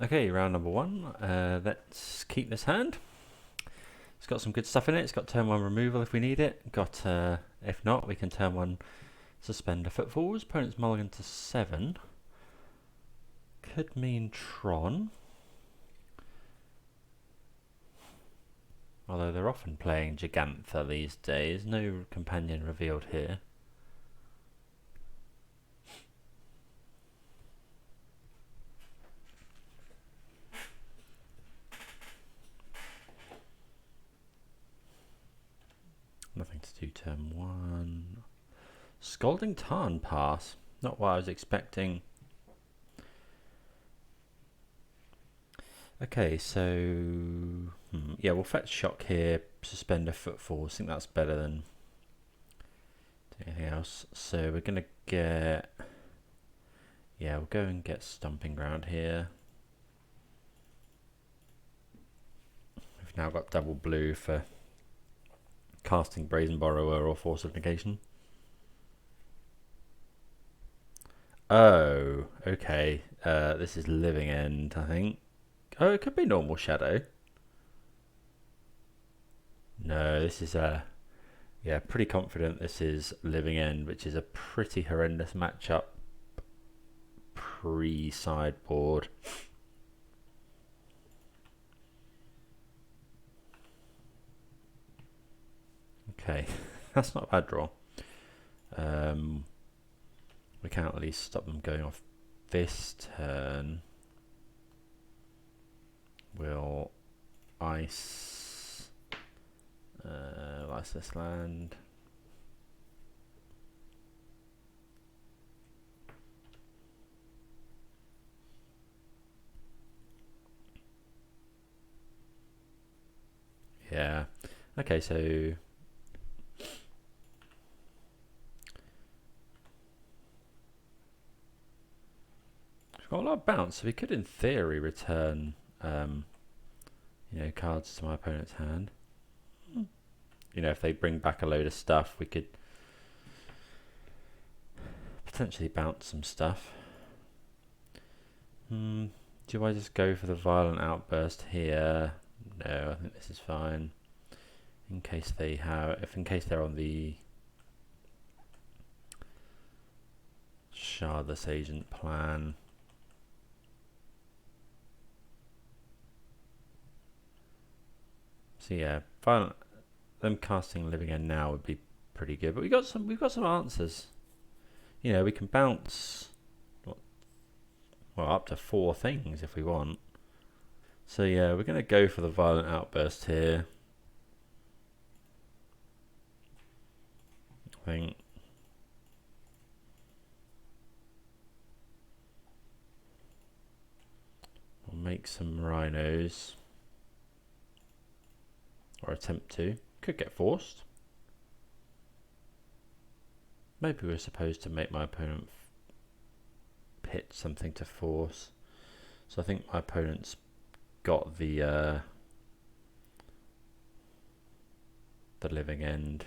Okay, round number one. Let's keep this hand. It's got some good stuff in it. It's got turn one removal if we need it. Got, if not, we can turn one suspend a Footfalls. Opponent's mulligan to 7. Could mean Tron. Although they're often playing Gigantha these days. No companion revealed here. Nothing to do turn one. Scalding Tarn pass. Not what I was expecting. Okay, so yeah, we'll fetch shock here, suspend a Footfall. I think that's better than anything else. So we're gonna get, yeah, we'll go and get Stomping Ground here. We've now got double blue for casting Brazen Borrower or Force of Negation. Oh, okay. This is Living End, I think. Oh, it could be normal Shadow. No, this is yeah, pretty confident this is Living End, which is a pretty horrendous matchup pre-sideboard. Okay, that's not a bad draw. We can at least stop them going off this turn. We'll ice this land. Yeah. Okay, so we've got a lot of bounce, so we could in theory return you know, cards to my opponent's hand. You know, if they bring back a load of stuff, we could potentially bounce some stuff. Do I just go for the Violent Outburst here? No, I think this is fine. In case they have, in case they're on the Shardless Agent plan. So yeah, them casting Living End now would be pretty good. But we've got some answers. You know, we can bounce well up to 4 things if we want. So yeah, we're gonna go for the Violent Outburst here. I think. We'll make some Rhinos. Or attempt to. Could get forced. Maybe we're supposed to make my opponent pitch something to force. So I think my opponent's got the Living End.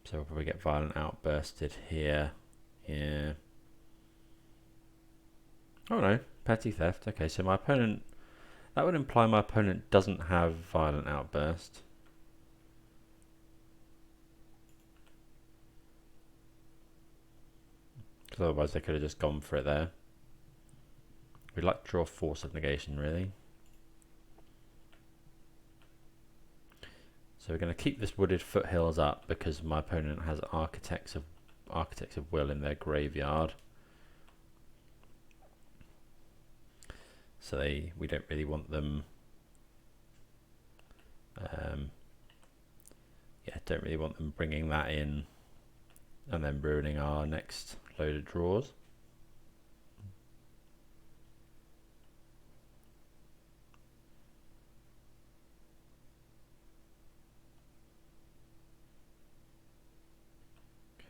So we'll probably get Violent Outbursted here. Yeah. Oh no, Petty Theft. Okay, so my opponent, that would imply my opponent doesn't have Violent Outburst. Because otherwise they could have just gone for it there. We'd like to draw Force of Negation, really. So we're going to keep this Wooded Foothills up because my opponent has Architects of Will in their graveyard. So we don't really want them. Yeah, don't really want them bringing that in and then ruining our next load of draws.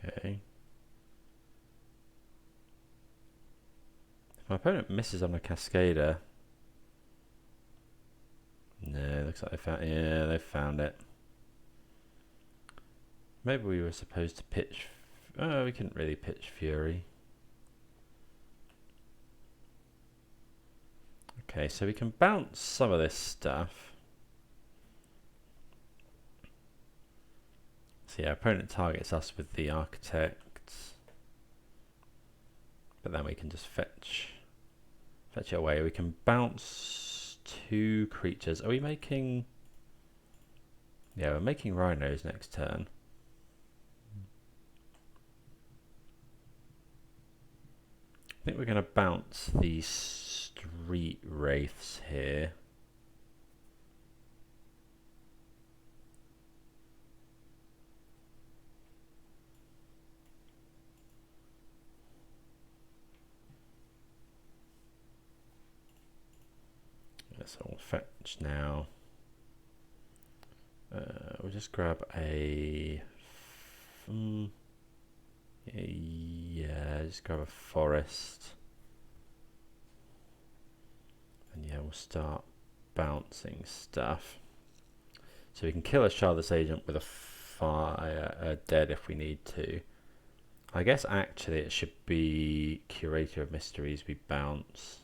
Okay. If my opponent misses on a Cascader, no, looks like they found it. Maybe we were supposed to pitch. Oh, we couldn't really pitch Fury. Okay, so we can bounce some of this stuff. So yeah, opponent targets us with the architects, but then we can just fetch it away. We can bounce 2 creatures. Are we making? Yeah, we're making rhinos next turn. I think we're going to bounce these street wraiths here. So we'll fetch now. We'll just grab a... yeah, just grab a forest. And yeah, we'll start bouncing stuff. So we can kill a Shardless Agent with a dead if we need to. I guess actually it should be Curator of Mysteries we bounce.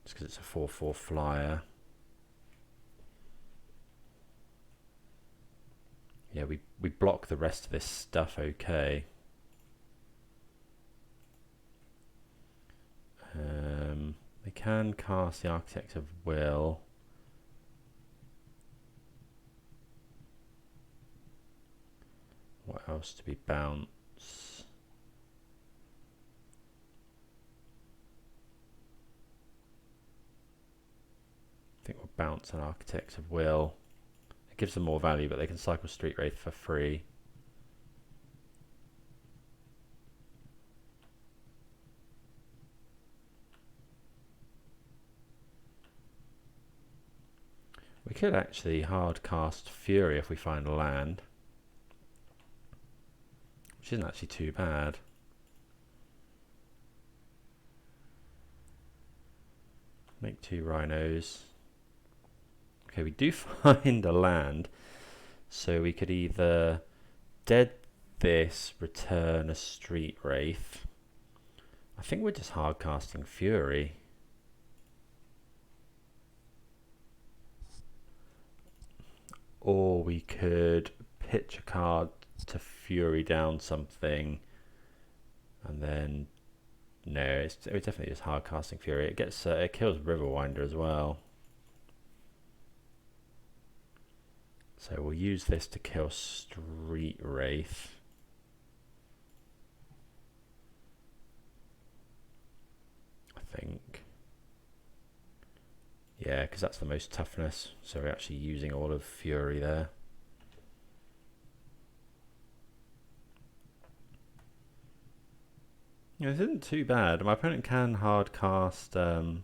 Just because it's a 4/4 flyer. Yeah, we block the rest of this stuff okay. We can cast the Architect of Will. What else do we bounce? I think we'll bounce an Architect of Will. It gives them more value, but they can cycle Street Wraith for free. We could actually hard cast Fury if we find a land, which isn't actually too bad. Make 2 rhinos. Okay, we do find a land, so we could either dead this, return a Street Wraith. I think we're just hard casting Fury. Or we could pitch a card to Fury down something, and then no, it's definitely just hard casting Fury. It gets it kills Riverwinder as well. So we'll use this to kill Street Wraith. I think. Yeah, because that's the most toughness. So we're actually using all of Fury there. Yeah, this isn't too bad. My opponent can hard cast the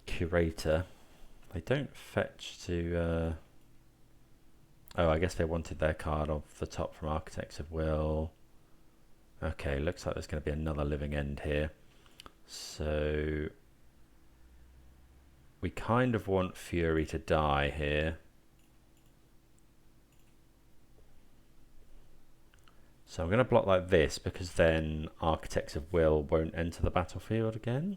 Curator. They don't fetch to... oh, I guess they wanted their card off the top from Architects of Will. Okay, looks like there's going to be another Living End here. So we kind of want Fury to die here. So I'm going to block like this, because then Architects of Will won't enter the battlefield again.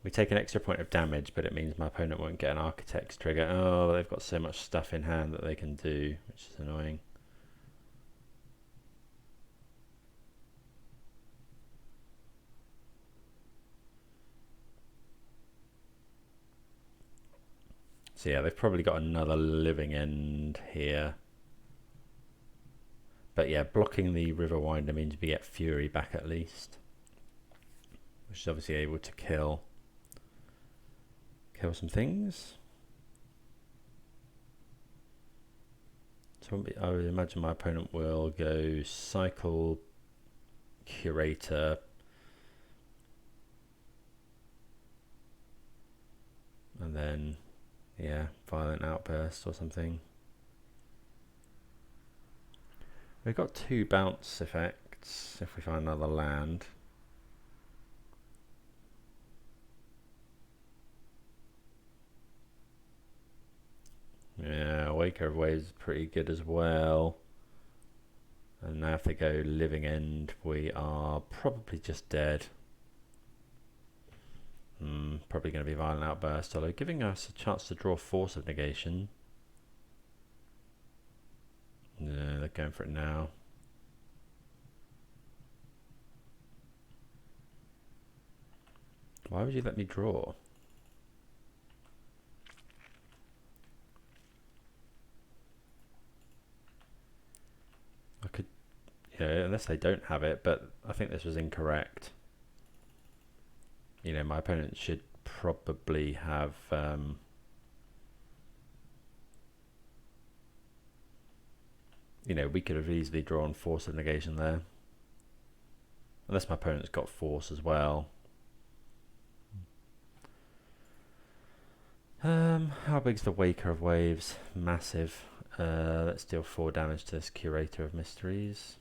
We take an extra point of damage, but it means my opponent won't get an Architect's trigger. Oh, they've got so much stuff in hand that they can do, which is annoying. So yeah, they've probably got another Living End here. But yeah, blocking the Riverwinder means we get Fury back at least, which is obviously able to kill some things. So I would imagine my opponent will go cycle Curator, and then yeah, Violent Outburst or something. We've got 2 bounce effects if we find another land. Waker of Waves is pretty good as well. And now if they go Living End, we are probably just dead. Probably going to be Violent Outburst, although giving us a chance to draw Force of Negation. No, they're going for it now. Why would you let me draw? I could, unless they don't have it, but I think this was incorrect. You know, my opponent should probably have we could have easily drawn Force of Negation there. Unless my opponent's got Force as well. How big's the Waker of Waves? Massive. Let's deal 4 damage to this Curator of Mysteries.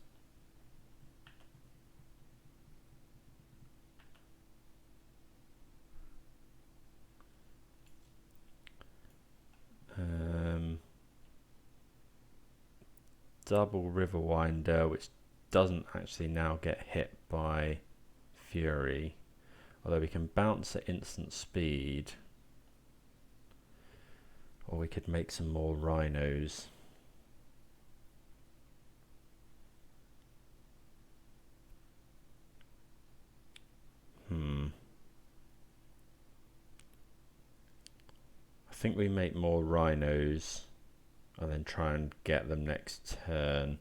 Double Riverwinder, which doesn't actually now get hit by Fury, although we can bounce at instant speed, or we could make some more Rhinos. I think we make more Rhinos and then try and get them next turn.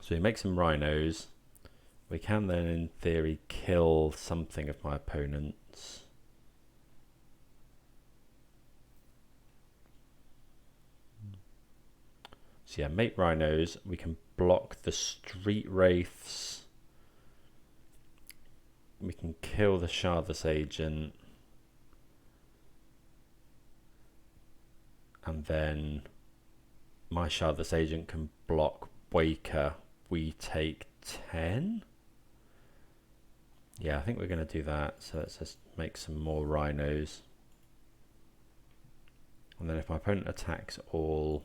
So we make some Rhinos. We can then, in theory, kill something of my opponent's. So yeah, make Rhinos. We can block the Street Wraiths. We can kill the Shardless Agent. And then my Shardless Agent can block Waker. We take 10. Yeah, I think we're going to do that. So let's just make some more Rhinos. And then if my opponent attacks all,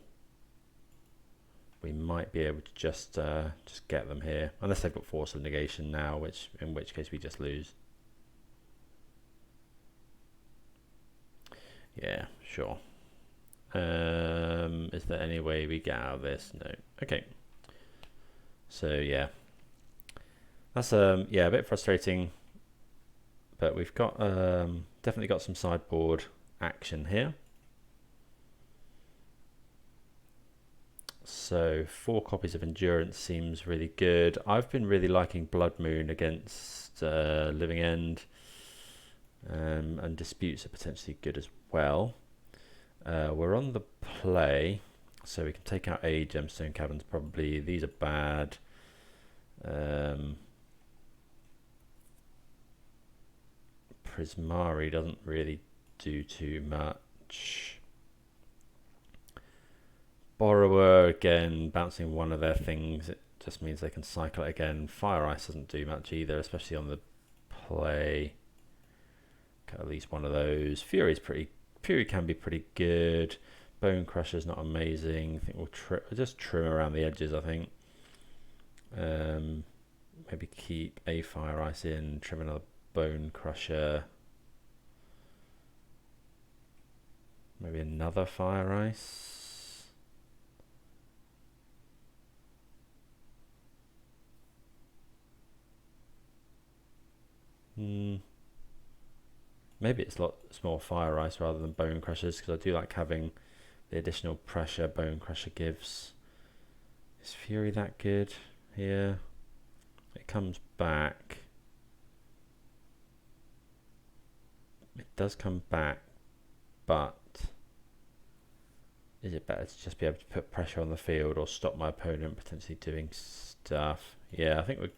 we might be able to just get them here. Unless they've got Force of Negation now, in which case we just lose. Yeah, sure. Is there any way we get out of this? No. Okay. So yeah, that's a bit frustrating, but we've got definitely got some sideboard action here. So 4 copies of Endurance seems really good. I've been really liking Blood Moon against Living End, and Disputes are potentially good as well. We're on the play, so we can take out a Gemstone Caverns probably. These are bad. Prismari doesn't really do too much. Borrower, again, bouncing one of their things, it just means they can cycle it again. Fire Ice doesn't do much either, especially on the play. Got at least one of those. Fury can be pretty good. Bone Crusher's not amazing. I think we'll just trim around the edges, I think. Maybe keep a Fire Ice in, trim another Bone Crusher. Maybe another Fire Ice. Maybe it's lots more Fire Ice rather than Bone Crushers, because I do like having the additional pressure Bone Crusher gives. Is Fury that good here? It comes back. It does come back, but is it better to just be able to put pressure on the field or stop my opponent potentially doing stuff? Yeah, I think we'll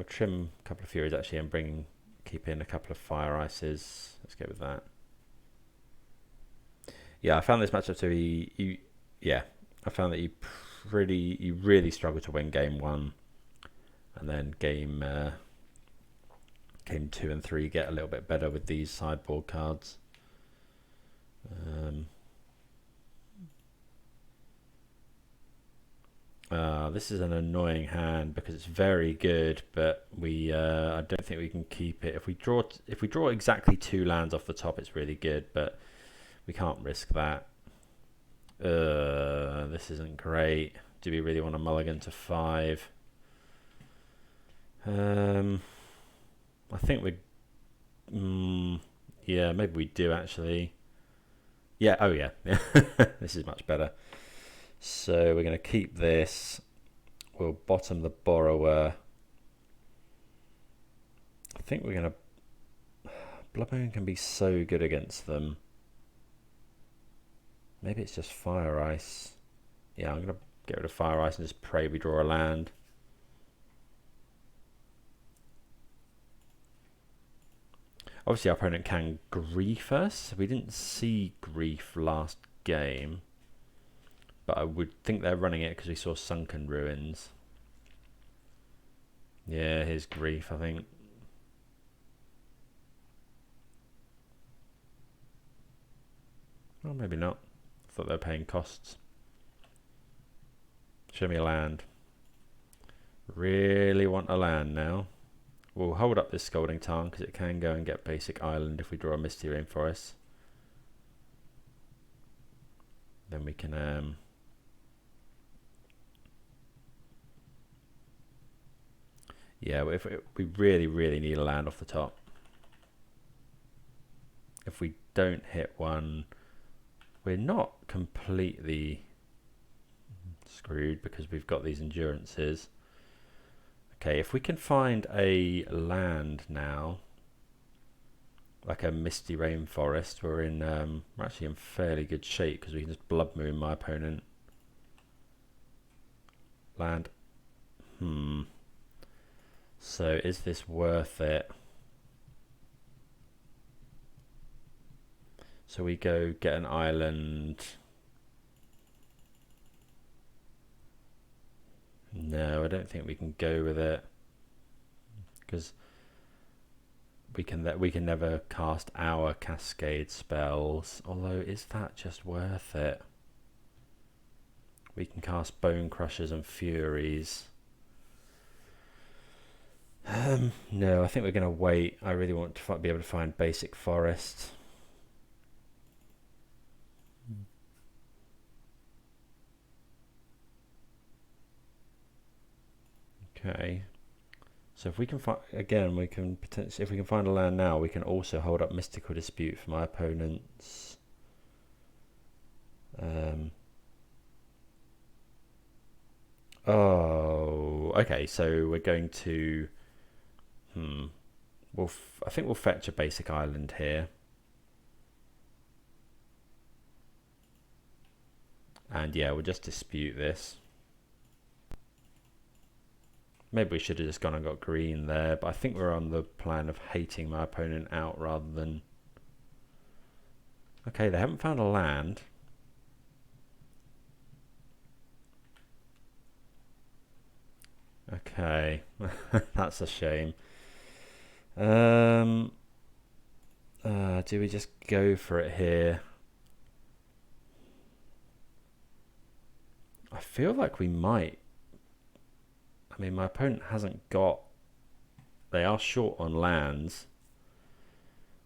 trim a couple of Furies actually and keep in a couple of Fire Ices. Let's go with that. Yeah, I found this matchup to be I found that you really struggle to win game 1, and then game 2 and 3 get a little bit better with these sideboard cards. This is an annoying hand because it's very good, but we I don't think we can keep it. If we draw exactly 2 lands off the top, it's really good, but we can't risk that. This isn't great. Do we really want to mulligan to 5? I think we. Yeah, maybe we do actually. Yeah. Oh yeah. This is much better. So we're going to keep this. We'll bottom the borrower. I think we're going to... Blood Moon can be so good against them. Maybe it's just Fire Ice. Yeah, I'm going to get rid of Fire Ice and just pray we draw a land. Obviously our opponent can grief us. We didn't see grief last game. But I would think they're running it because we saw Sunken Ruins. Yeah, here's grief, I think. Well, maybe not. I thought they were paying costs. Show me a land. Really want a land now. We'll hold up this Scalding Tarn because it can go and get basic island if we draw a Misty Rainforest. Then we can... yeah, we really, really need a land off the top. If we don't hit one, we're not completely screwed because we've got these endurances. Okay, if we can find a land now, like a Misty Rainforest, we're actually in fairly good shape because we can just Blood Moon my opponent. Land. So is this worth it? So we go get an island. No, I don't think we can go with it because we can never cast our Cascade spells. Although, is that just worth it? We can cast Bone Crushers and Furies. No, I think we're going to wait. I really want to be able to find basic forest. Okay. So if we can find, again, we can potentially, if we can find a land now, we can also hold up Mystical Dispute for my opponents. Oh, okay. So we're going to, I think we'll fetch a basic island here. And yeah, we'll just dispute this. Maybe we should have just gone and got green there, but I think we're on the plan of hating my opponent out rather than... Okay, they haven't found a land. Okay, that's a shame. Do we just go for it here? I feel like we might. I mean, my opponent hasn't got... They are short on lands.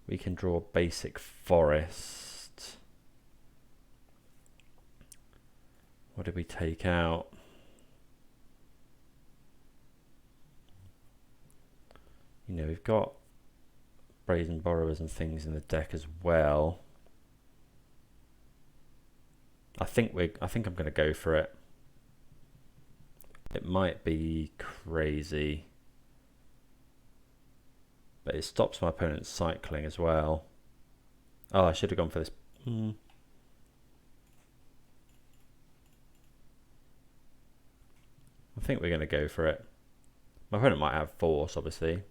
We can draw basic forest. What did we take out? You know, we've got Brazen Borrowers and things in the deck as well. I think I'm going to go for it. It might be crazy, but it stops my opponent cycling as well. Oh, I should have gone for this. I think we're going to go for it. My opponent might have force, obviously.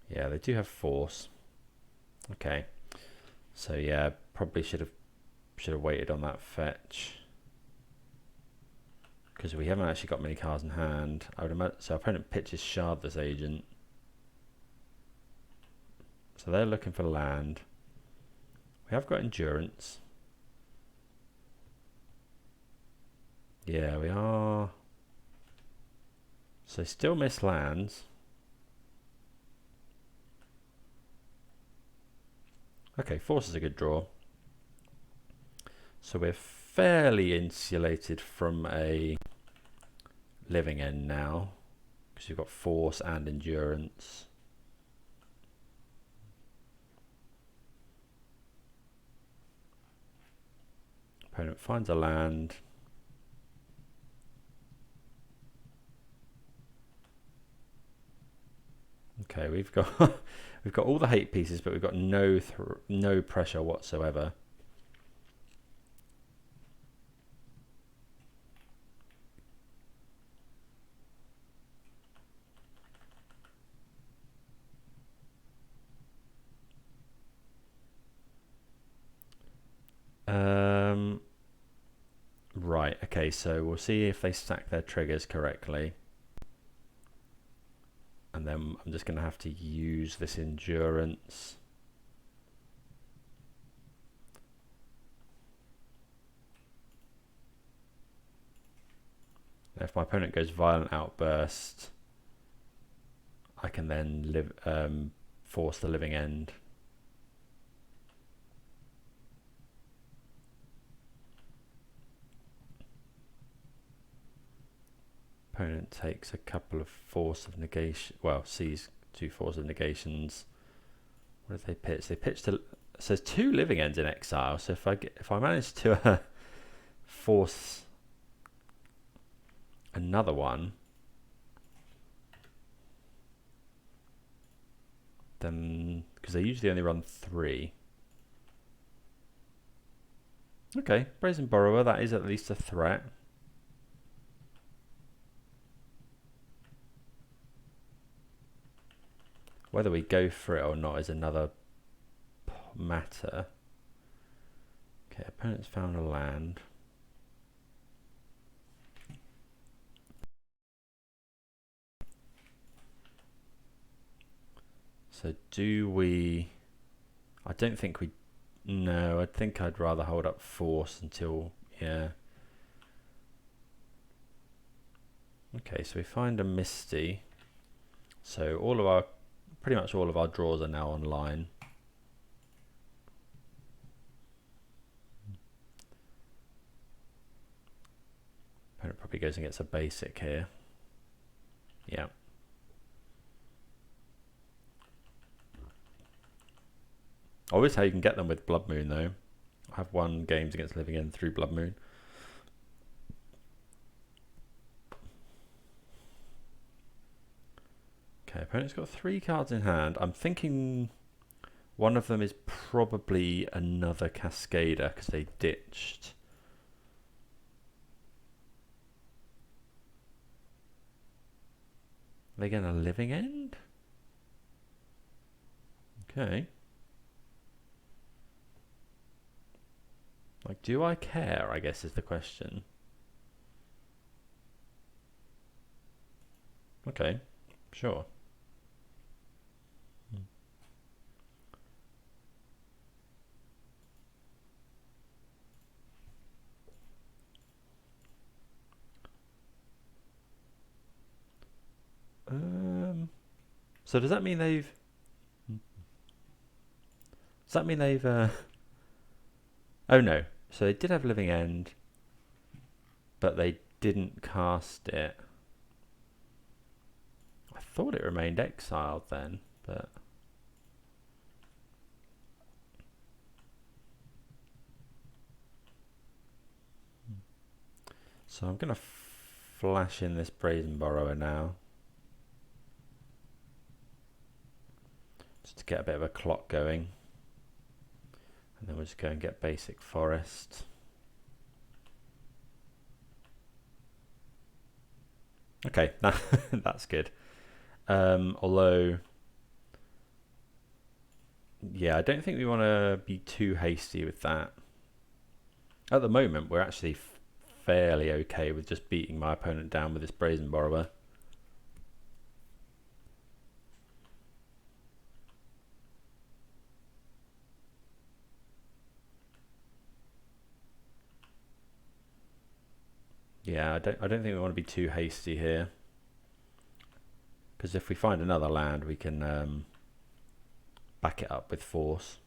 Yeah, they do have force. Okay, so yeah, probably should have waited on that fetch because we haven't actually got many cards in hand. I would imagine so. Our opponent pitches Shardless Agent, so they're looking for land. We have got endurance. Yeah, we are. So still miss lands. Okay, force is a good draw. So we're fairly insulated from a living end now, because you've got force and endurance. Opponent finds a land. Okay, we've got we've got all the hate pieces, but we've got no pressure whatsoever. Right, okay, so we'll see if they stack their triggers correctly. And then I'm just going to have to use this endurance. If my opponent goes violent outburst, I can then force the living end. Opponent takes a couple of force of negation. Well, sees 2 force of negations. What did they pitch? They pitched it says 2 living ends in exile. So if I manage to force another one, then because they usually only run 3. Okay, Brazen Borrower, that is at least a threat. Whether we go for it or not is another matter. Okay, opponent's found a land. So do we... I don't think we... No, I think I'd rather hold up force until... Yeah. Okay, so we find a Misty. So pretty much all of our draws are now online. Opponent probably goes and gets a basic here. Yeah. Always how you can get them with Blood Moon though. I have won games against Living End through Blood Moon. Okay, opponent's got 3 cards in hand. I'm thinking one of them is probably another Cascader because they ditched. Are they getting a Living End? Okay. Like, do I care, I guess is the question. Okay, sure. So does that mean they've... Does that mean they've... Oh no, so they did have Living End, but they didn't cast it. I thought it remained exiled then, but... So I'm going to flash in this Brazen Borrower now. Just to get a bit of a clock going. And then we'll just go and get basic forest. Okay, that's good. Although, yeah, I don't think we want to be too hasty with that. At the moment, we're actually fairly okay with just beating my opponent down with this Brazen Borrower. Yeah, I don't think we want to be too hasty here, because if we find another land, we can back it up with force.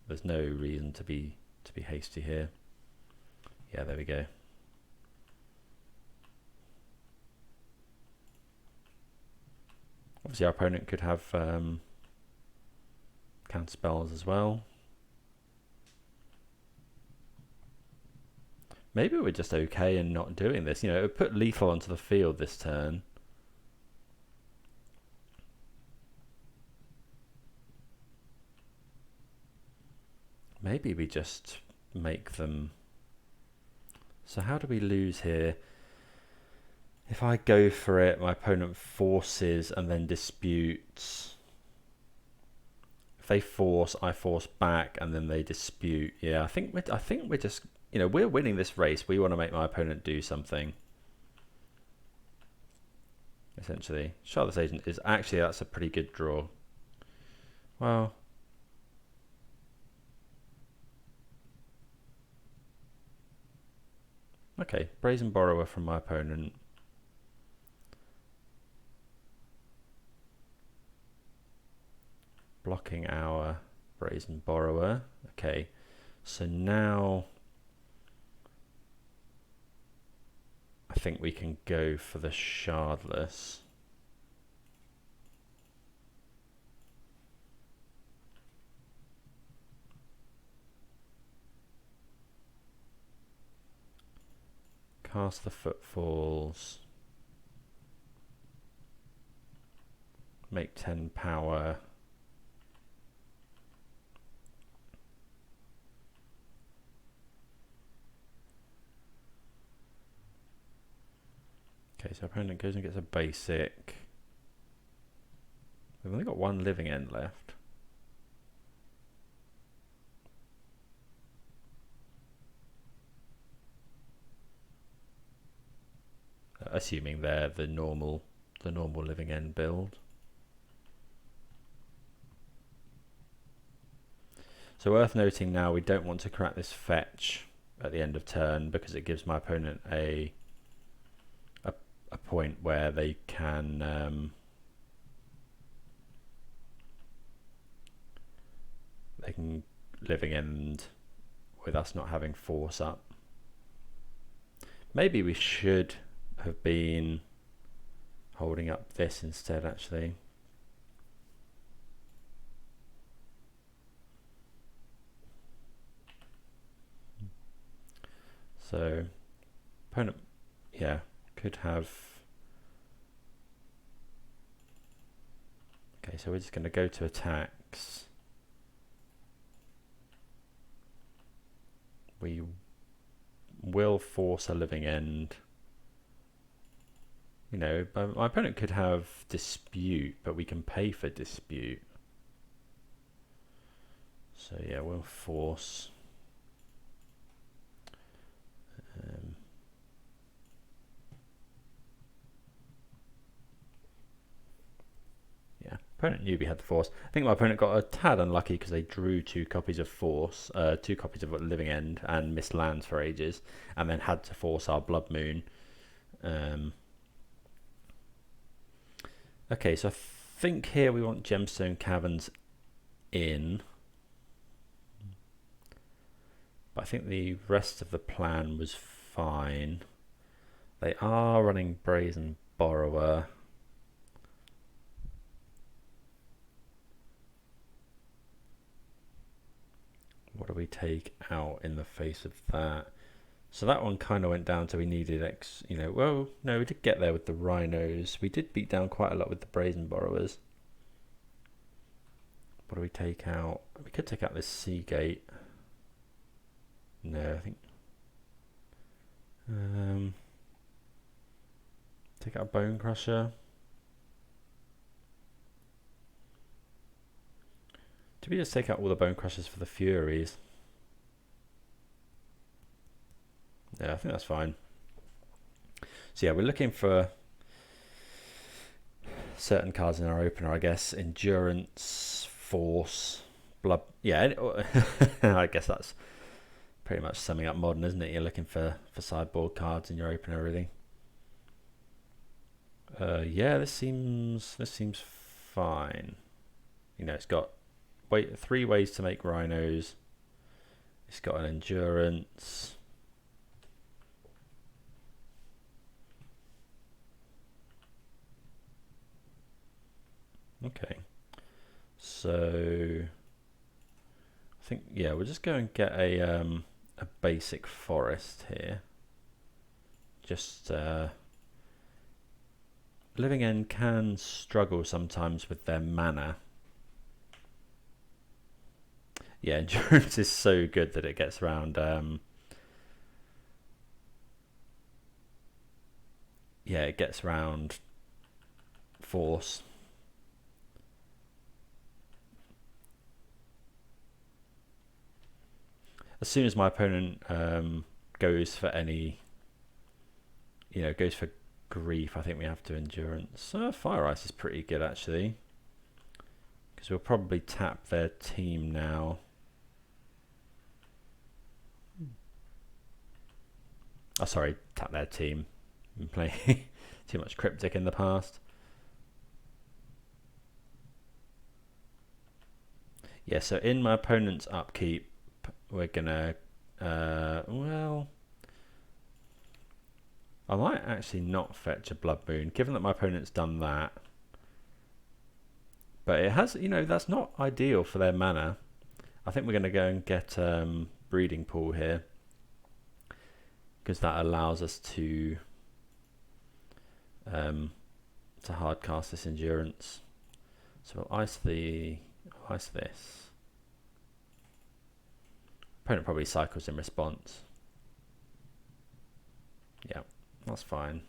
There's no reason to be hasty here. Yeah, there we go. Obviously, our opponent could have counter spells as well. Maybe we're just okay in not doing this. You know, it would put lethal onto the field this turn. Maybe we just make them... So how do we lose here? If I go for it, my opponent forces and then disputes. If they force, I force back and then they dispute. Yeah, I think we're just, you know, we're winning this race. We want to make my opponent do something. Essentially, Charlotte's Agent is actually, that's a pretty good draw. Well, okay, Brazen Borrower from my opponent. Blocking our Brazen Borrower. Okay, so now I think we can go for the Shardless. Cast the Footfalls. Make 10 power. Okay, so opponent goes and gets a basic. We've only got one living end left. Assuming they're the normal living end build. So worth noting now, we don't want to crack this fetch at the end of turn because it gives my opponent a point where they can living end with us not having force up. Maybe we should have been holding up this instead, actually. So opponent, yeah, could have... Okay, so we're just going to go to attacks. We will force a living end. You know, my opponent could have dispute, but we can pay for dispute. So yeah, we'll force. Yeah, opponent knew we had the force. I think my opponent got a tad unlucky because they drew 2 copies of force, 2 copies of living end, and missed lands for ages, and then had to force our Blood Moon. Okay, so I think here we want Gemstone Caverns in. But I think the rest of the plan was fine. They are running Brazen Borrower. What do we take out in the face of that? So that one kind of went down to we needed you know, well, no, we did get there with the Rhinos. We did beat down quite a lot with the Brazen Borrowers. What do we take out? We could take out this Seagate. No, I think... take out Bone Crusher. Did we just take out all the Bone Crushers for the Furies? Yeah, I think that's fine. So yeah, we're looking for certain cards in our opener, I guess. Endurance, Force, Blood. Yeah, I guess Pretty much summing up Modern, isn't it? You're looking for sideboard cards in your opener, really. Yeah, this seems fine. You know, it's got 3 ways to make Rhinos. It's got an endurance. Okay, so I think, yeah, we'll just go and get a basic forest here. Just Living End can struggle sometimes with their mana. Yeah, endurance is so good that it gets around. Yeah, it gets around force. As soon as my opponent goes for any, goes for grief, I think we have to endurance. Fire Ice is pretty good actually, because we'll probably tap their team now. Oh, sorry, tap their team. Been playing too much Cryptic in the past. Yeah, so in my opponent's upkeep, we're gonna, well, I might actually not fetch a Blood Moon, given that my opponent's done that. But it has, that's not ideal for their mana. I think we're going to go and get Breeding Pool here, because that allows us to hard cast this endurance. So we'll ice this. Opponent probably cycles in response. Yeah, that's fine.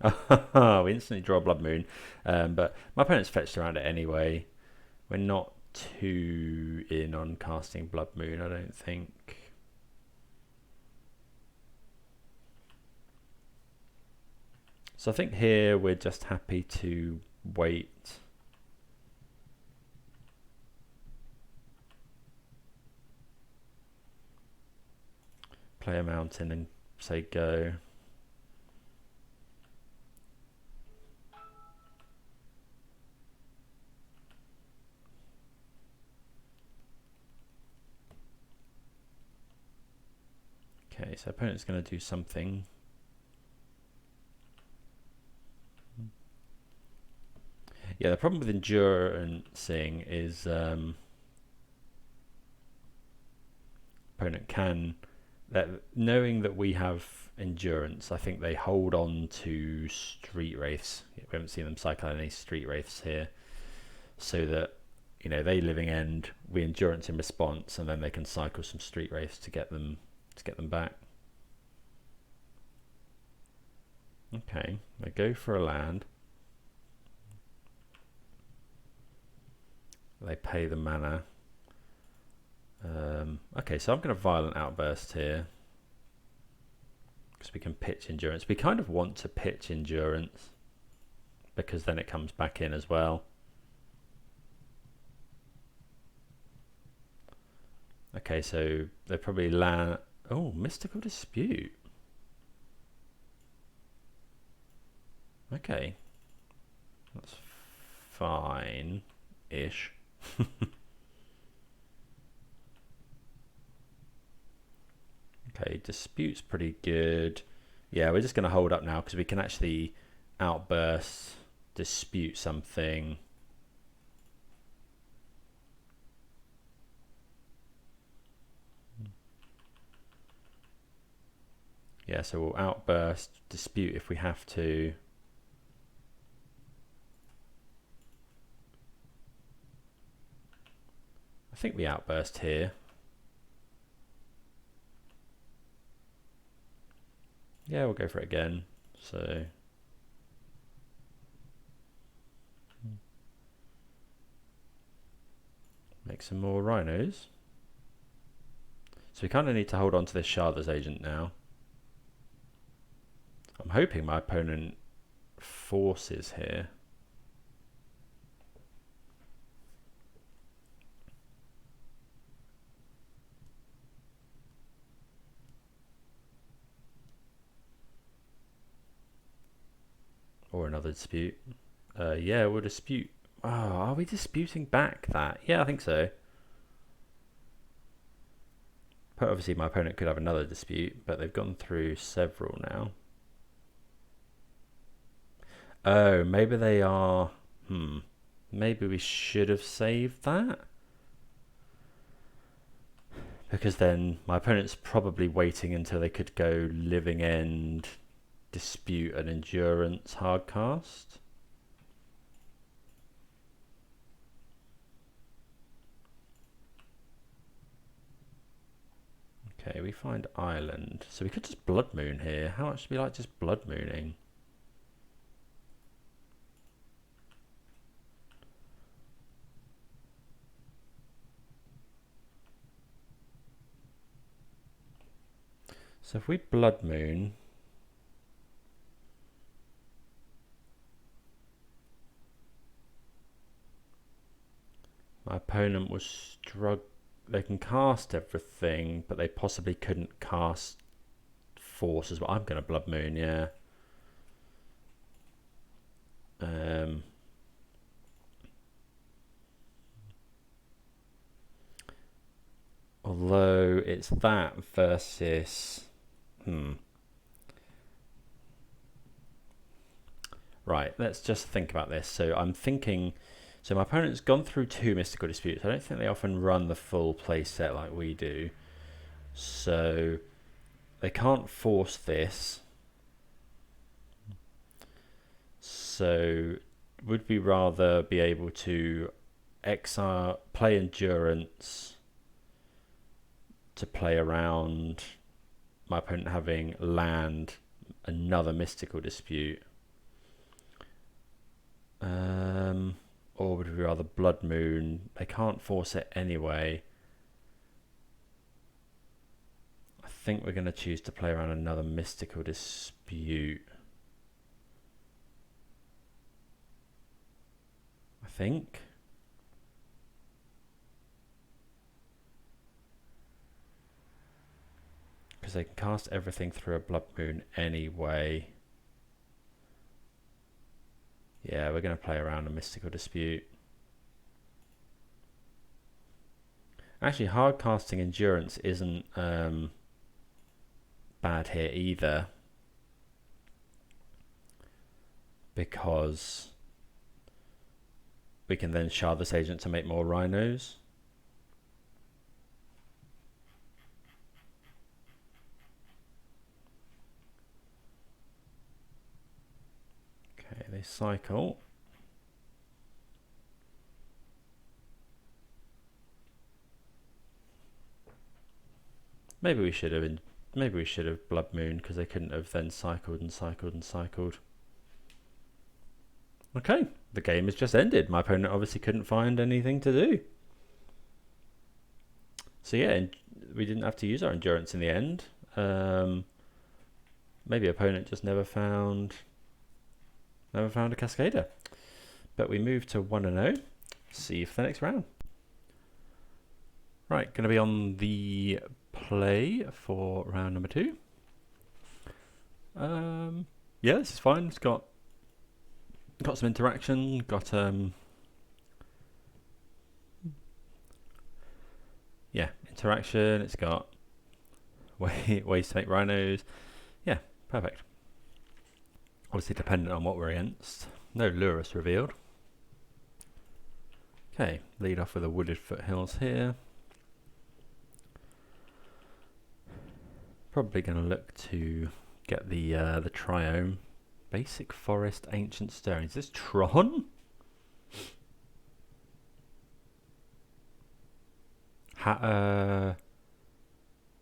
We instantly draw a Blood Moon, but my opponent's fetched around it anyway. We're not too in on casting Blood Moon, I don't think. So I think here we're just happy to wait. Play a mountain and say go. Okay, so opponent's going to do something. Yeah, the problem with enduranceing is opponent can, knowing that we have endurance, I think they hold on to Street Wraiths. We haven't seen them cycle any Street Wraiths here, so that they Living End, we endurance in response, and then they can cycle some Street Wraiths to get them back. Okay, they go for a land. They pay the mana. Okay, so I'm going to Violent Outburst here, because we can pitch endurance. We kind of want to pitch endurance, because then it comes back in as well. Okay, so they probably land. Oh, Mystical Dispute. Okay, that's fine-ish. Okay, Dispute's pretty good. Yeah, we're just going to hold up now, because we can actually Outburst, Dispute something. Yeah, so we'll Outburst, Dispute if we have to. I think we Outburst here. Yeah, we'll go for it again. So make some more Rhinos. So we kind of need to hold on to this Shardless Agent now. I'm hoping my opponent forces here. another dispute. Yeah, we'll dispute. Oh, are we disputing back that? Yeah, I think so. But obviously my opponent could have another dispute, but they've gone through several now. Oh, maybe they are... Maybe we should have saved that? Because then my opponent's probably waiting until they could go Living End, Dispute, and Endurance hardcast. Okay, we find Island. So we could just Blood Moon here. How much do we like just Blood Mooning? So if we Blood Moon... My opponent was struggling. They can cast everything, but they possibly couldn't cast Force as well. I'm going to Blood Moon, yeah. Although it's that versus... Right, let's just think about this. So I'm thinking... So my opponent's gone through 2 Mystical Disputes. I don't think they often run the full play set like we do. So they can't force this. So would we rather be able to exile, play Endurance to play around my opponent having land another Mystical Dispute? Or would we rather Blood Moon? They can't force it anyway. I think we're going to choose to play around another Mystical Dispute. I think. Because they can cast everything through a Blood Moon anyway. Yeah, we're going to play around a Mystical Dispute. Actually, hard casting Endurance isn't bad here either. Because we can then shard this agent to make more Rhinos. Okay, they cycle. Maybe we should have Blood Moon because they couldn't have then cycled and cycled and cycled. Okay, the game has just ended. My opponent obviously couldn't find anything to do. So yeah, we didn't have to use our Endurance in the end. Maybe opponent just never found a Cascader. But we move to 1-0. See you for the next round. Right, going to be on the play for round number 2. Yeah, this is fine. It's got some interaction. Got yeah, interaction. It's got ways to make Rhinos. Yeah, perfect. Obviously dependent on what we're against. No Lurus revealed. Okay, lead off with the Wooded Foothills here. Probably going to look to get the Triome. Basic Forest, Ancient Stone. Is this Tron?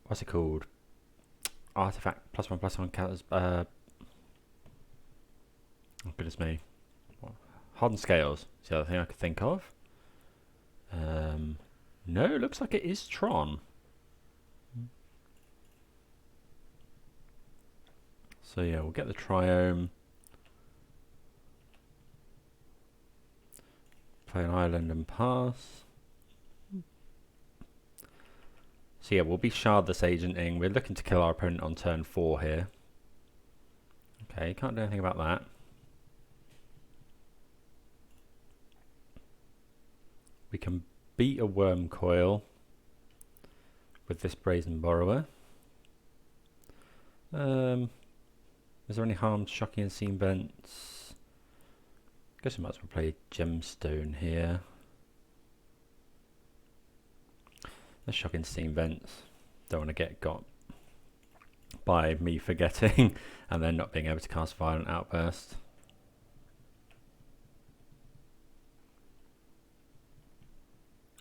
What's it called? Artifact +1/+1 counters. Oh goodness me. Hardened Scales is the other thing I could think of. No, it looks like it is Tron. So yeah, we'll get the Triome. Play an island and pass. So yeah, we'll be shard this agenting. We're looking to kill our opponent on turn 4 here. Okay, can't do anything about that. We can beat a Worm Coil with this Brazen Borrower. Is there any harm to Shocking Unseen Vents? I guess we might as well play Gemstone here. Let's Shocking Unseen Vents. Don't want to get got by me forgetting and then not being able to cast Violent Outburst.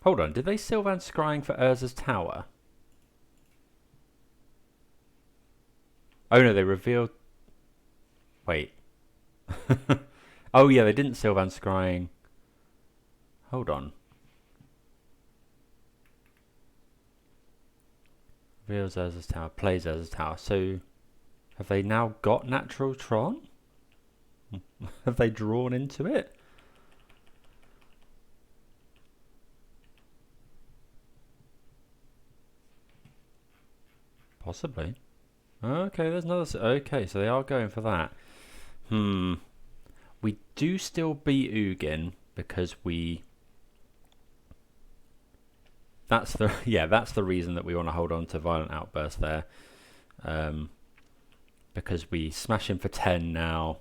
Hold on, did they Sylvan Scrying for Urza's Tower? Oh no, they revealed... Wait. Oh yeah, they didn't Sylvan Scrying. Hold on. Reveals Urza's Tower, plays Urza's Tower. So, have they now got natural Tron? Have they drawn into it? Possibly. Okay, there's another... Okay, so they are going for that. We do still beat Ugin because we... That's the... Yeah, that's the reason that we want to hold on to Violent Outburst there. Because we smash him for 10 now.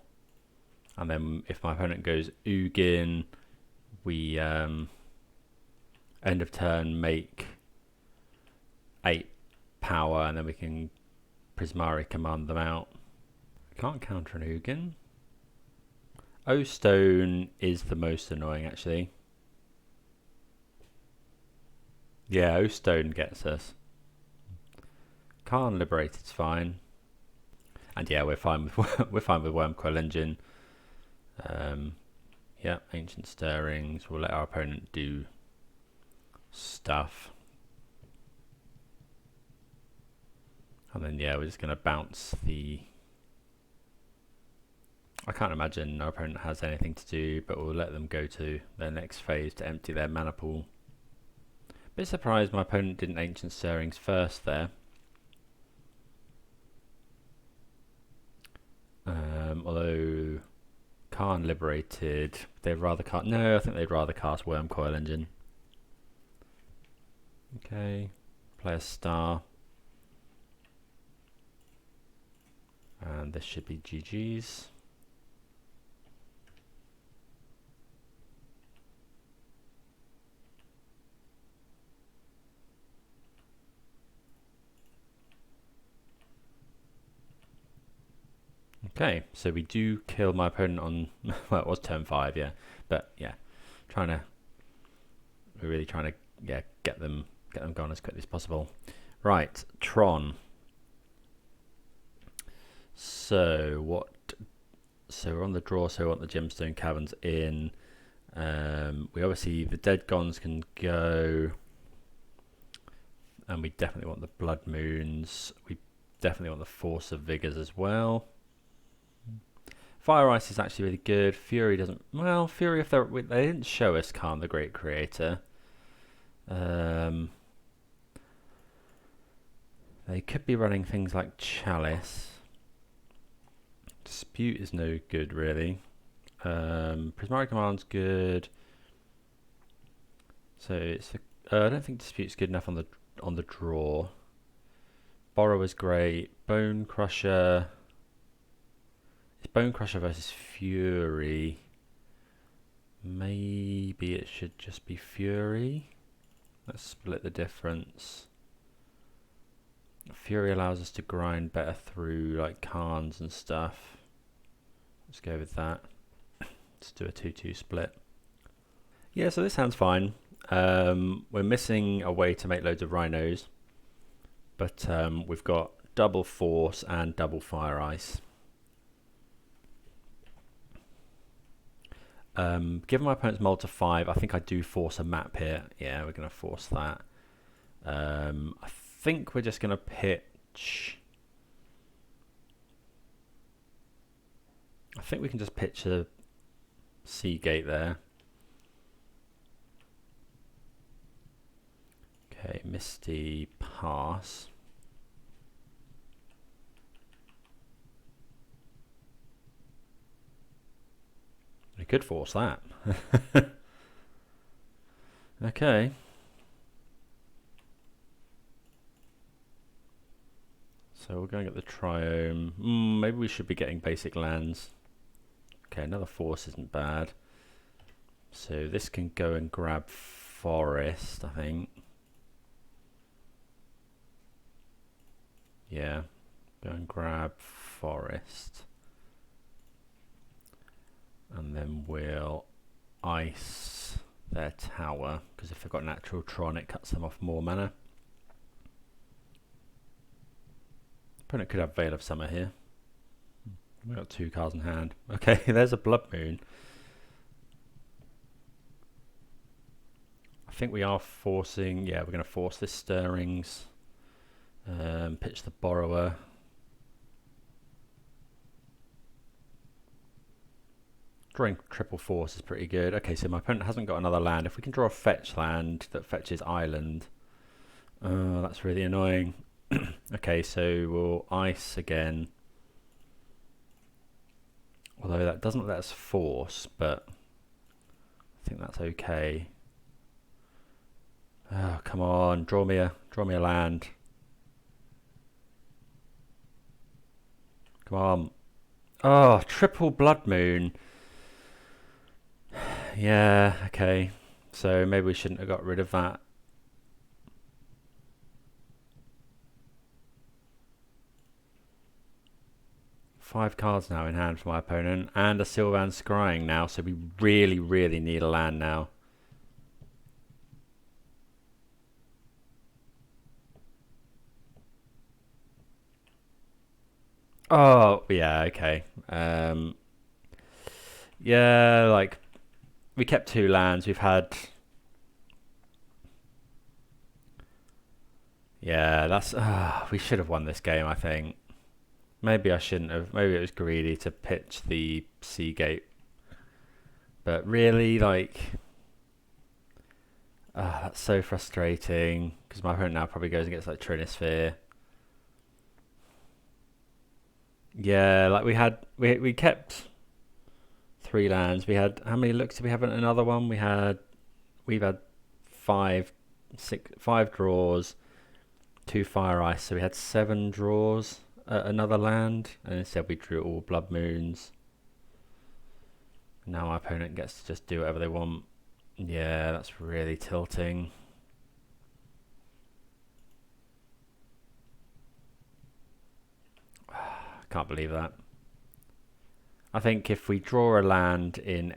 And then if my opponent goes Ugin, we end of turn make 8 power and then we can Prismari command them out. Can't counter an Ugin. O-Stone is the most annoying actually. Yeah, O-Stone gets us. Khan Liberated's fine. And yeah, we're fine with we're fine with Wormcoil Engine. Yeah, Ancient Stirrings. We'll let our opponent do stuff. And then yeah, we're just gonna bounce the... I can't imagine our opponent has anything to do, but we'll let them go to their next phase to empty their mana pool. Bit surprised my opponent didn't Ancient Stirrings first there. Although Khan Liberated, they'd rather cast... No, I think they'd rather cast Wormcoil Engine. Okay, play a star. And this should be GG's. Okay, so we do kill my opponent on... Well, it was turn 5, yeah. But, yeah, we're really trying to, yeah, get them gone as quickly as possible. Right, Tron. So, we're on the draw, so we want the Gemstone Caverns in. We obviously... The Dead Gods can go. And we definitely want the Blood Moons. We definitely want the Force of Vigors as well. Fire Ice is actually really good. Fury doesn't... Well, Fury, if they didn't show us Khan the Great Creator. They could be running things like Chalice. Dispute is no good, really. Prismari Command's good. So it's... I don't think Dispute's good enough on the draw. Borrower's great. Bone Crusher... Bone Crusher versus Fury. Maybe it should just be Fury. Let's split the difference. Fury allows us to grind better through like Khans and stuff. Let's go with that. Let's do a 2-2 split. Yeah, so this hand's fine. We're missing a way to make loads of Rhinos. But we've got double Force and double Fire Ice. Given my opponent's mull to 5, I think I do force a map here. Yeah, we're going to force that. I think we're just going to pitch... I think we can just pitch a Seagate there. Okay, Misty, pass. We could force that. Okay. So we're going to get the Triome. Maybe we should be getting basic lands. Okay, another Force isn't bad. So this can go and grab Forest, I think. Yeah, go and grab Forest. And then we'll ice their tower, because if they've got natural Tron, it cuts them off more mana. Opponent could have Veil of Summer here. We've got 2 cards in hand. Okay, there's a Blood Moon. I think we are forcing, yeah, we're going to force this Stirrings. Pitch the Borrower. Drawing triple force is pretty good. Okay, so my opponent hasn't got another land. If we can draw a fetch land that fetches island, that's really annoying. Okay, so we'll ice again. Although that doesn't let us force, but I think that's okay. Oh, come on, draw me a land. Come on. Oh, triple Blood Moon. Yeah, okay. So maybe we shouldn't have got rid of that. Five cards now in hand for my opponent, and a Sylvan Scrying now, so we really, really need a land now. Oh, yeah, okay. Yeah, like, we kept 2 lands, we've had... Yeah, that's... we should have won this game, I think. Maybe I shouldn't have. Maybe it was greedy to pitch the Seagate. But really, like... that's so frustrating, because my opponent now probably goes and gets, like, Trinisphere. Yeah, like we kept 3 lands. We had, how many looks did we have in another one? We've had 5 draws, 2 Fire Ice, so we had 7 draws at another land, and instead we drew all Blood Moons. Now our opponent gets to just do whatever they want. Yeah, that's really tilting. Can't believe that. I think if we draw a land in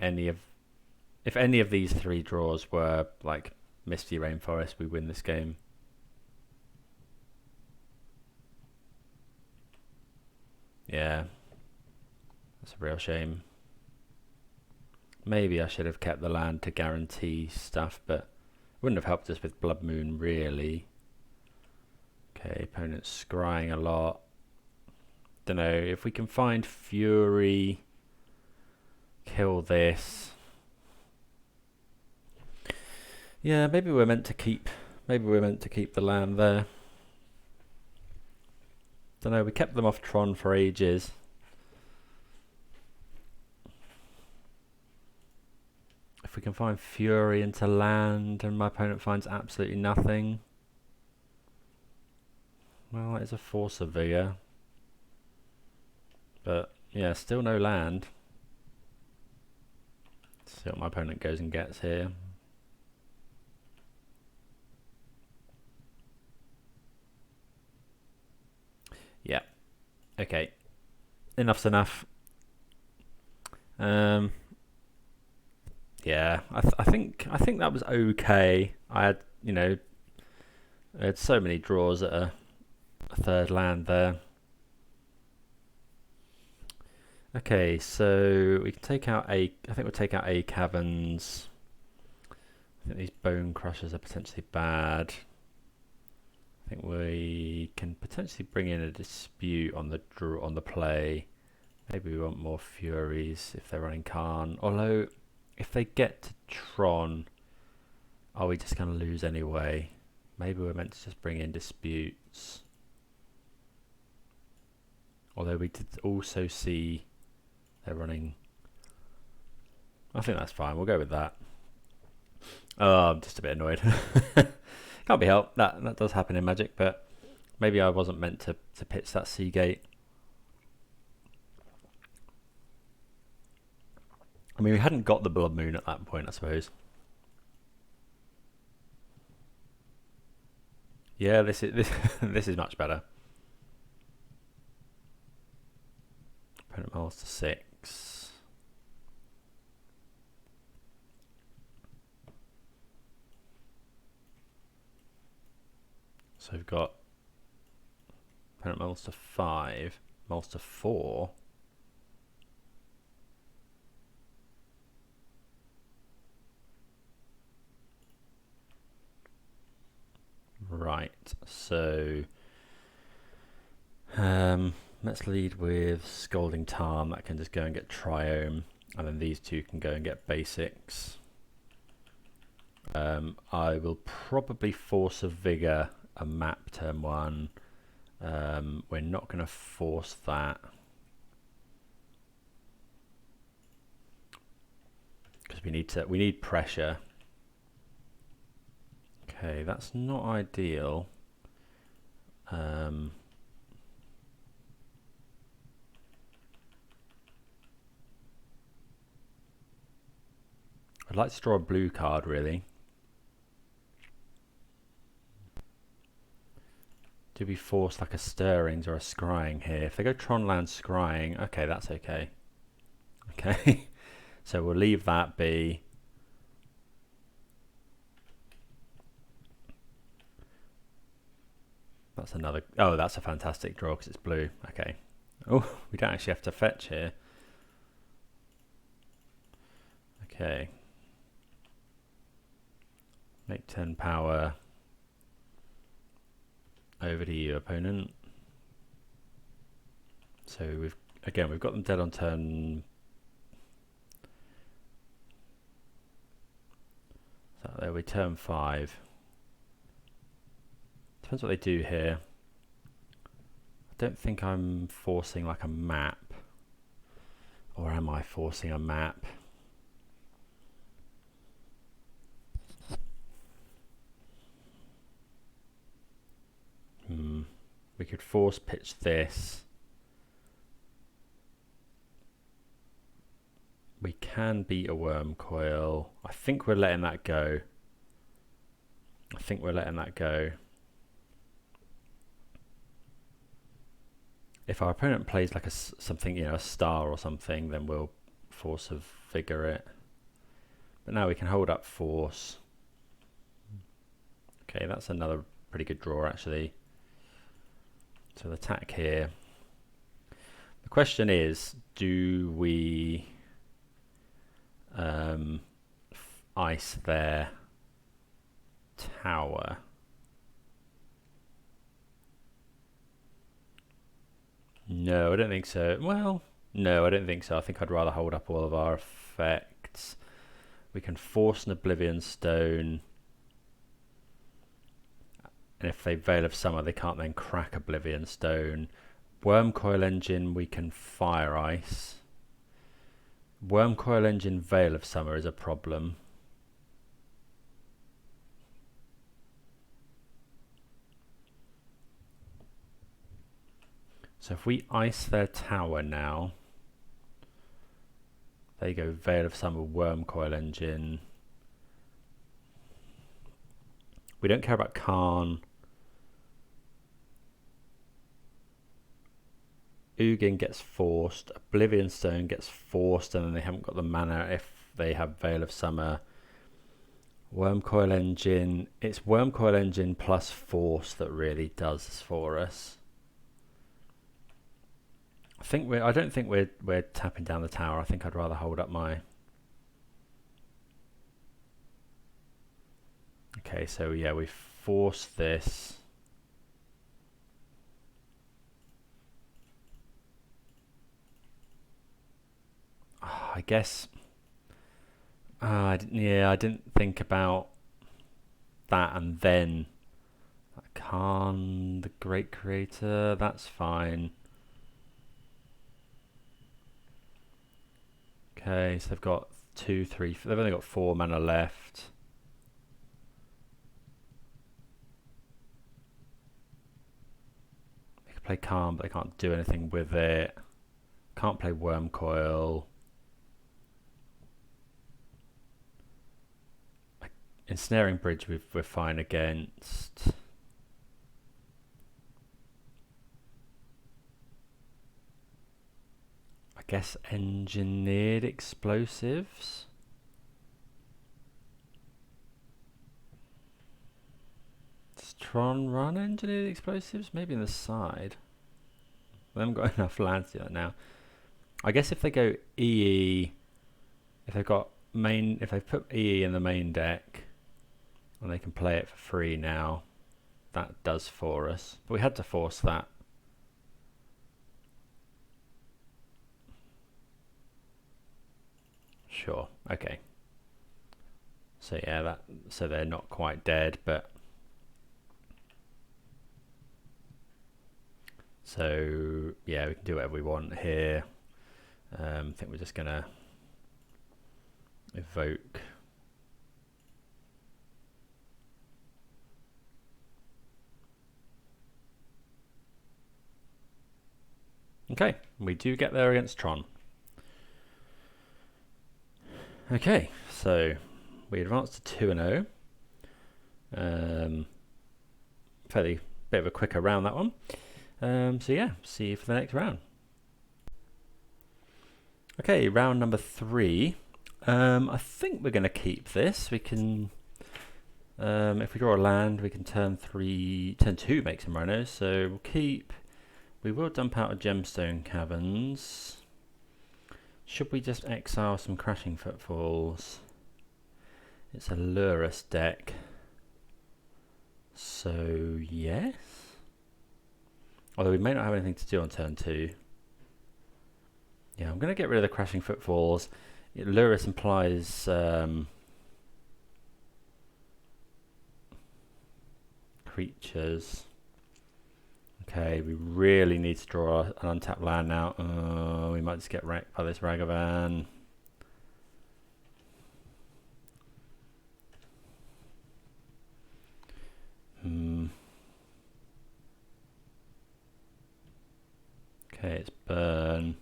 if any of these 3 draws were like Misty Rainforest, we win this game. Yeah, that's a real shame. Maybe I should have kept the land to guarantee stuff, but it wouldn't have helped us with Blood Moon really. Okay, opponent's scrying a lot. Don't know if we can find Fury, kill this. Yeah, maybe we're meant to keep the land there. Don't know, we kept them off Tron for ages. If we can find Fury into land and my opponent finds absolutely nothing. Well, that is a Force of Vigor. But yeah, still no land. Let's see what my opponent goes and gets here. Yeah. Okay. Enough's enough. Yeah, I think that was okay. I had, I had so many draws at a 3rd land there. Okay, so we can take out I think we'll take out A Caverns. I think these Bone Crushers are potentially bad. I think we can potentially bring in a Dispute on the play. Maybe we want more Furies if they're running Karn. Although, if they get to Tron, are we just going to lose anyway? Maybe we're meant to just bring in Disputes. Although we did also see they're running... I think that's fine, we'll go with that. Oh, I'm just a bit annoyed. Can't be helped. That does happen in Magic, but maybe I wasn't meant to pitch that Seagate. I mean, we hadn't got the Blood Moon at that point, I suppose. Yeah, this is much better. Opponent rolls to 6. So we've got opponent rolls to 5, rolls to 4. Right, so let's lead with Scalding Tarn. That can just go and get Triome, and then these two can go and get basics. I will probably Force of Vigor a map turn 1. We're not going to force that because we need pressure. Okay, that's not ideal. I'd like to draw a blue card, really. Do we force like a Stirrings or a Scrying here? If they go Tron land Scrying, okay, that's okay. Okay, so we'll leave that be. That's another. Oh, that's a fantastic draw because it's blue. Okay. Oh, we don't actually have to fetch here. Okay. Make 10 power. Over to you, opponent. So we've got them dead on turn. So there we turn 5. Depends what they do here. I don't think I'm forcing like a map. Or am I forcing a map? We could force pitch this. We can beat a Worm Coil. I think we're letting that go. If our opponent plays like something, you know, a star or something, then we'll Force of Vigor it. But now we can hold up Force. Okay, that's another pretty good draw actually. So attack here. The question is, do we ice their tower? No, I don't think so. Well, no, I don't think so. I think I'd rather hold up all of our effects. We can force an Oblivion Stone. And if they Veil of Summer, they can't then crack Oblivion Stone. Worm Coil Engine, we can Fire Ice. Worm Coil Engine, Veil of Summer is a problem. So if we ice their tower now, they go Veil of Summer, Worm Coil Engine. We don't care about Karn. Ugin gets forced, Oblivion Stone gets forced, and then they haven't got the mana if they have Veil of Summer. Worm Coil Engine, it's Worm Coil Engine plus Force that really does this for us. I don't think we're tapping down the tower. I think I'd rather hold up my. Okay, so yeah, we force this. I guess. I didn't think about that, and then Khan, the Great Creator. That's fine. Okay, so they've got 2, 3. They've only got 4 mana left. play Calm, but they can't do anything with it. Can't play Worm Coil. Ensnaring Bridge we're fine against. I guess Engineered Explosives. Does Tron run Engineered Explosives? Maybe in the side. We haven't got enough lands to do that now. I guess if they go EE, if they've got if they've put EE in the main deck, and they can play it for free now, that does for us. But we had to force that. Sure, okay. So yeah, so they're not quite dead, but so yeah, we can do whatever we want here. I think we're just gonna evoke. Okay, we do get there against Tron. Okay, so we advance to 2-0. Fairly bit of a quicker round, that one. So yeah, see you for the next round. Okay, round number 3. I think we're going to keep this. We can, if we draw a land, we can turn 2 make some Rhinos. So we'll keep. We will dump out a Gemstone Caverns. Should we just exile some Crashing Footfalls? It's a Lurus deck. So yes. Although we may not have anything to do on turn 2. Yeah, I'm going to get rid of the Crashing Footfalls. Lurus implies creatures. Okay, we really need to draw an untapped land now. We might just get wrecked by this Ragavan. Okay, it's burn.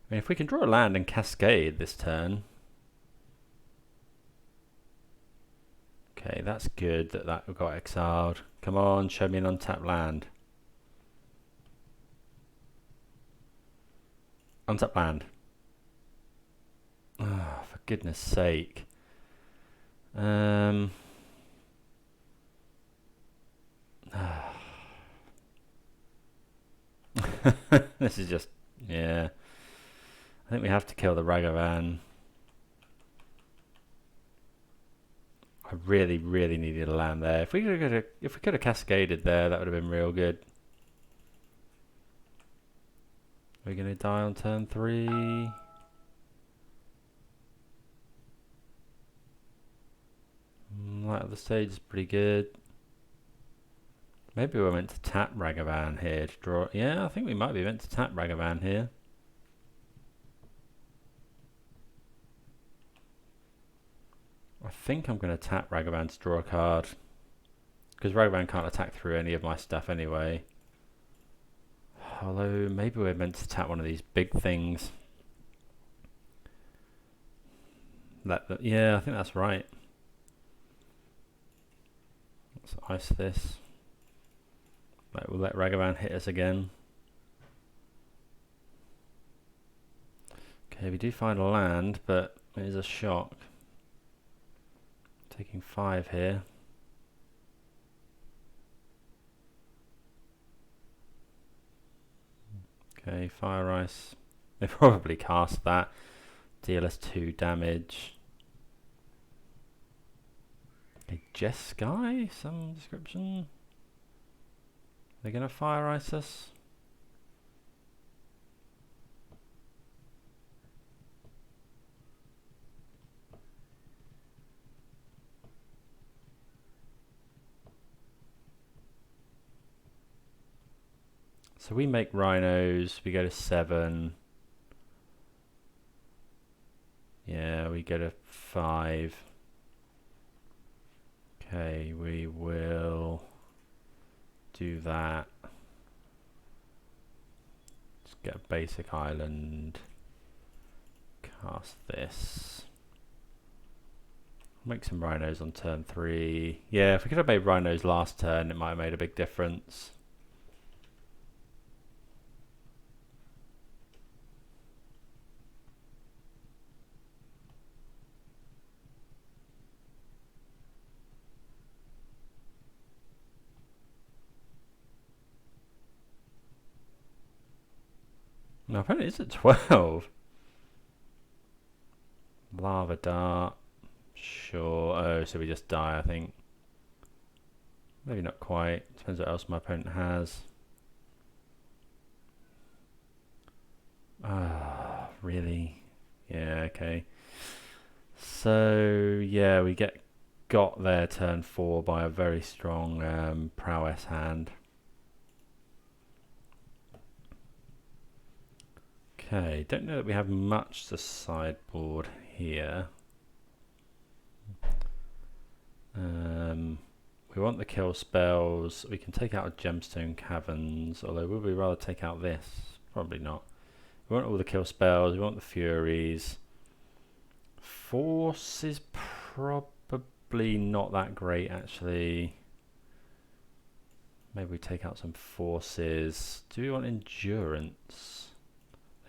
I mean, if we can draw a land and cascade this turn. Okay, that's good that got exiled. Come on, show me an untapped land. Untapped land. Oh, for goodness sake. This is just, yeah. I think we have to kill the Ragavan. I really, really needed a land there. If we could have cascaded there, that would have been real good. Are we going to die on turn 3? Light of the stage is pretty good. Maybe we're meant to tap Ragavan here to draw. Yeah, I think we might be meant to tap Ragavan here. I think I'm going to tap Ragavan to draw a card. Because Ragavan can't attack through any of my stuff anyway. Although, maybe we're meant to tap one of these big things. Yeah, I think that's right. Let's ice this. We'll let Ragavan hit us again. Okay, we do find a land, but it is a shock. Taking 5 here. Okay, Fire Ice. They probably cast that. Deal us 2 damage. A Jeskai, some description. They're going to Fire Ice us. So we make Rhinos, we go to 7. Yeah, we go to 5. Okay, we will do that. Let's get a basic island. Cast this. Make some rhinos on turn 3. Yeah, if we could have made rhinos last turn, it might have made a big difference. No, apparently it's at 12. Lava dart. Sure. Oh, so we just die, I think. Maybe not quite. Depends what else my opponent has. Ah, really? Yeah, okay. So, yeah, we got there turn 4 by a very strong Prowess hand. Okay, don't know that we have much to sideboard here. We want the kill spells. We can take out a Gemstone Caverns, although would we rather take out this? Probably not. We want all the kill spells. We want the Furies. Force is probably not that great, actually. Maybe we take out some forces. Do we want Endurance?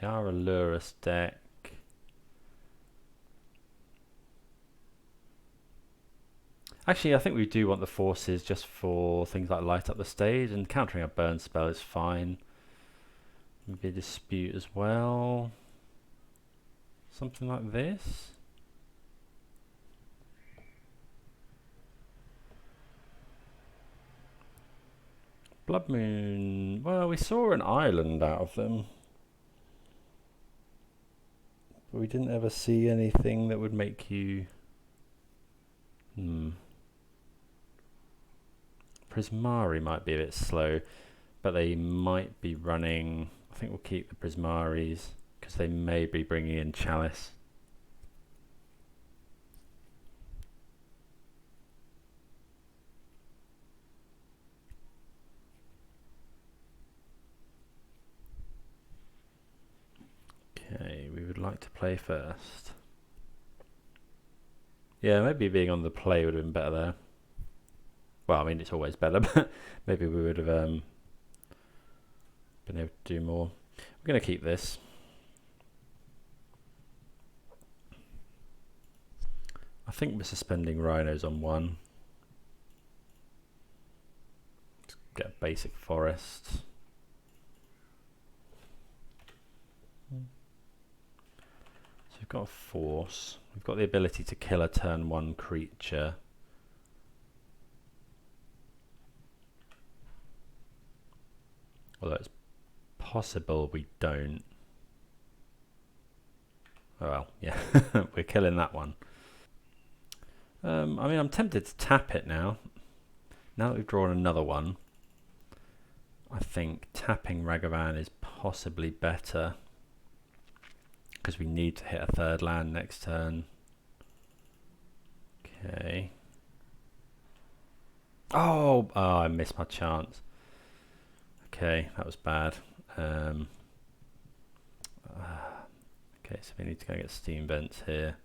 They are a Lurus deck. Actually, I think we do want the forces just for things like light up the stage, and countering a burn spell is fine. Maybe a dispute as well. Something like this. Blood Moon. Well, we saw an island out of them, but we didn't ever see anything that would make you. Prismari might be a bit slow, but they might be running. I think we'll keep the Prismaris because they may be bringing in Chalice. Okay, we would like to play first. Yeah, maybe being on the play would have been better there. Well, I mean, it's always better, but maybe we would have been able to do more. We're going to keep this. I think we're suspending Rhinos on 1. Let's get a basic forest. So we've got a force. We've got the ability to kill a turn 1 creature. Although it's possible we don't. Oh well, yeah, we're killing that one. I mean, I'm tempted to tap it now. Now that we've drawn another one, I think tapping Ragavan is possibly better because we need to hit a 3rd land next turn. Okay. Oh, I missed my chance. Okay, that was bad. Okay, so we need to go get steam vents here.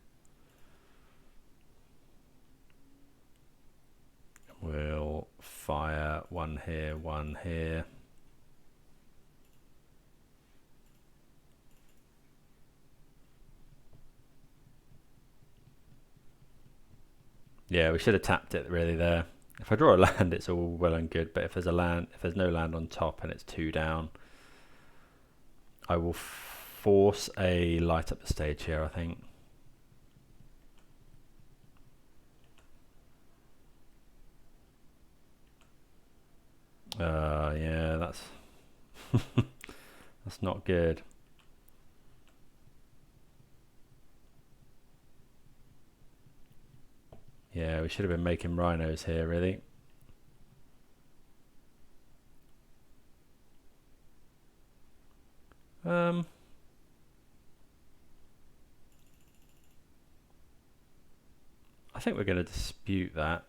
We'll fire 1 here, 1 here. Yeah, we should have tapped it really there. If I draw a land, it's all well and good, but if there's no land on top and it's 2 down, I will force a light up the stage here, I think. Yeah, that's that's not good. Yeah, we should have been making rhinos here, really. I think we're going to dispute that.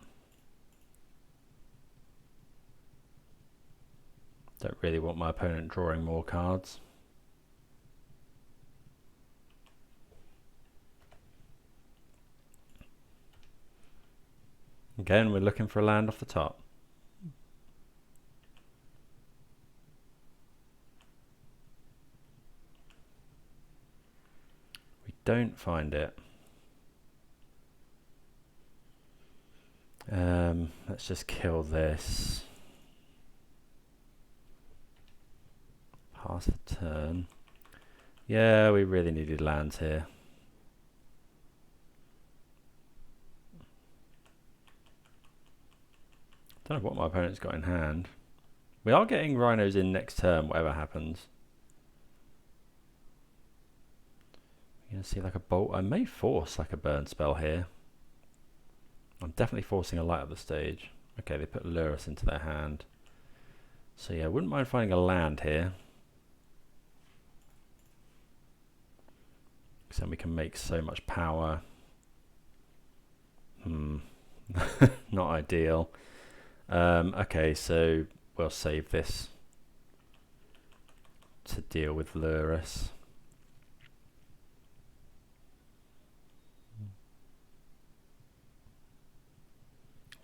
Don't really want my opponent drawing more cards. Again, we're looking for a land off the top. We don't find it. Let's just kill this. Pass the turn. Yeah, we really needed lands here. Don't know what my opponent's got in hand. We are getting rhinos in next turn, whatever happens. You're gonna see like a bolt. I may force like a burn spell here. I'm definitely forcing a light up the stage. Okay, they put Lurrus into their hand. So yeah, I wouldn't mind finding a land here. Because then we can make so much power. Not ideal. Okay, so we'll save this to deal with Lurrus.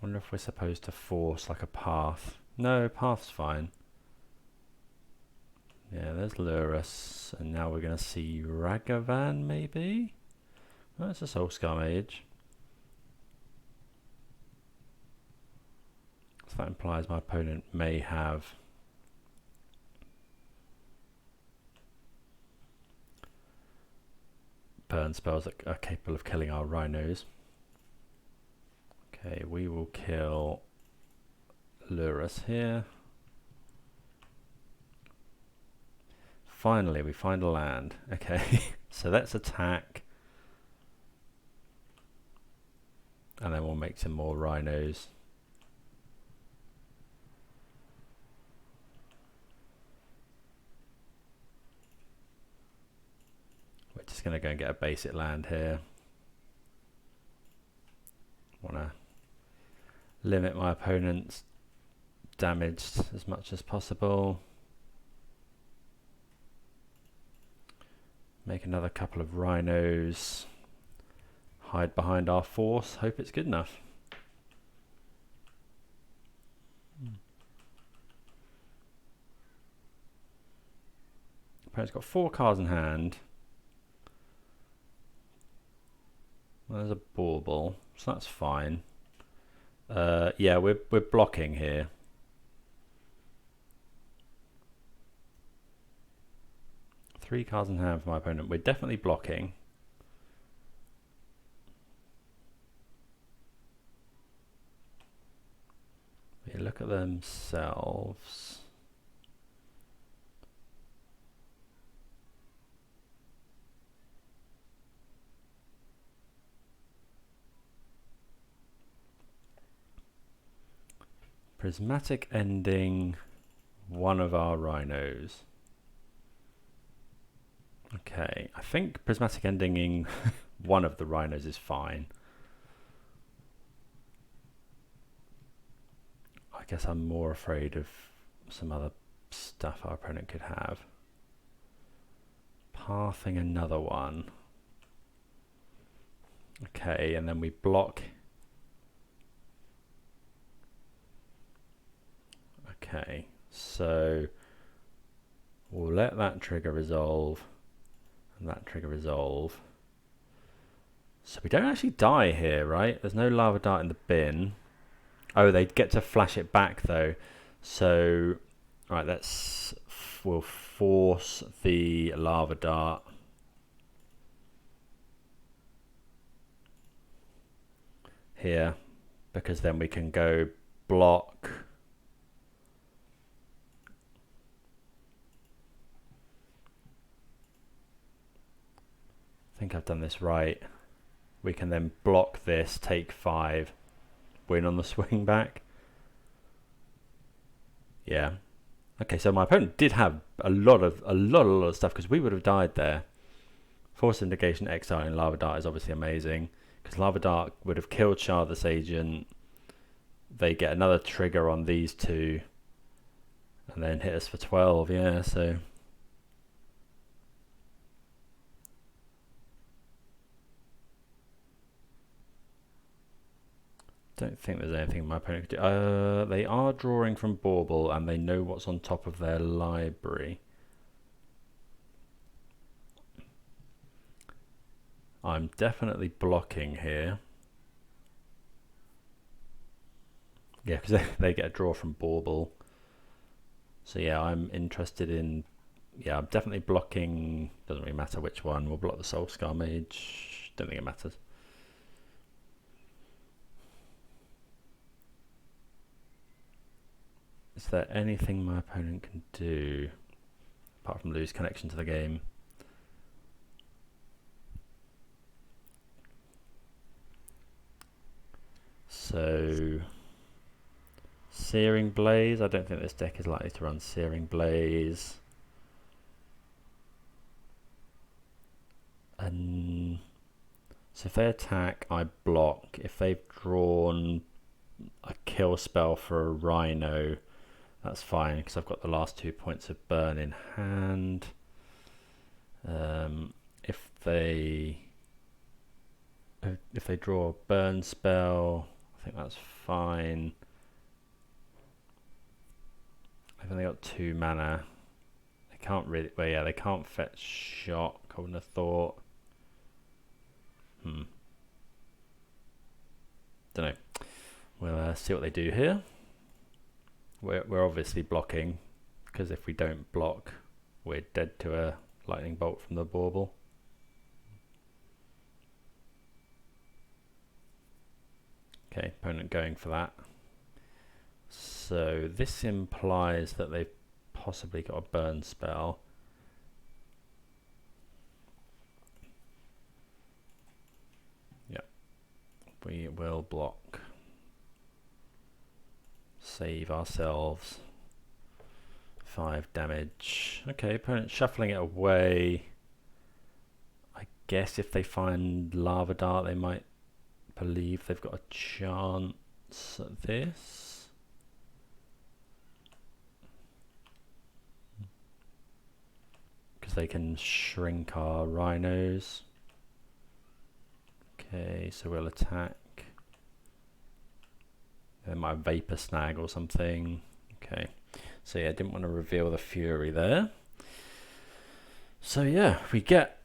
Wonder if we're supposed to force like a path. No, path's fine. Yeah, there's Lurrus, and now we're going to see Ragavan maybe? Oh, it's a Soulscar Mage. So that implies my opponent may have burn spells that are capable of killing our rhinos. Okay, we will kill Lurrus here. Finally, we find a land. Okay, so let's attack. And then we'll make some more rhinos. We're just going to go and get a basic land here. Want to limit my opponent's damage as much as possible. Make another couple of rhinos. Hide behind our force. Hope it's good enough. Opponent's got 4 cards in hand. Well, there's a bauble, so that's fine. Yeah, we're blocking here. Three cards in hand for my opponent. We're definitely blocking. Yeah, look at themselves. Prismatic ending one of our rhinos. Okay, I think prismatic ending one of the rhinos is fine. I guess I'm more afraid of some other stuff our opponent could have. Pathing another one. Okay, and then we block. Okay, so we'll let that trigger resolve. And that trigger resolve. So we don't actually die here, right? There's no lava dart in the bin. Oh, they get to flash it back though. So, right, we'll force the lava dart. Here, because then we can go block. I think I've done this right. We can then block this, take 5, win on the swing back. Yeah. Okay, so my opponent did have a lot of stuff because we would have died there. Force Indication, Exile, and Lava Dart is obviously amazing because Lava Dart would have killed Shardless Agent. They get another trigger on these two, and and then hit us for 12, yeah, so. Don't think there's anything my opponent could do. They are drawing from Bauble and they know what's on top of their library. I'm definitely blocking here. Yeah, because they get a draw from Bauble. So yeah, I'm interested in... Yeah, I'm definitely blocking... Doesn't really matter which one. We'll block the Soulscar Mage. Don't think it matters. Is there anything my opponent can do apart from lose connection to the game? So, Searing Blaze. I don't think this deck is likely to run Searing Blaze. And so if they attack, I block. If they've drawn a kill spell for a Rhino, that's fine because I've got the last 2 points of burn in hand. If they draw a burn spell, I think that's fine. I've only got 2 mana. They can't really... Well, yeah, they can't fetch Shock, I wouldn't have thought. Don't know. We'll see what they do here. We're obviously blocking, because if we don't block, we're dead to a lightning bolt from the Bauble. Okay, opponent going for that. So this implies that they've possibly got a burn spell. Yep, we will block. Save ourselves 5 damage. Okay, opponent shuffling it away. I guess if they find Lava Dart, they might believe they've got a chance at this. Because they can shrink our Rhinos. Okay, so we'll attack. They might have Vapor Snag or something. Okay, so yeah, I didn't want to reveal the Fury there. So yeah, we get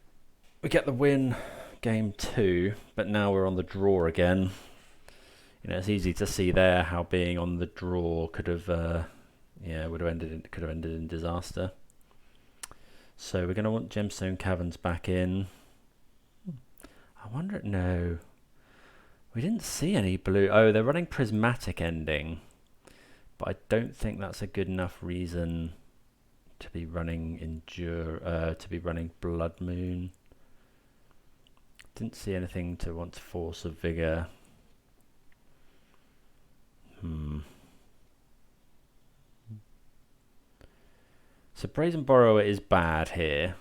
the win, game 2, but now we're on the draw again. You know, it's easy to see there how being on the draw could have, could have ended in disaster. So we're going to want Gemstone Caverns back in. I wonder, no. We didn't see any blue. Oh, they're running Prismatic Ending, but I don't think that's a good enough reason to be running Blood Moon. Didn't see anything to want to Force of Vigor. So Brazen Borrower is bad here,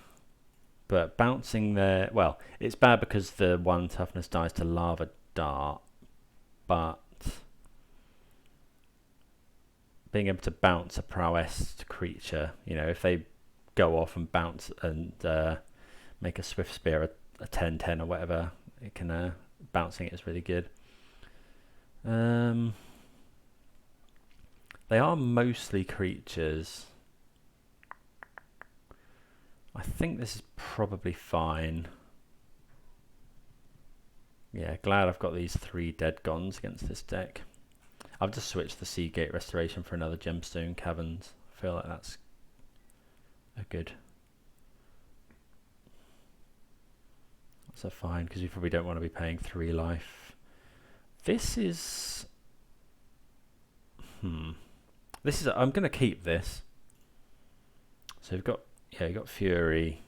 but bouncing there, well, it's bad because the 1 toughness dies to Lava Dart, but being able to bounce a Prowess creature, you know, if they go off and bounce and make a Swift Spear a 10/10 or whatever, it can bouncing it is really good. They are mostly creatures. I think this is probably fine. Yeah, glad I've got these 3 Dead Gons against this deck. I've just switched the Seagate Restoration for another Gemstone Caverns. I feel like that's a good... That's a fine, because you probably don't want to be paying 3 life. This is... This is... I'm going to keep this. So we've got... Yeah, you've got Fury,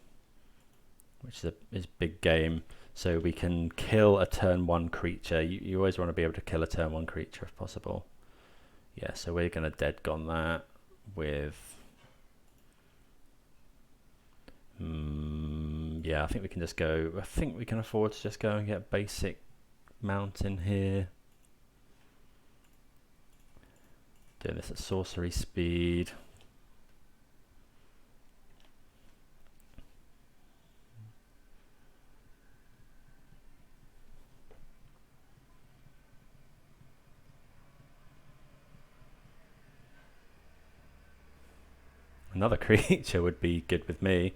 which is big game. So we can kill a turn 1 creature. You always want to be able to kill a turn 1 creature if possible. Yeah, so we're going to Dead Gon that with... yeah, I think we can just go... I think we can afford to just go and get basic mountain here. Doing this at sorcery speed. Another creature would be good with me.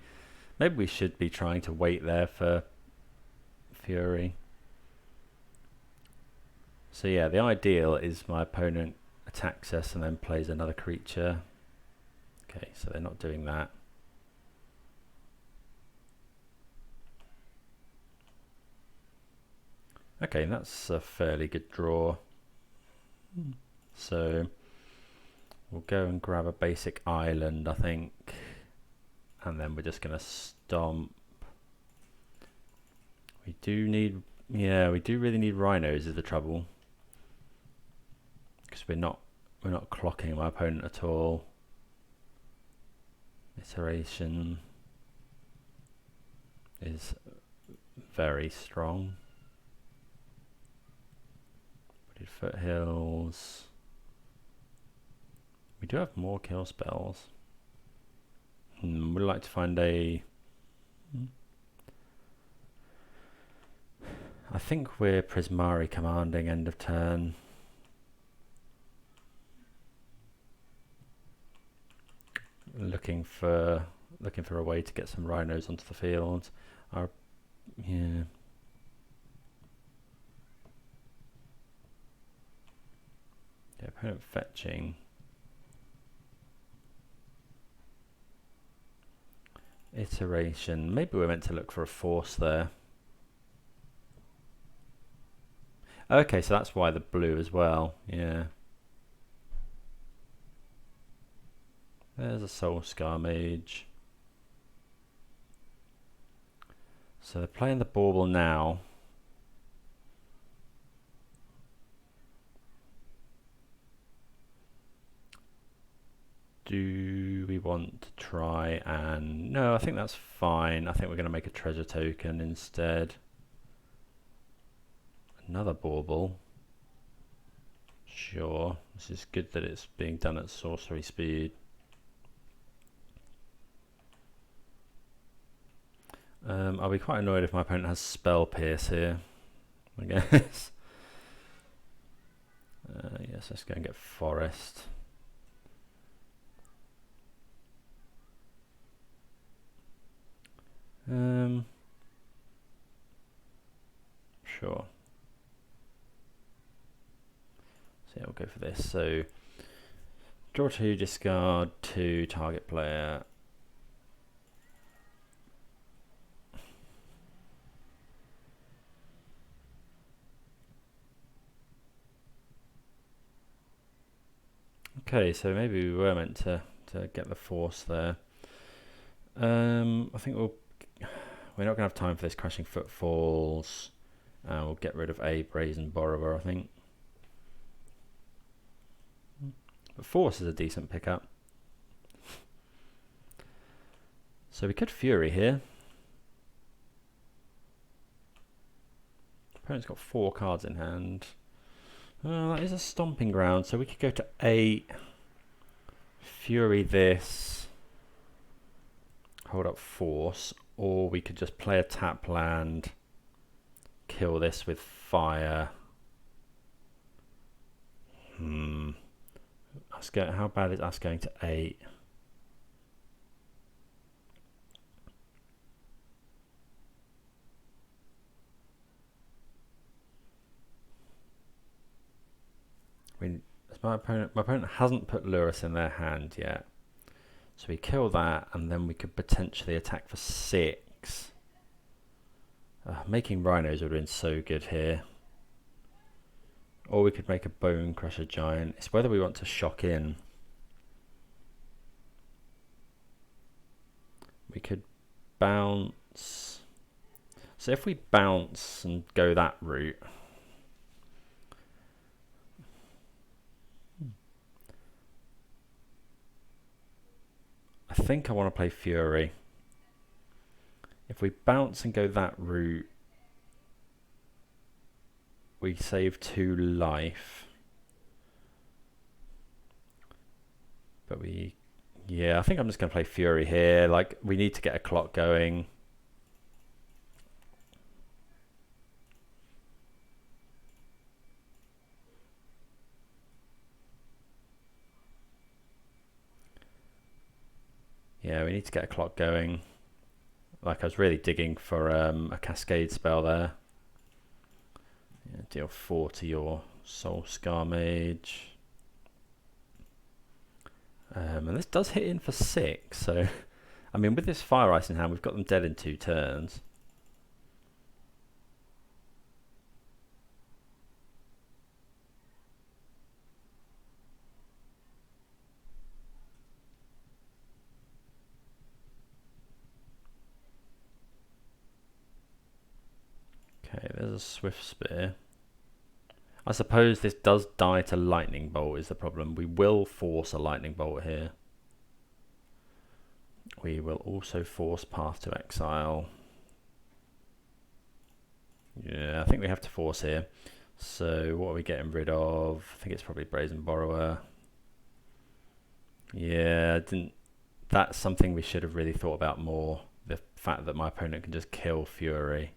Maybe we should be trying to wait there for Fury. So yeah, the ideal is my opponent attacks us and then plays another creature. Okay, so they're not doing that. Okay, that's a fairly good draw. So we'll go and grab a basic island, I think. And then we're just going to stomp. We do need, yeah, we do really need rhinos is the trouble. Because we're not clocking my opponent at all. Iteration is very strong. We did foothills. We do have more kill spells. We'd like to find a... I think we're Prismari commanding end of turn. Looking for a way to get some rhinos onto the field. Yeah. Yeah, opponent fetching. Iteration. Maybe we're meant to look for a force there. Okay, so that's why the blue as well. Yeah. There's a Soul Scar Mage. So they're playing the bauble now. Do we want to try and... No, I think that's fine. I think we're going to make a treasure token instead. Another bauble. Sure. This is good that it's being done at sorcery speed. I'll be quite annoyed if my opponent has Spell Pierce here, I guess. Yes, let's go and get Forest. Sure. So yeah, we'll go for this. So draw 2, discard 2, target player. Okay, so maybe we were meant to get the force there. I think we're not going to have time for this crashing footfalls. We'll get rid of a brazen borrower, I think. But force is a decent pickup. So we could Fury here. Opponent's got 4 cards in hand. That is a stomping ground, so we could go to 8. Fury this. Hold up force. Or we could just play a tap land. Kill this with fire. How bad is us going to 8? My opponent hasn't put Lurus in their hand yet. So we kill that, and then we could potentially attack for 6. Making rhinos would have been so good here. Or we could make a Bone Crusher Giant. It's whether we want to shock in. We could bounce. So if we bounce and go that route, I think I want to play Fury. If we bounce and go that route, we save 2 life. But yeah, I think I'm just going to play Fury here. Like, we need to get a clock going. Yeah, we need to get a clock going. Like I was really digging for a cascade spell there. Yeah, deal 4 to your Soul Scar Mage. And this does hit in for 6, so I mean with this Fire Ice in hand we've got them dead in 2 turns. Okay, there's a Swift Spear. I suppose this does die to Lightning Bolt is the problem. We will force a Lightning Bolt here. We will also force Path to Exile. Yeah, I think we have to force here. So what are we getting rid of? I think it's probably Brazen Borrower. Yeah, that's something we should have really thought about more. The fact that my opponent can just kill Fury.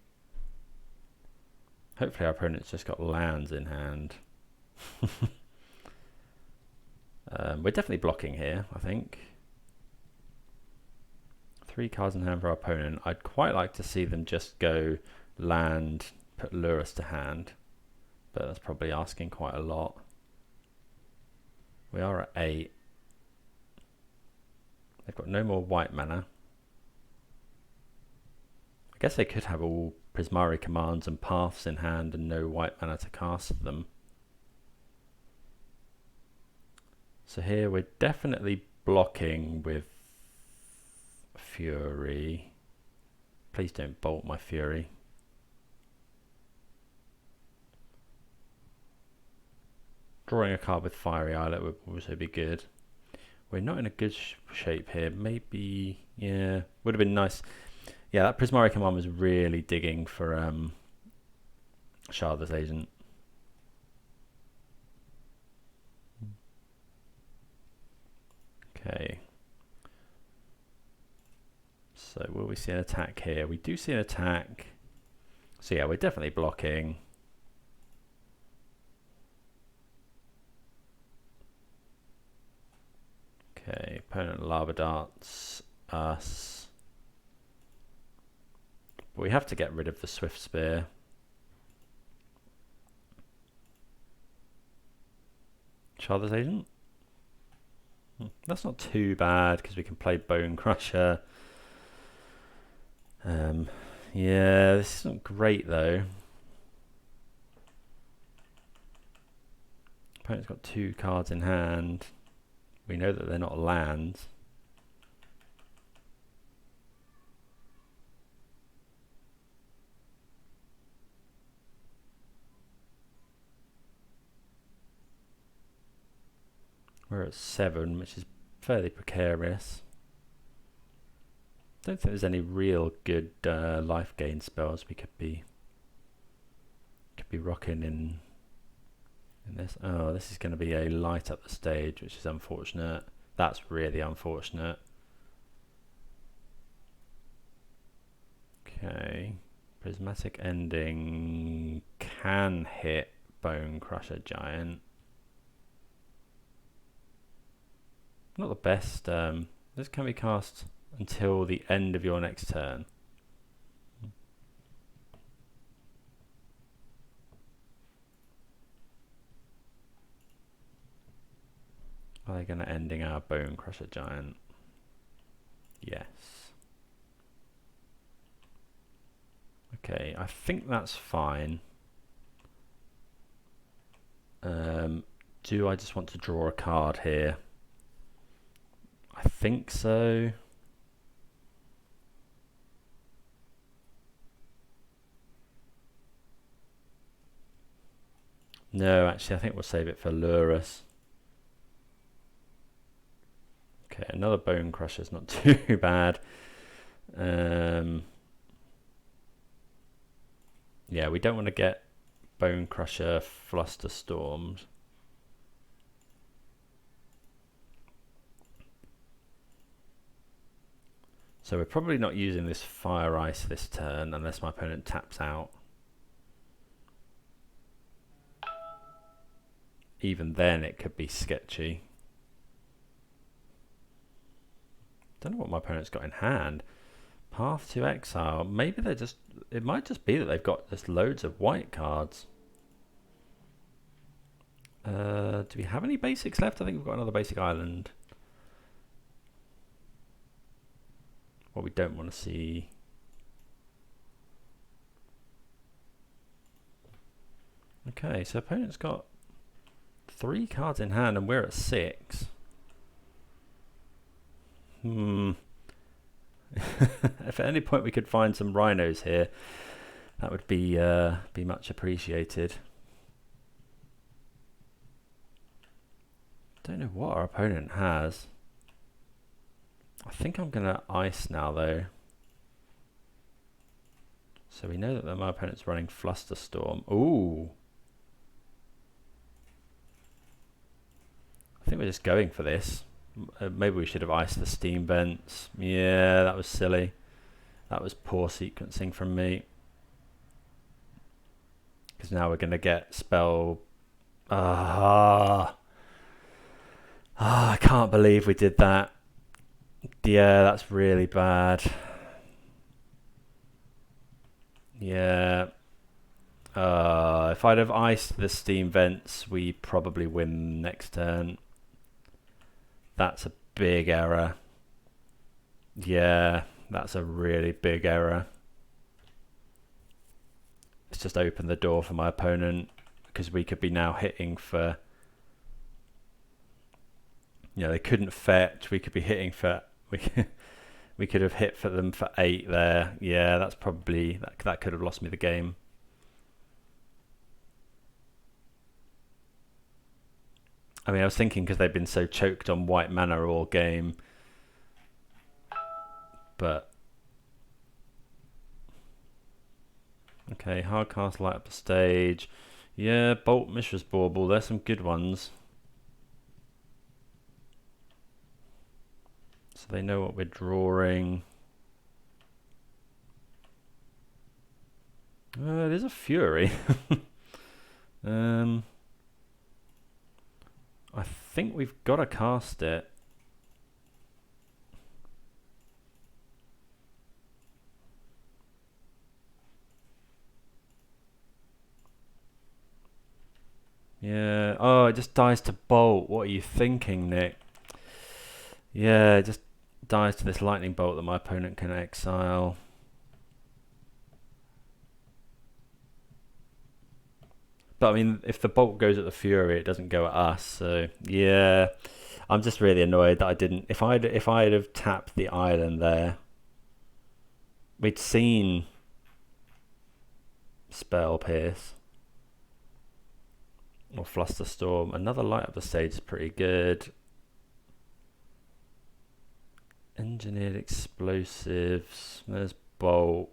Hopefully our opponent's just got lands in hand. We're definitely blocking here, I think. 3 cards in hand for our opponent. I'd quite like to see them just go land, put Lurus to hand. But that's probably asking quite a lot. We are at 8. They've got no more white mana. I guess they could have all Prismari commands and paths in hand and no white mana to cast them. So here we're definitely blocking with Fury. Please don't bolt my Fury. Drawing a card with Fiery Islet would also be good. We're not in a good shape here. Maybe, yeah, would have been nice. Yeah, that Prismari command was really digging for Shardless Agent. Okay. So will we see an attack here? We do see an attack. So yeah, we're definitely blocking. Okay, opponent Lava Darts us. But we have to get rid of the Swift Spear. Shardless Agent? That's not too bad because we can play Bone Crusher. Yeah, this isn't great though. Opponent's got 2 cards in hand. We know that they're not lands. We're at 7, which is fairly precarious. Don't think there's any real good life gain spells we could be rocking in this. Oh, this is going to be a light up the stage, which is unfortunate. That's really unfortunate. Okay, Prismatic Ending can hit Bone Crusher Giant. Not the best. This can be cast until the end of your next turn. Are they going to ending our Bone Crusher Giant? Yes. Okay, I think that's fine. Do I just want to draw a card here? I think so. No, actually, I think we'll save it for Lurus. Okay, another Bone Crusher is not too bad. Yeah, we don't want to get Bone Crusher Flusterstormed. So we're probably not using this Fire Ice this turn unless my opponent taps out. Even then it could be sketchy. Don't know what my opponent's got in hand. Path to Exile. Maybe they're just... It might just be that they've got just loads of white cards. Do we have any basics left? I think we've got another basic island. What we don't want to see... Okay, so opponent's got 3 cards in hand and we're at 6. If at any point we could find some rhinos here, that would be much appreciated. Don't know what our opponent has. I think I'm gonna ice now though. So we know that my opponent's running Flusterstorm. Ooh. I think we're just going for this. Maybe we should have iced the steam vents. Yeah, that was silly. That was poor sequencing from me. Because now we're going to get spell... I can't believe we did that. Yeah, that's really bad. Yeah. If I'd have iced the steam vents, we probably win next turn. That's a big error. Yeah, that's a really big error. It's just opened the door for my opponent because we could be now hitting for... You know, they couldn't fetch. We could be hitting for... We could have hit for them for 8 there. Yeah, that's probably... That could have lost me the game. I mean, I was thinking because they've been so choked on white mana all game. But... Okay, Hardcast, light up the stage. Yeah, Bolt, Mishra's Bauble. There's some good ones. So they know what we're drawing. It is a Fury. I think we've got to cast it. Yeah. Oh, it just dies to Bolt. What are you thinking, Nick? Yeah, it just dies to this lightning bolt that my opponent can exile. But I mean, if the bolt goes at the Fury, it doesn't go at us. So yeah, I'm just really annoyed that I didn't. If I'd have tapped the island there, we'd seen Spell Pierce or Flusterstorm. Another light up the stage is pretty good. Engineered explosives. There's Bolt.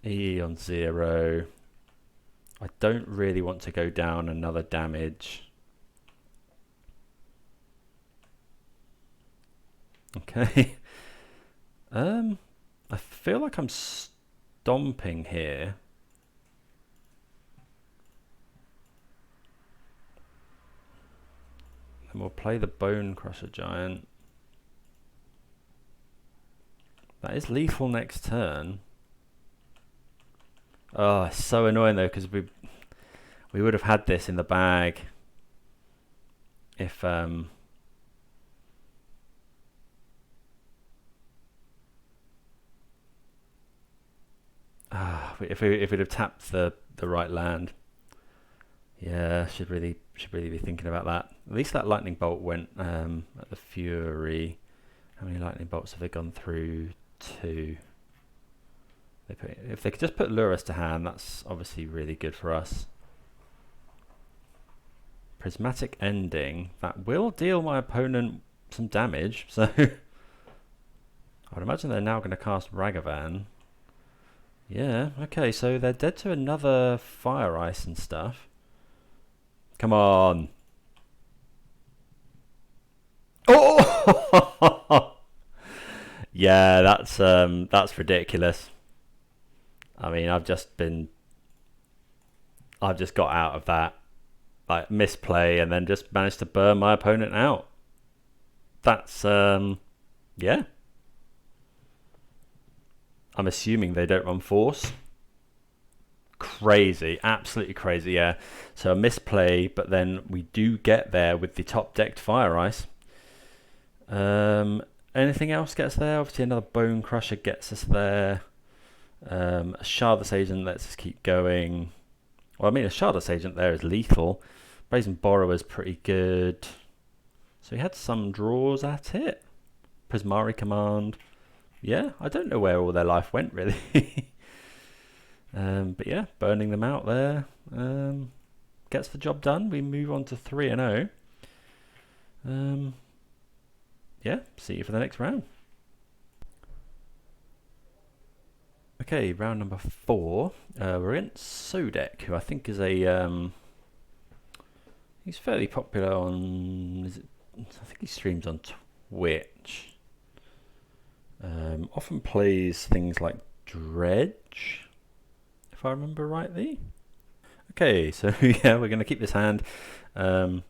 E on 0. I don't really want to go down another damage. Okay. I feel like I'm stomping here. And we'll play the Bone Crusher Giant. That is lethal next turn. Oh, it's so annoying though, because we would have had this in the bag if if we'd have tapped the right land. Yeah, should really be thinking about that. At least that lightning bolt went at the Fury. How many lightning bolts have they gone through? 2. If they could just put Lurus to hand, that's obviously really good for us. Prismatic Ending. That will deal my opponent some damage, so I would imagine they're now going to cast Ragavan. Yeah, okay, so they're dead to another Fire Ice and stuff. Come on. Oh! Yeah, that's ridiculous. I mean, I've just got out of that. like misplay and then just managed to burn my opponent out. That's yeah. I'm assuming they don't run force. Crazy, absolutely crazy, yeah. So a misplay, but then we do get there with the top decked Fire Ice. Anything else gets there? Obviously another Bone Crusher gets us there. A Shardless Agent lets us keep going. Well, I mean, a Shardless Agent there is lethal. Brazen Borrower is pretty good. So he had some draws at it. Prismari Command. Yeah, I don't know where all their life went, really. But yeah, burning them out there gets the job done. We move on to 3-0. Yeah, see you for the next round. Okay, round number 4. We're against Sodek, who I think is a he's fairly popular on. I think he streams on Twitch. Often plays things like Dredge, if I remember rightly. Okay, so yeah, we're going to keep this hand. We'll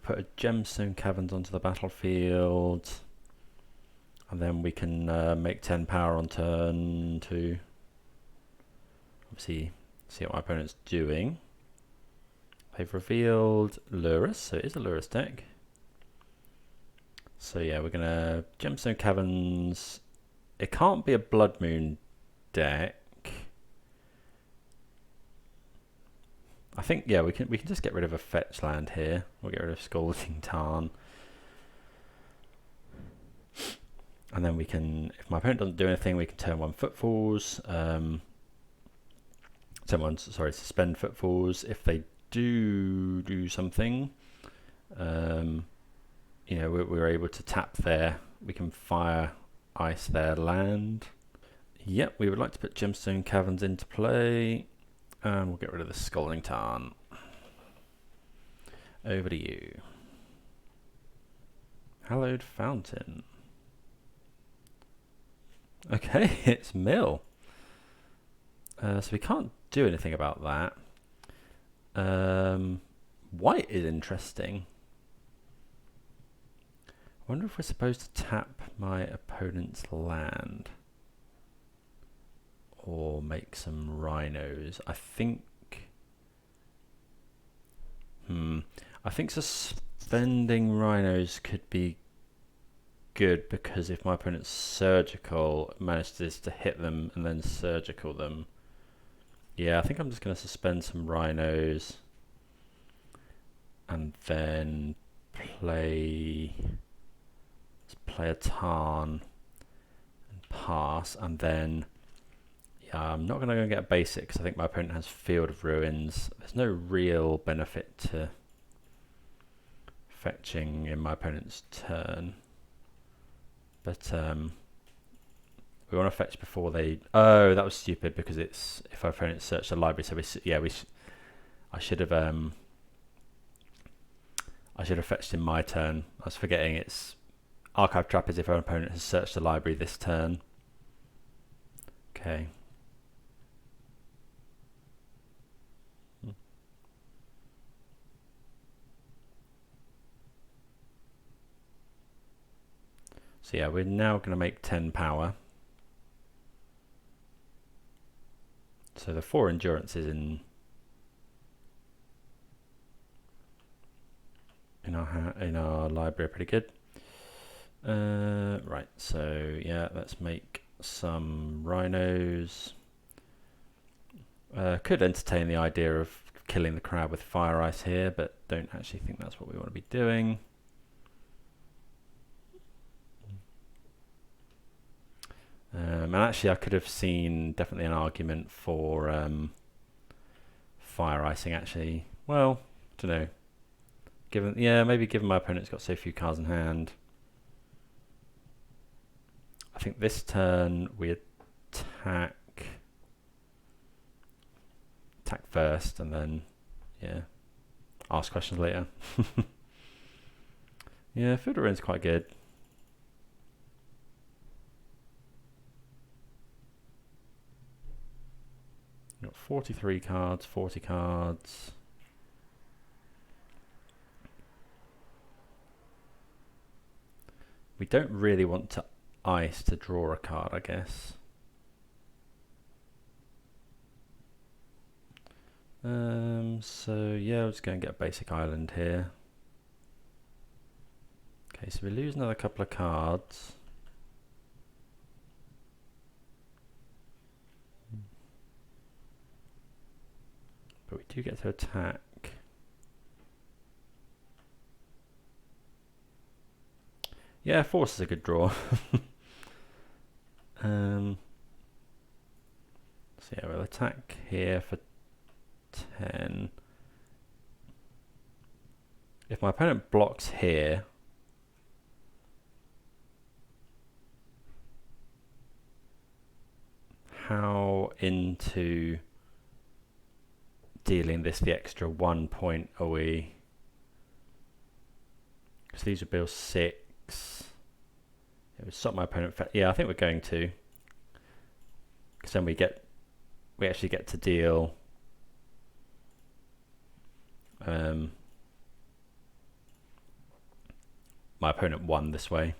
put a Gemstone Caverns onto the battlefield, and then we can make 10 power on turn 2. Obviously, see what my opponent's doing. They've revealed Lurus, so it is a Lurus deck. So yeah, we're gonna Gemstone Caverns. It can't be a Blood Moon deck. I think yeah, we can just get rid of a fetch land here. We'll get rid of Scalding Tarn. And then we can, if my opponent doesn't do anything, we can turn 1 Footfalls. Suspend Footfalls. If they do something, you know, we're able to tap there. We can Fire Ice their land. Yep, we would like to put Gemstone Caverns into play. And we'll get rid of the Scalding Tarn. Over to you. Hallowed Fountain. Okay, it's Mill. So we can't do anything about that. White is interesting. I wonder if we're supposed to tap my opponent's land or make some rhinos. I think suspending rhinos could be good, because if my opponent's surgical, manages to hit them and then surgical them. Yeah, I think I'm just going to suspend some rhinos and then play a Tarn and pass, and then yeah, I'm not going to go get a basic because I think my opponent has Field of Ruins. There's no real benefit to fetching in my opponent's turn, but we want to fetch before they. Oh, that was stupid, because it's if our opponent searched the library. So I should have fetched in my turn. I was forgetting it's Archive Trap is if our opponent has searched the library this turn. Okay. So yeah, we're now going to make 10 power. So the 4 endurance is in our library, pretty good. Right, so yeah, let's make some rhinos. Could entertain the idea of killing the crowd with Fire Ice here, but don't actually think that's what we want to be doing. And actually I could have seen definitely an argument for Fire Icing actually. Well, I don't know. Maybe given my opponent's got so few cards in hand. I think this turn we attack first and then yeah, ask questions later. Yeah, Field of Ruins is quite good. 43 cards, 40 cards. We don't really want to ice to draw a card, I guess. So yeah, I'm just going to get a basic island here. Okay, so we lose another couple of cards. But we do get to attack. Yeah, force is a good draw. So yeah, we'll attack here for 10. If my opponent blocks here, how into dealing this the extra 1 point are we? Because these would build 6. It would stop my opponent. Yeah, I think we're going to. Because then we actually get to deal my opponent 1 this way.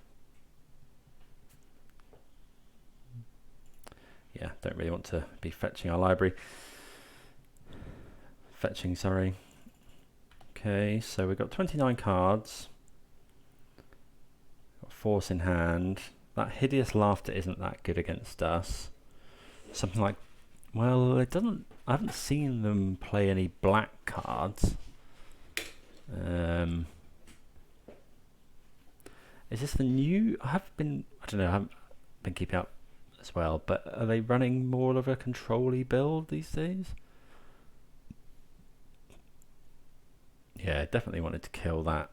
Yeah, don't really want to be fetching our library. Fetching, sorry. Okay, so we've got 29 cards. Got force in hand. That hideous laughter isn't that good against us. Something like, well, it doesn't. I haven't seen them play any black cards. Is this the new? I don't know. I haven't been keeping up as well. But are they running more of a control-y build these days? Yeah, definitely wanted to kill that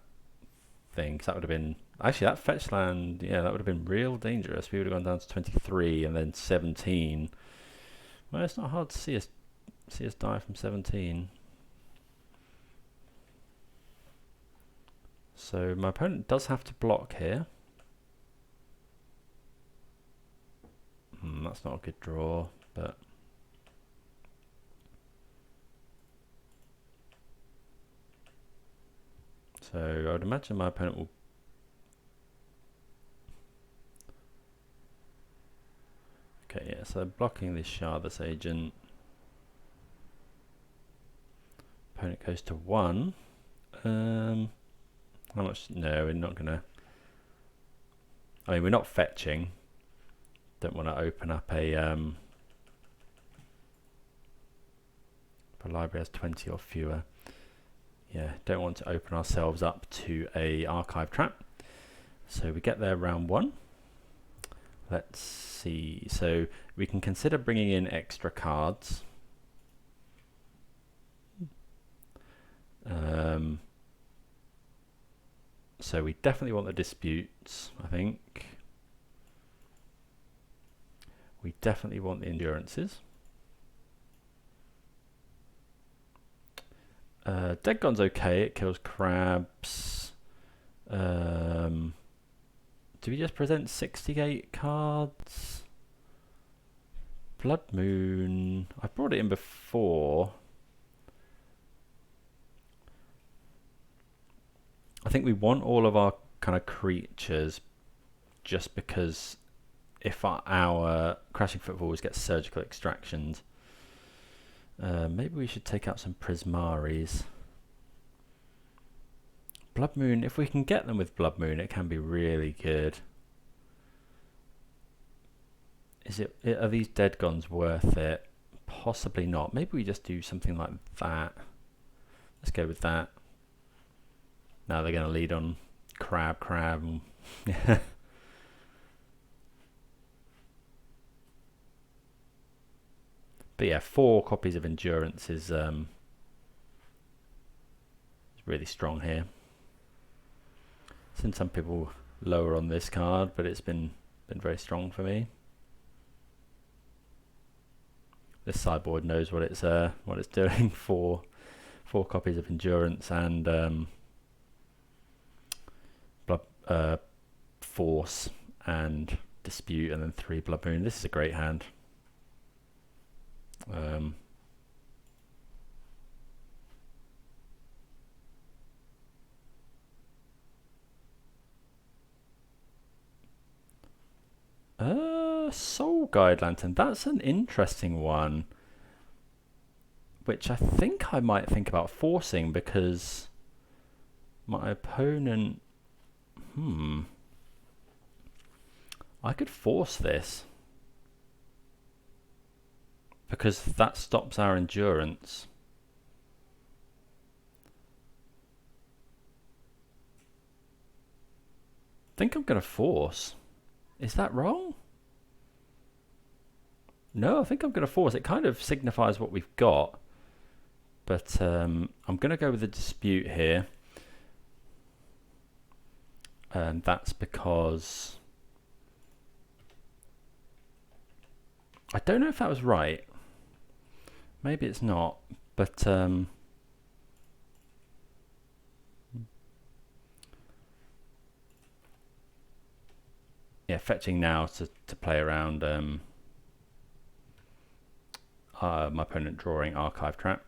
thing, because that would have been actually that fetch land. Yeah, that would have been real dangerous. We would have gone down to 23 and then 17. Well, it's not hard to see us die from 17. So my opponent does have to block here. That's not a good draw, but so I would imagine my opponent will. Okay, yeah, so blocking this Shardless Agent. Opponent goes to 1. How much? No, we're not gonna. I mean, we're not fetching. Don't want to open up a library has 20 or fewer. Yeah, don't want to open ourselves up to a archive trap. So we get there round 1. Let's see. So we can consider bringing in extra cards. So we definitely want the disputes, I think. We definitely want the endurances. Dead Gun's okay, it kills crabs. Do we just present 68 cards? Blood Moon, I brought it in before. I think we want all of our kind of creatures just because if our Crashing Footfalls get surgical extractions, maybe we should take out some Prismaris. Blood Moon, if we can get them with Blood Moon, it can be really good. Are these Dead Guns worth it? Possibly not. Maybe we just do something like that. Let's go with that. Now they're going to lead on crab. And but yeah, 4 copies of Endurance is really strong here. Seen some people lower on this card, but it's been very strong for me. This sideboard knows what it's doing. 4 copies of Endurance and Force and Dispute, and then 3 Blood Moon. This is a great hand. Soul Guide Lantern. That's an interesting one, which I think I might think about forcing because my opponent... I could force this because that stops our endurance. I think I'm going to force. Is that wrong? No, I think I'm going to force. It kind of signifies what we've got. But I'm going to go with the dispute here. And that's because... I don't know if that was right. Maybe it's not. But... yeah, fetching now to play around my opponent drawing Archive Trap.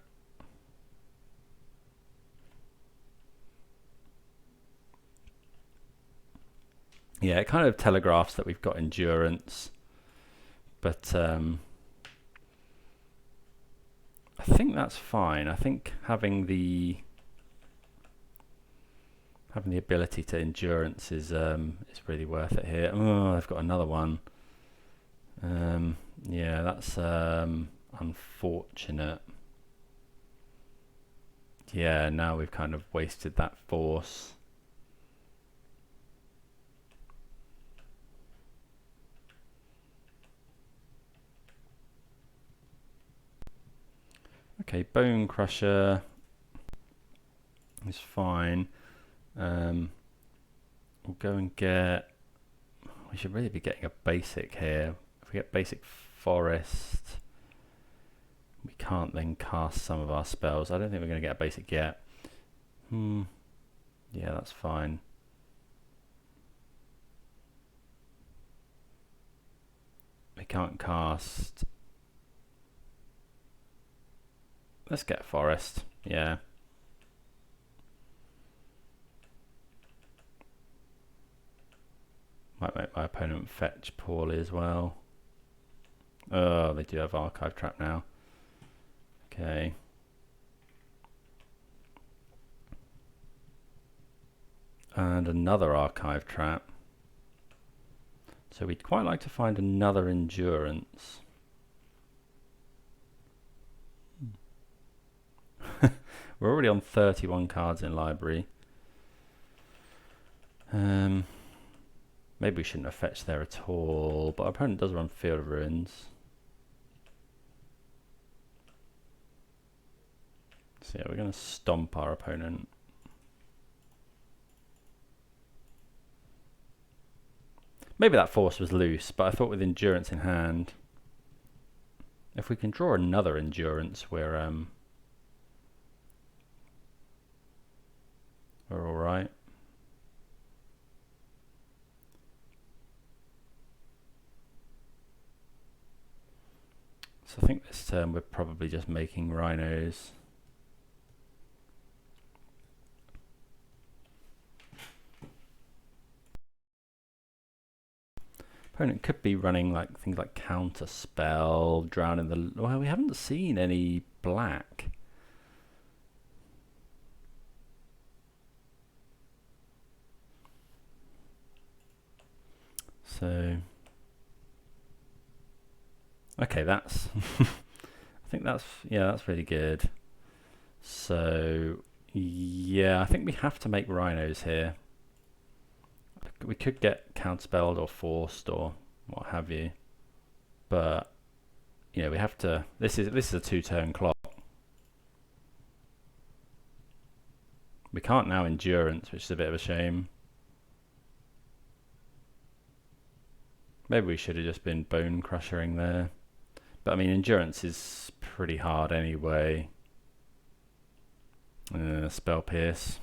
Yeah, it kind of telegraphs that we've got endurance, but I think that's fine. I think having the ability to endurance is really worth it here. Oh, I've got another one. Yeah, that's unfortunate. Yeah, now we've kind of wasted that force. Okay, Bone Crusher is fine. We'll go and get... We should really be getting a basic here. If we get basic Forest, we can't then cast some of our spells. I don't think we're going to get a basic yet. Yeah, that's fine. We can't cast... Let's get Forest, yeah. Might make my opponent fetch poorly as well. Oh, they do have Archive Trap now. Okay. And another Archive Trap. So we'd quite like to find another Endurance. We're already on 31 cards in library. Maybe we shouldn't have fetched there at all, but our opponent does run Field of Ruins. So yeah, we're going to stomp our opponent. Maybe that force was loose, but I thought with Endurance in hand, if we can draw another Endurance, we're all right. So I think this turn we're probably just making Rhinos. Opponent could be running like things like Counter Spell, Drown in the... Well, we haven't seen any black. So... Okay, that's... I think that's... Yeah, that's really good. So... Yeah, I think we have to make Rhinos here. We could get counterspelled or forced or what have you, but you know we have to. This is a 2-turn clock. We can't now Endurance, which is a bit of a shame. Maybe we should have just been Bone Crushering there, but I mean Endurance is pretty hard anyway. Spell Pierce.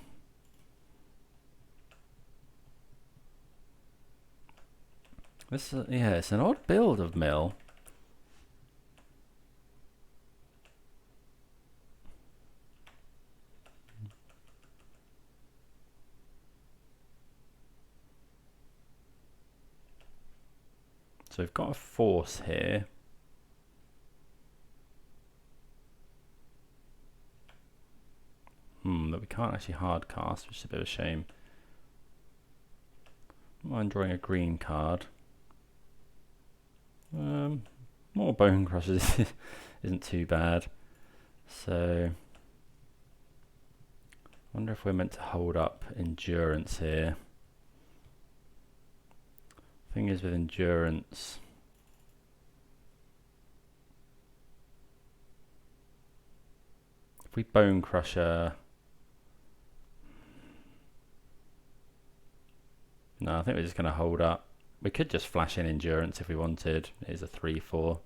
This yeah, it's an odd build of Mill. So we've got a force here. That we can't actually hard cast, which is a bit of a shame. I don't mind drawing a green card. More Bone Crushers isn't too bad. So I wonder if we're meant to hold up Endurance here. Thing is with Endurance, if we Bone Crusher, no, I think we're just going to hold up. We could just flash in Endurance if we wanted. It is a 3/4.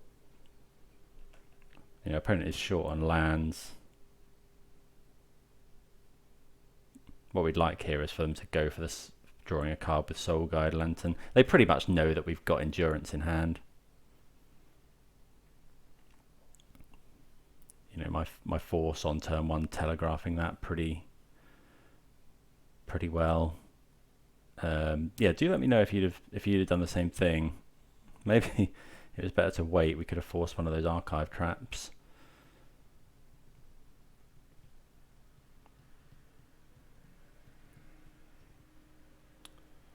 You know, opponent is short on lands. What we'd like here is for them to go for this, drawing a card with Soul Guide Lantern. They pretty much know that we've got Endurance in hand. You know, my force on turn 1 telegraphing that pretty well. Yeah, do let me know if you'd have done the same thing. Maybe it was better to wait. We could have forced one of those archive traps.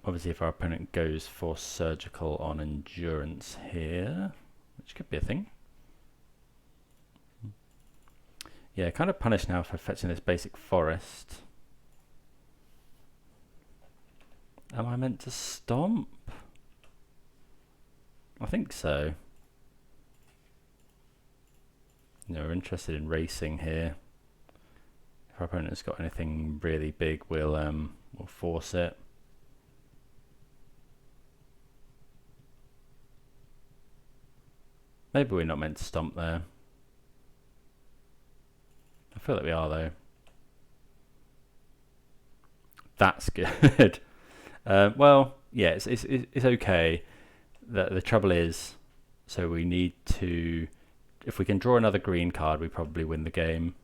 Obviously, if our opponent goes for Surgical on Endurance here, which could be a thing. Yeah, kind of punished now for fetching this basic forest. Am I meant to stomp? I think so. You know, we're interested in racing here. If our opponent's got anything really big, we'll force it. Maybe we're not meant to stomp there. I feel like we are though. That's good. Well, yeah, it's okay. The trouble is, so we need to, if we can draw another green card, we probably win the game.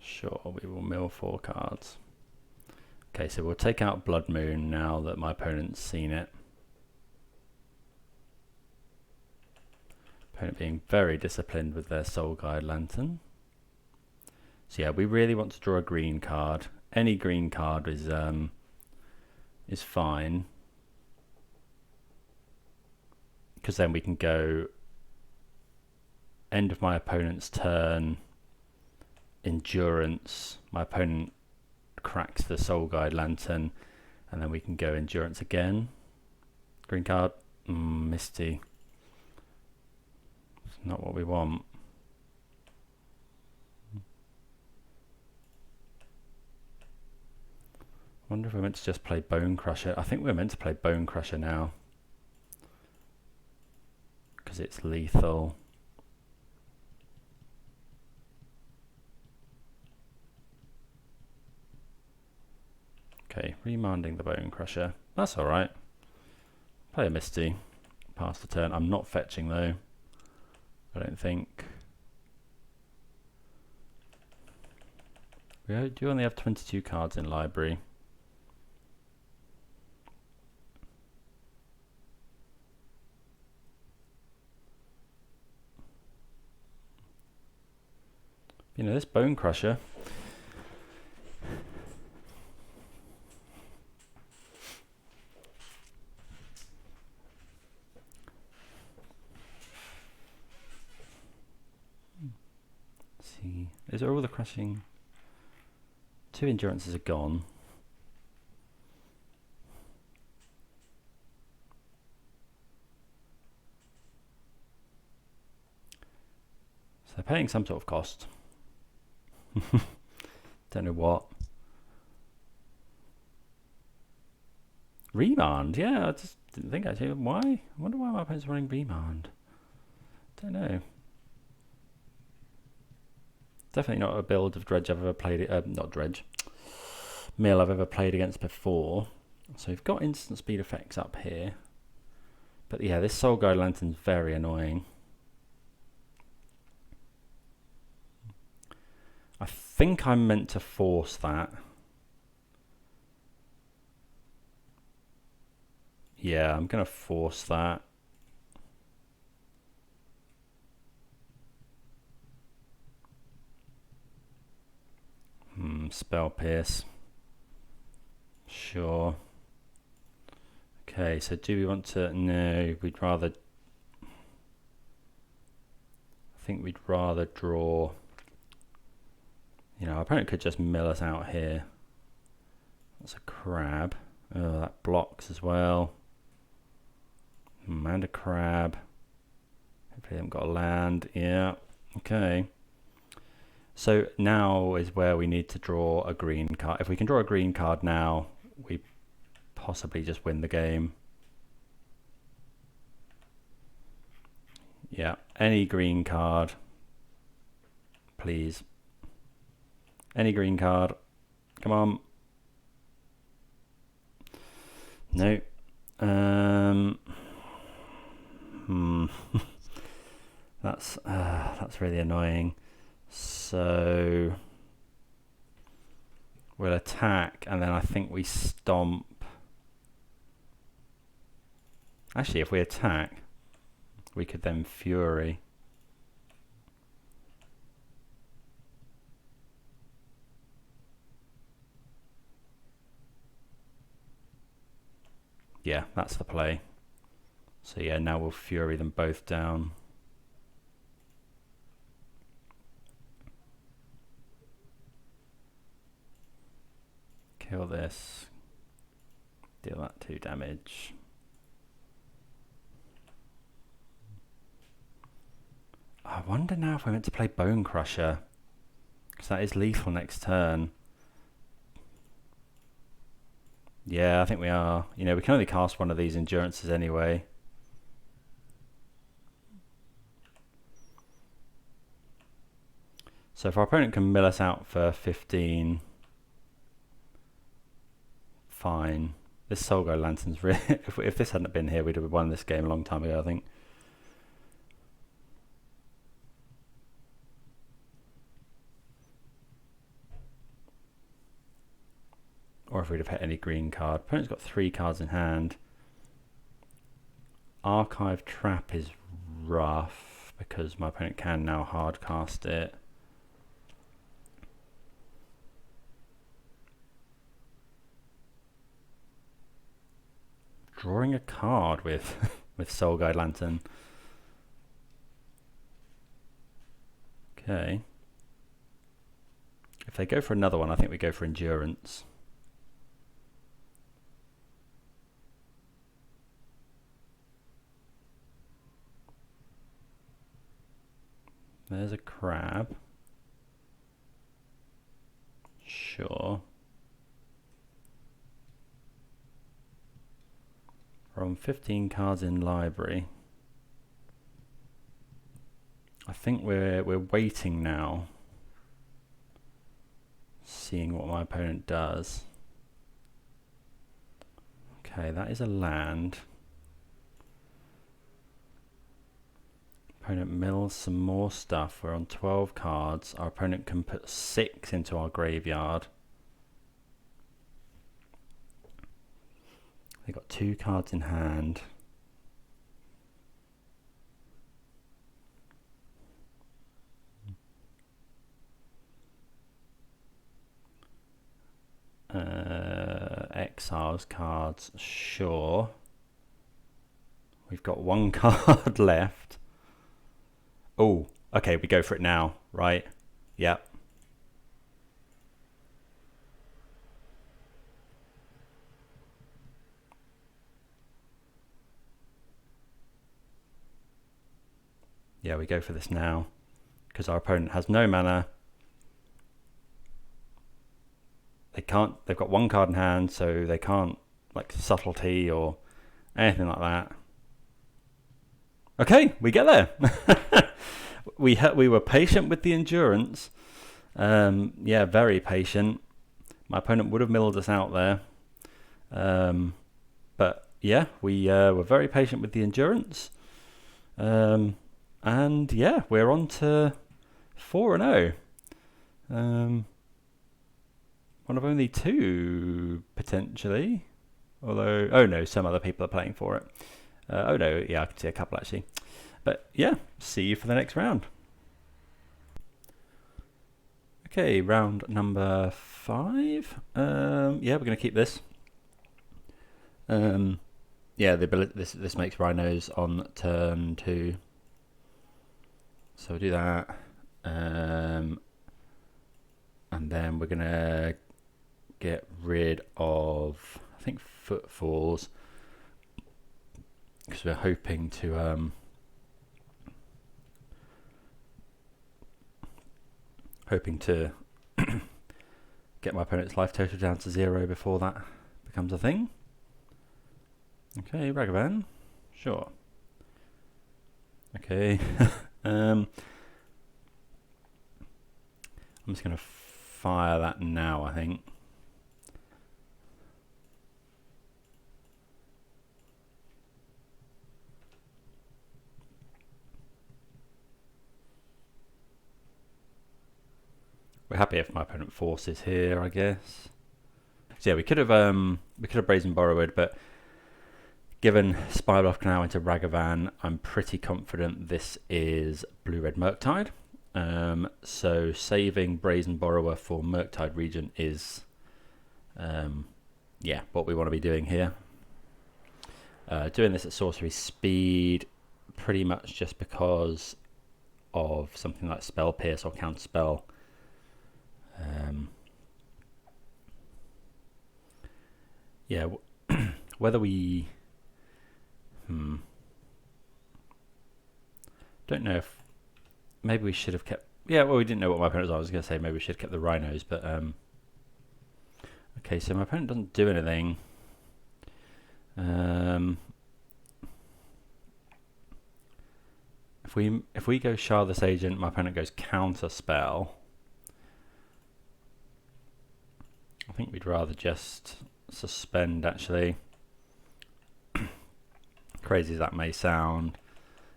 Sure, we will mill 4 cards. Okay, so we'll take out Blood Moon now that my opponent's seen it. Opponent being very disciplined with their Soul Guide Lantern. So yeah, we really want to draw a green card. Any green card is fine, because then we can go end of my opponent's turn, Endurance, my opponent cracks the Soul Guide Lantern, and then we can go Endurance again. Green card, Misty. It's not what we want. I wonder if we're meant to just play Bone Crusher. I think we're meant to play Bone Crusher now, because it's lethal. Okay, remanding the Bone Crusher. That's alright. Play a Misty. Pass the turn. I'm not fetching though, I don't think. We do only have 22 cards in library. You know, this Bone Crusher, see, is all the crushing? 2 endurances are gone. So they're paying some sort of cost. Don't know what. Remand, yeah, I just didn't think actually. Why? I wonder why my opponent's running Remand. Don't know. Definitely not a build of Dredge I've ever played. Not Dredge. Mill I've ever played against before. So we've got instant speed effects up here. But yeah, this Soul Guide Lantern's very annoying. I think I'm meant to force that. Yeah, I'm going to force that. Spell Pierce. Sure. Okay, so do we want to... No, we'd rather... I think we'd rather draw... You know, our opponent could just mill us out here. That's a crab. Oh, that blocks as well. And a crab. Hopefully they haven't got a land. Yeah, okay. So now is where we need to draw a green card. If we can draw a green card now, we possibly just win the game. Yeah, any green card, please. Any green card. Come on. No. That's really annoying. So we'll attack, and then I think we stomp. Actually, if we attack, we could then Fury. Yeah, that's the play. So yeah, now we'll Fury them both down. Kill this. Deal that 2 damage. I wonder now if we're meant to play Bone Crusher, because that is lethal next turn. Yeah, I think we are. You know, we can only cast one of these endurances anyway. So if our opponent can mill us out for 15, fine. This Soul Guide Lantern's really... if this hadn't been here, we'd have won this game a long time ago, I think. Or if we'd have hit any green card. Opponent's got 3 cards in hand. Archive Trap is rough because my opponent can now hard cast it. Drawing a card with with Soul Guide Lantern. Okay. If they go for another one, I think we go for Endurance. There's a crab. Sure. We're on 15 cards in library. I think we're waiting now, seeing what my opponent does. Okay, that is a land. Opponent mills some more stuff. We're on 12 cards. Our opponent can put 6 into our graveyard. They've got 2 cards in hand. Exiles cards, sure. We've got 1 card left. Oh, okay, we go for it now, right? Yep. Yeah, we go for this now because our opponent has no mana. They can't, they've got 1 card in hand, so they can't like subtlety or anything like that. Okay, we get there. We were patient with the endurance. Yeah, very patient. My opponent would have milled us out there. But yeah, we were very patient with the endurance. And yeah, we're on to 4-0. One of only two, potentially. Although, oh no, some other people are playing for it. Oh no, yeah, I can see a couple actually. But yeah, see you for the next round. Okay, round number 5. Yeah, we're going to keep this. Yeah, the ability, this makes Rhinos on turn 2. So we'll do that. And then we're going to get rid of, I think, Footfalls. Because we're hoping to get my opponent's life total down to 0 before that becomes a thing. Okay, Ragavan, sure. Okay, I'm just going to fire that now, I think. We're happy if my opponent forces here, I guess. So yeah, we could have Brazen Borrowed, but given Spybluff now into Ragavan, I'm pretty confident this is Blue-Red Murktide. So saving Brazen Borrower for Murktide Regent is, yeah, what we want to be doing here. Doing this at sorcery speed, pretty much just because of something like Spell Pierce or Counter Spell. Yeah, whether we don't know if maybe we should have kept. Yeah, well, we didn't know what my opponent was. I was going to say maybe we should have kept the Rhinos, but okay. So my opponent doesn't do anything. If we go Shardless Agent, my opponent goes Counter Spell. I think we'd rather just suspend, actually. Crazy as that may sound,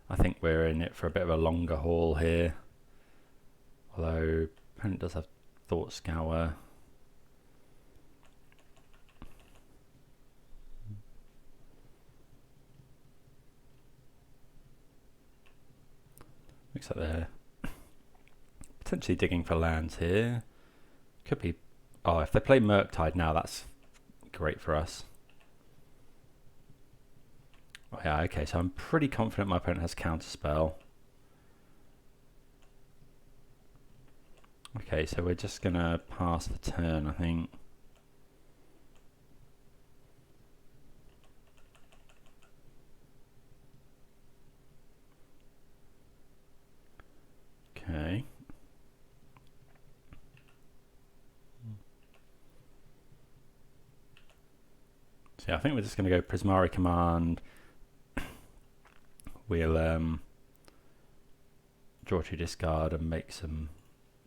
I think we're in it for a bit of a longer haul here. Although, opponent does have Thought Scour. Looks like they're potentially digging for lands here. Could be. Oh, if they play Murktide now, that's great for us. Oh, yeah, okay, so I'm pretty confident my opponent has Counterspell. Okay, so we're just going to pass the turn, I think. Okay. So yeah, I think we're just going to go Prismari Command. We'll draw 2 discard and make some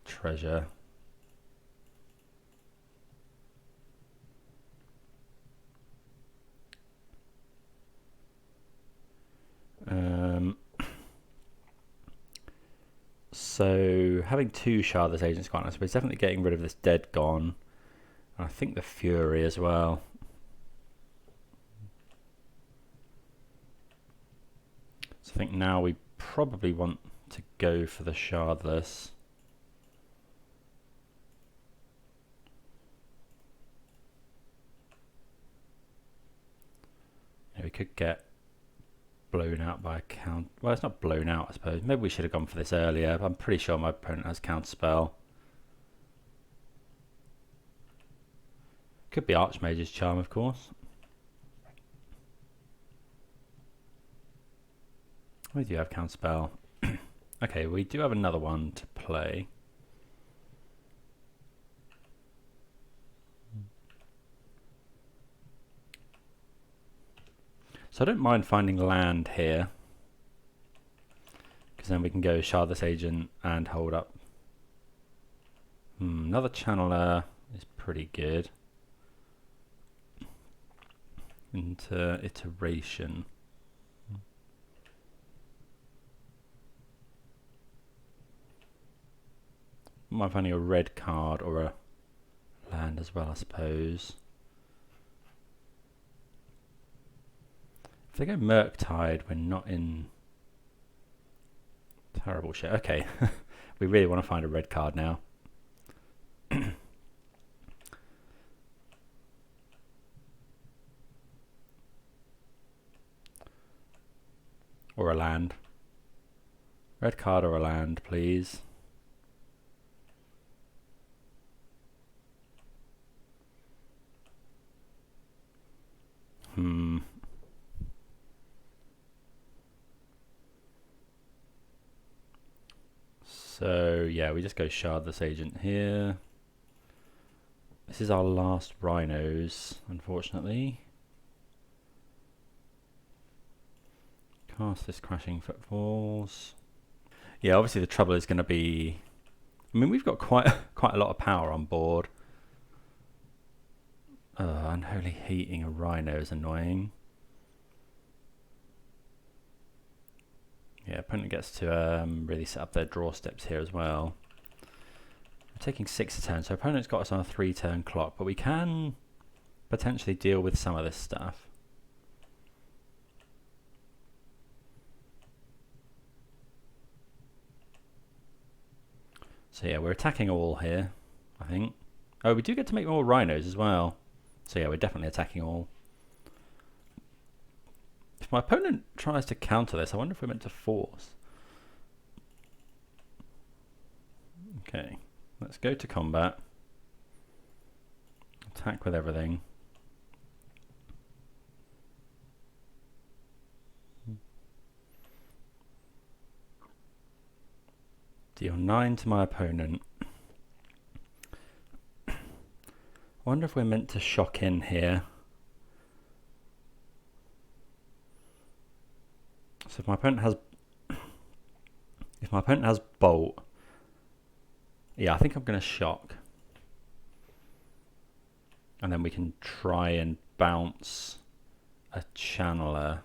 treasure. So having 2 Shardless Agents gone, I suppose definitely getting rid of this Dead gone. And I think the Fury as well. So I think now we probably want to go for the Shardless. Yeah, we could get blown out by a count. Well, it's not blown out, I suppose. Maybe we should have gone for this earlier. I'm pretty sure my opponent has Counterspell. Could be Archmage's Charm, of course. We do have Counterspell. Okay, we do have another one to play. So I don't mind finding land here, because then we can go Shardless Agent and hold up. Another Channeler is pretty good. into iteration. Might finding a red card or a land as well, I suppose. If they go Murktide, we're not in terrible shit. Okay, we really want to find a red card now. Or a land. Red card or a land, please. So yeah, we just go Shardless Agent here. This is our last Rhinos, unfortunately. Cast this Crashing Footfalls. Yeah, obviously the trouble is going to be... I mean, we've got quite a lot of power on board. Unholy Heating a Rhino is annoying. Yeah, opponent gets to really set up their draw steps here as well. We're taking 6 a turn, so opponent's got us on a 3-turn clock, but we can potentially deal with some of this stuff. So yeah, we're attacking all here, I think. Oh, we do get to make more Rhinos as well. So yeah, we're definitely attacking all. If my opponent tries to counter this, I wonder if we're meant to force. Okay, let's go to combat. Attack with everything. Deal 9 to my opponent. I wonder if we're meant to shock in here. So if my opponent has bolt, yeah, I think I'm going to shock. And then we can try and bounce a channeler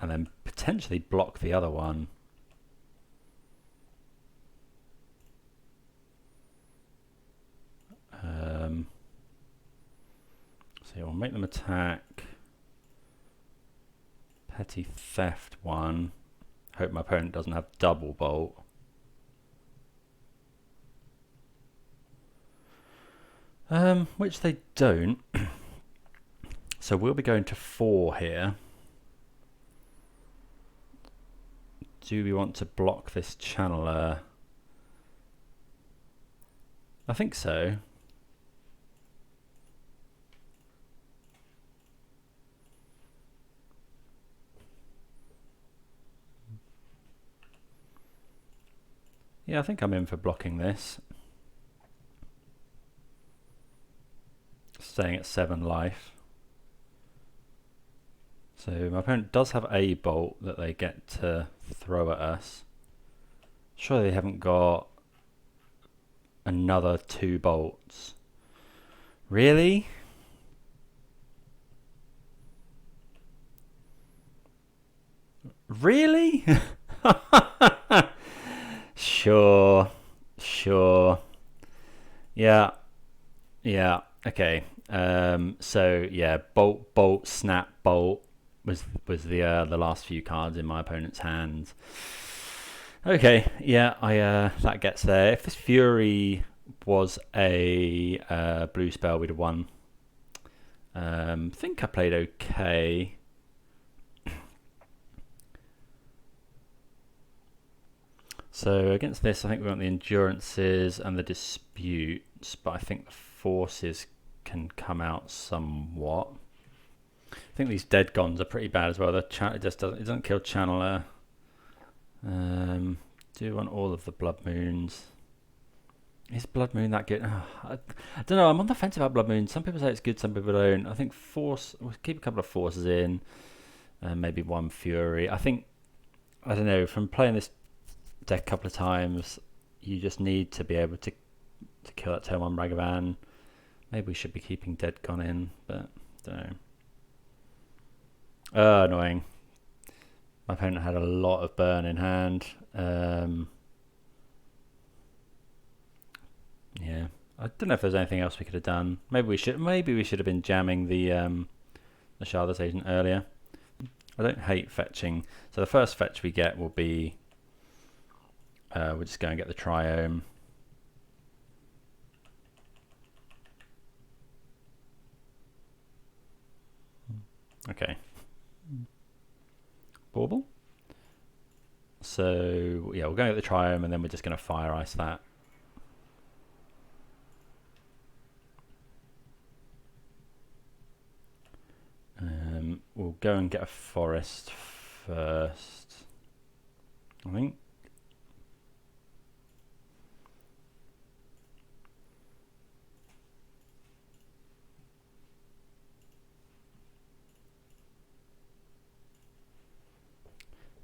and then potentially block the other one. So yeah, we'll make them attack. Petty Theft 1. Hope my opponent doesn't have double bolt. Which they don't. So we'll be going to 4 here. Do we want to block this channeler? I think so. Yeah, I think I'm in for blocking this. Staying at 7 life. So my opponent does have a bolt that they get to throw at us. Surely they haven't got another 2 bolts. Really? Really? Sure. Yeah. Okay. So yeah, bolt, snap, bolt was the last few cards in my opponent's hand. Okay. Yeah. That gets there. If this Fury was a blue spell, we'd have won. Think I played okay. So against this, I think we want the endurances and the disputes, but I think the forces can come out somewhat. I think these dead gons are pretty bad as well. It doesn't kill channeler. Do want all of the blood moons. Is blood moon that good? Oh, I don't know. I'm on the fence about blood moon. Some people say it's good, some people don't. I think force. We'll keep a couple of forces in, maybe 1 fury. I don't know. From playing this deck a couple of times, you just need to be able to kill that turn 1 Ragavan. Maybe we should be keeping dead gon in, but Don't know. Annoying. My opponent had a lot of burn in hand. Yeah, I don't know if there's anything else we could have done. Maybe we should have been jamming the Shardless Agent earlier. I don't hate fetching. So the first fetch we get will be we'll just go and get the Triome. Okay. Bauble. So yeah, we're going to get the Triome and then we're just going to Fire Ice that. We'll go and get a forest first, I think.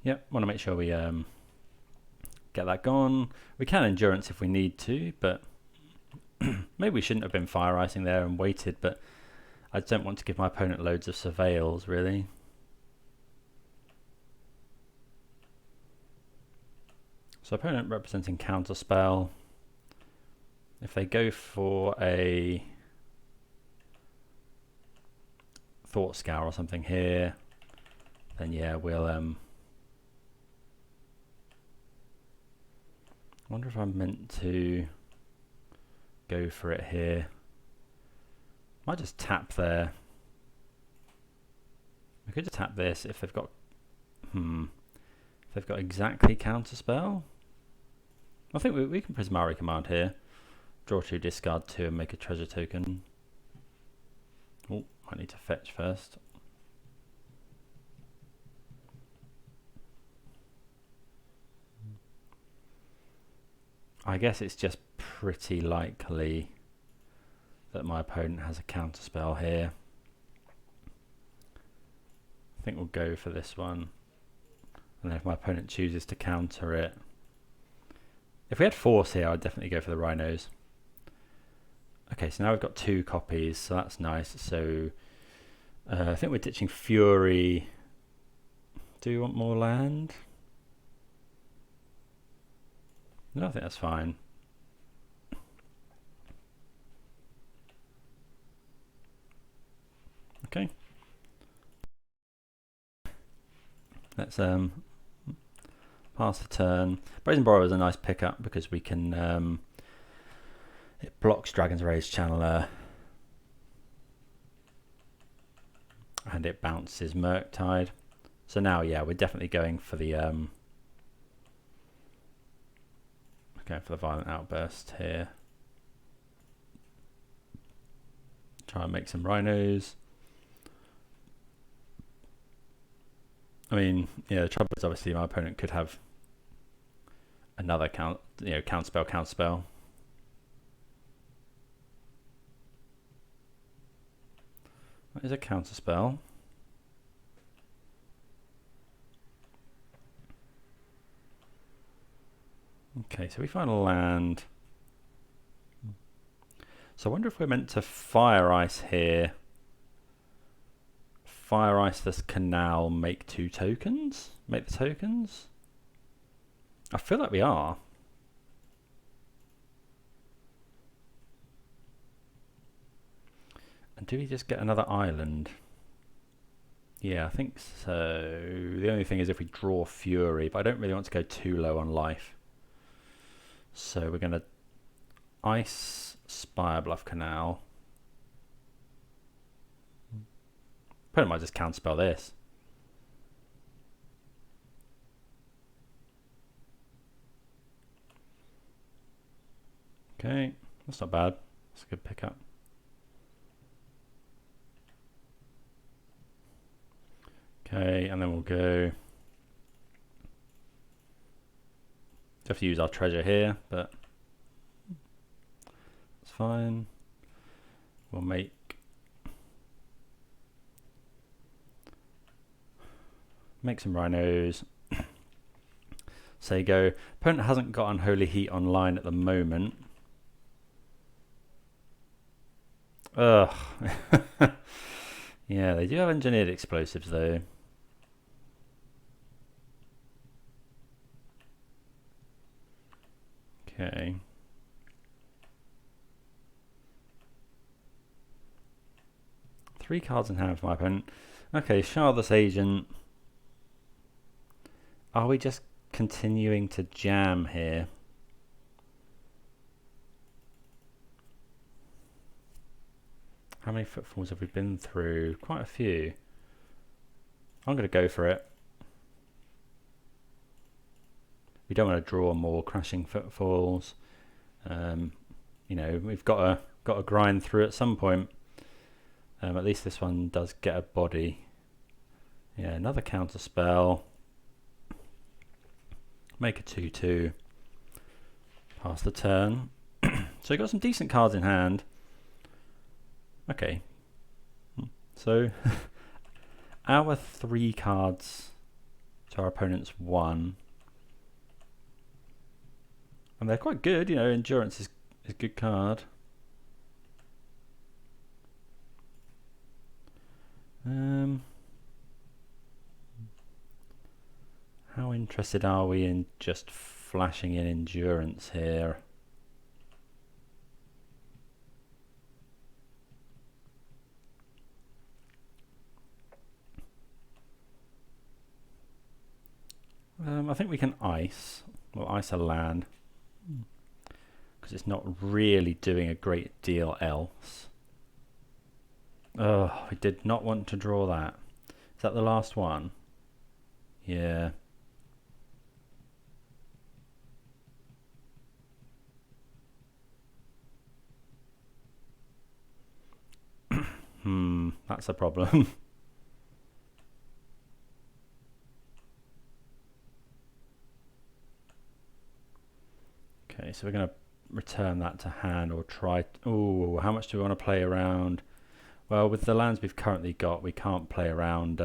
Yep, want to make sure we get that gone. We can endurance if we need to, but maybe we shouldn't have been Fire Icing there and waited, but I don't want to give my opponent loads of surveils, really. So opponent representing counterspell. If they go for a Thought Scour or something here, then yeah, we'll I wonder if I'm meant to go for it here. Might just tap there. We could just tap this if they've got if they've got exactly counterspell. I think we can Prismari command here. Draw 2, discard 2 and make a treasure token. Oh, I need to fetch first. I guess it's just pretty likely that my opponent has a counterspell here. I think we'll go for this one. And then if my opponent chooses to counter it. If we had force here, I'd definitely go for the Rhinos. Okay, so now we've got 2 copies, so that's nice. So I think we're ditching Fury. Do you want more land? No, I think that's fine. Okay. Let's pass the turn. Brazen Borrower is a nice pickup because we can it blocks Dragon's Rage Channeler and it bounces Murktide. So now yeah, we're definitely going for the Violent Outburst here. Try and make some Rhinos. I mean, yeah, the trouble is obviously my opponent could have another counterspell. That is a counterspell. Okay, so we find a land. So I wonder if we're meant to Fire Ice here. Fire Ice this canal, make 2 tokens? Make the tokens? I feel like we are. And do we just get another island? Yeah, I think so. The only thing is if we draw Fury, but I don't really want to go too low on life. So we're going to Ice Spire Bluff Canal. Probably might just counterspell this. Okay, that's not bad. That's a good pickup. Okay, and then we'll go. Have to use our treasure here, but it's fine. We'll make some Rhinos. Say go. Opponent hasn't got Unholy Heat online at the moment. Ugh. Yeah, they do have engineered explosives though. Okay. Three cards in hand for my opponent. Okay, Shardless Agent. Are we just continuing to jam here? How many footfalls have we been through? Quite a few. I'm going to go for it. We don't want to draw more crashing footfalls. You know, we've got to grind through at some point. At least this one does get a body. Yeah, another counter spell. Make a 2/2. Pass the turn. So we've got some decent cards in hand. Okay. So our 3 cards to our opponent's 1. And they're quite good, you know, Endurance is a good card. How interested are we in just flashing in Endurance here? I think we can ice. Well, ice a land. Because it's not really doing a great deal else. Oh, we did not want to draw that. Is that the last one? Yeah. That's a problem. Okay, so we're going to return that to hand or try. Oh, how much do we want to play around? Well, with the lands we've currently got, we can't play around.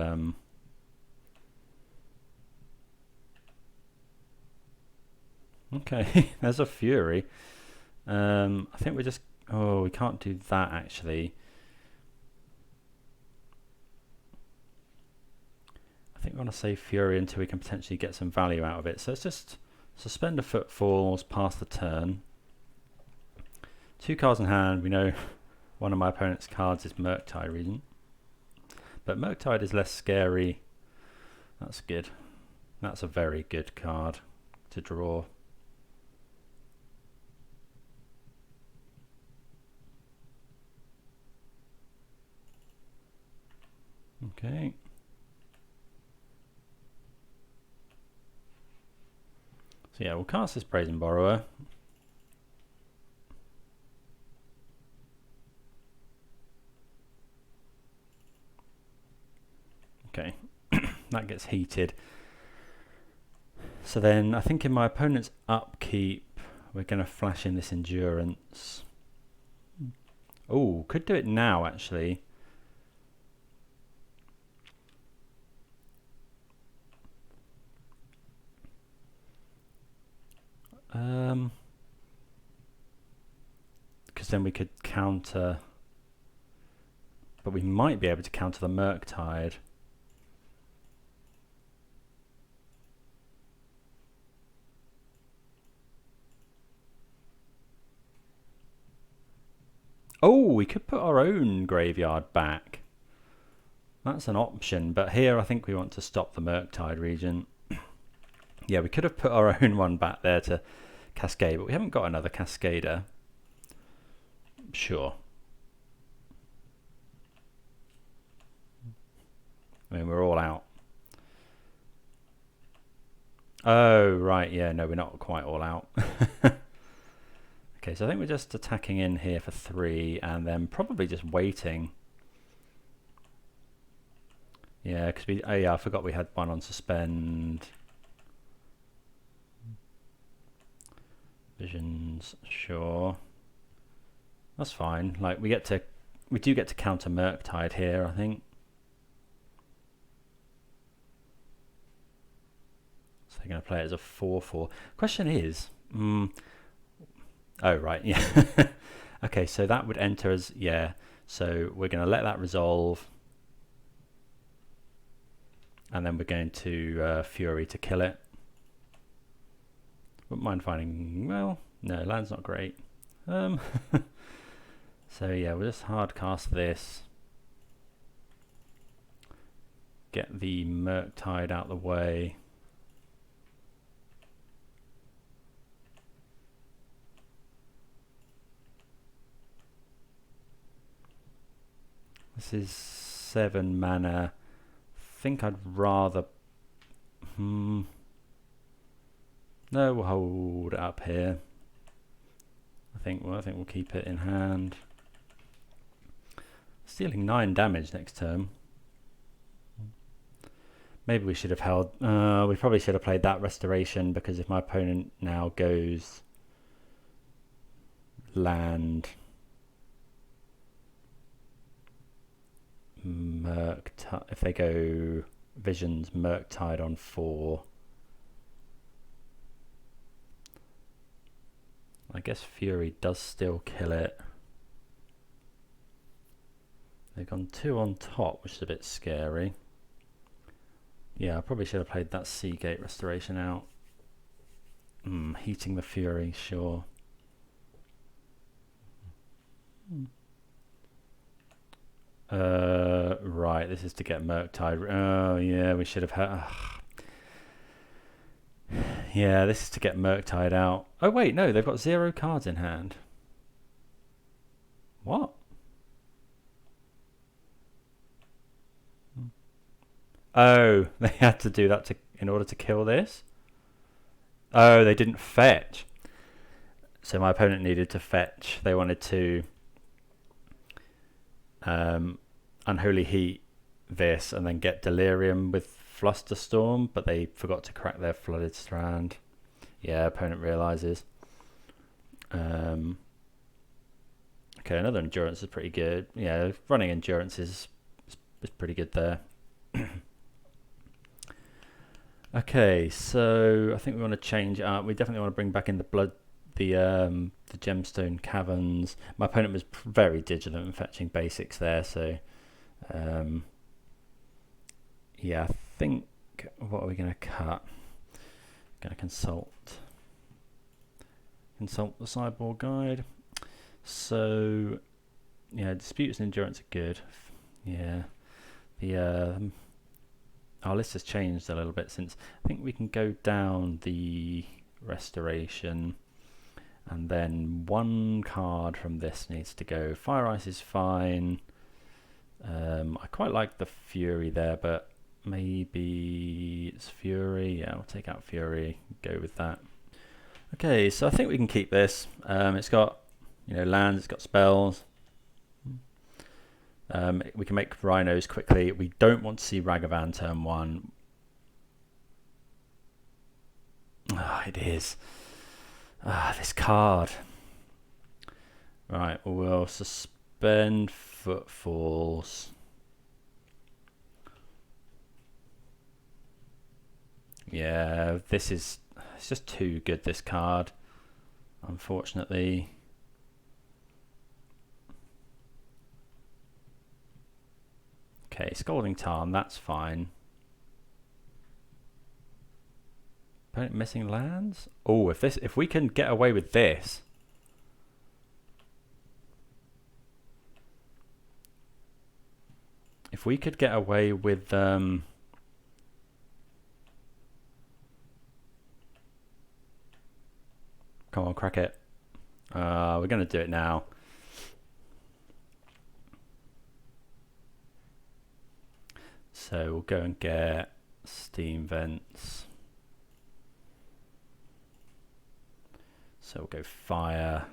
Okay, there's a Fury. I think we're just. Oh, we can't do that actually. I think we want to save Fury until we can potentially get some value out of it. So let's just suspend a Footfalls, pass the turn. 2 cards in hand. We know one of my opponent's cards is Murktide Regent. But Murktide is less scary. That's good. That's a very good card to draw. Okay. So yeah, we'll cast this Brazen Borrower. Okay, that gets heated. So then I think in my opponent's upkeep, we're going to flash in this Endurance. Oh, could do it now actually. Because then we could counter, but we might be able to counter the Murktide. Oh, we could put our own graveyard back. That's an option, but here I think we want to stop the Murktide Regent. Yeah, we could have put our own one back there to cascade, but we haven't got another Cascader. Sure. I mean, we're all out. Oh, right, yeah, no, we're not quite all out. Okay, so I think we're just attacking in here for 3 and then probably just waiting. Yeah, because we, oh yeah, I forgot we had one on suspend. Visions, sure. That's fine. Like we do get to counter Murktide here, I think. So they're going to play it as a 4/4. Question is, oh right, yeah. Okay, so that would enter as, yeah. So we're going to let that resolve. and then we're going to Fury to kill it. Wouldn't mind finding, well, no, land's not great. So yeah, we'll just hard cast this. Get the Murktide out the way. This is 7 mana. I think I'd rather... No, we'll hold it up here. I think we'll keep it in hand. Stealing 9 damage next turn. Maybe we should have held... we probably should have played that Restoration, because if my opponent now goes land... Murktide, if they go Visions Murktide on 4, I guess Fury does still kill it. They've gone 2 on top, which is a bit scary. Yeah, I probably should have played that Seagate Restoration out. Heating the Fury, sure. Right, this is to get Murktide. Oh yeah, we should have had... Yeah, this is to get Murktide out. Oh wait, no, they've got 0 cards in hand. What? Oh, they had to do that in order to kill this? Oh, they didn't fetch. So my opponent needed to fetch. They wanted to Unholy Heat this and then get Delirium with Flusterstorm, but they forgot to crack their Flooded Strand. Yeah, opponent realizes. Okay, another Endurance is pretty good. Yeah, running Endurance is pretty good there. Okay, so I think we want to change up. We definitely want to bring back in the Gemstone Caverns. My opponent was very digital and fetching basics there, so yeah, I think, what are we going to cut? Going to consult the sideboard guide. So yeah, disputes and endurance are good. Yeah, the our list has changed a little bit since. I think we can go down the restoration, and then 1 card from this needs to go. Fire Ice is fine. I quite like the Fury there, but maybe it's Fury. Yeah, I'll take out Fury, go with that. Okay, so I think we can keep this. It's got, lands, it's got spells. We can make Rhinos quickly. We don't want to see Ragavan turn 1. It is. This card. Right, we'll suspend Footfalls. Yeah, it's just too good, this card, unfortunately. Okay, Scalding Tarn, that's fine. Opponent missing lands? Oh, if we can get away with this. If we could get away with come on, crack it. We're going to do it now. So we'll go and get Steam Vents. So we'll go Fire.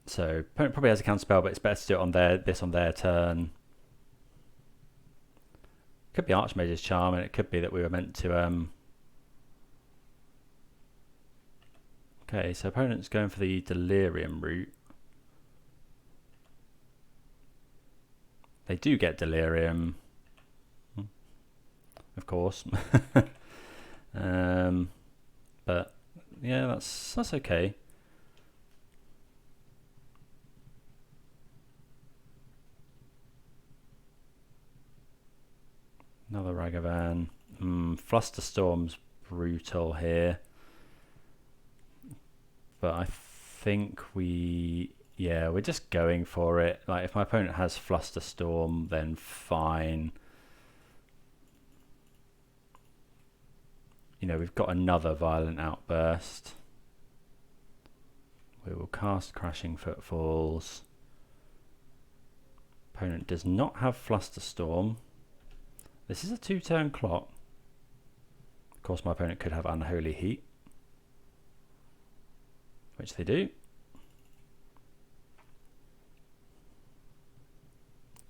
So opponent probably has a counter spell, but it's better to do it on this on their turn. Could be Archmage's Charm, and it could be that we were meant to okay, so opponent's going for the Delirium route. They do get Delirium, of course. But yeah, that's okay. Another Ragavan. Flusterstorm's brutal here. But I think we're just going for it. Like, if my opponent has Flusterstorm, then fine. You know, we've got another Violent Outburst. We will cast Crashing Footfalls. Opponent does not have Flusterstorm. This is a 2-turn clock. Of course, my opponent could have Unholy Heat, which they do.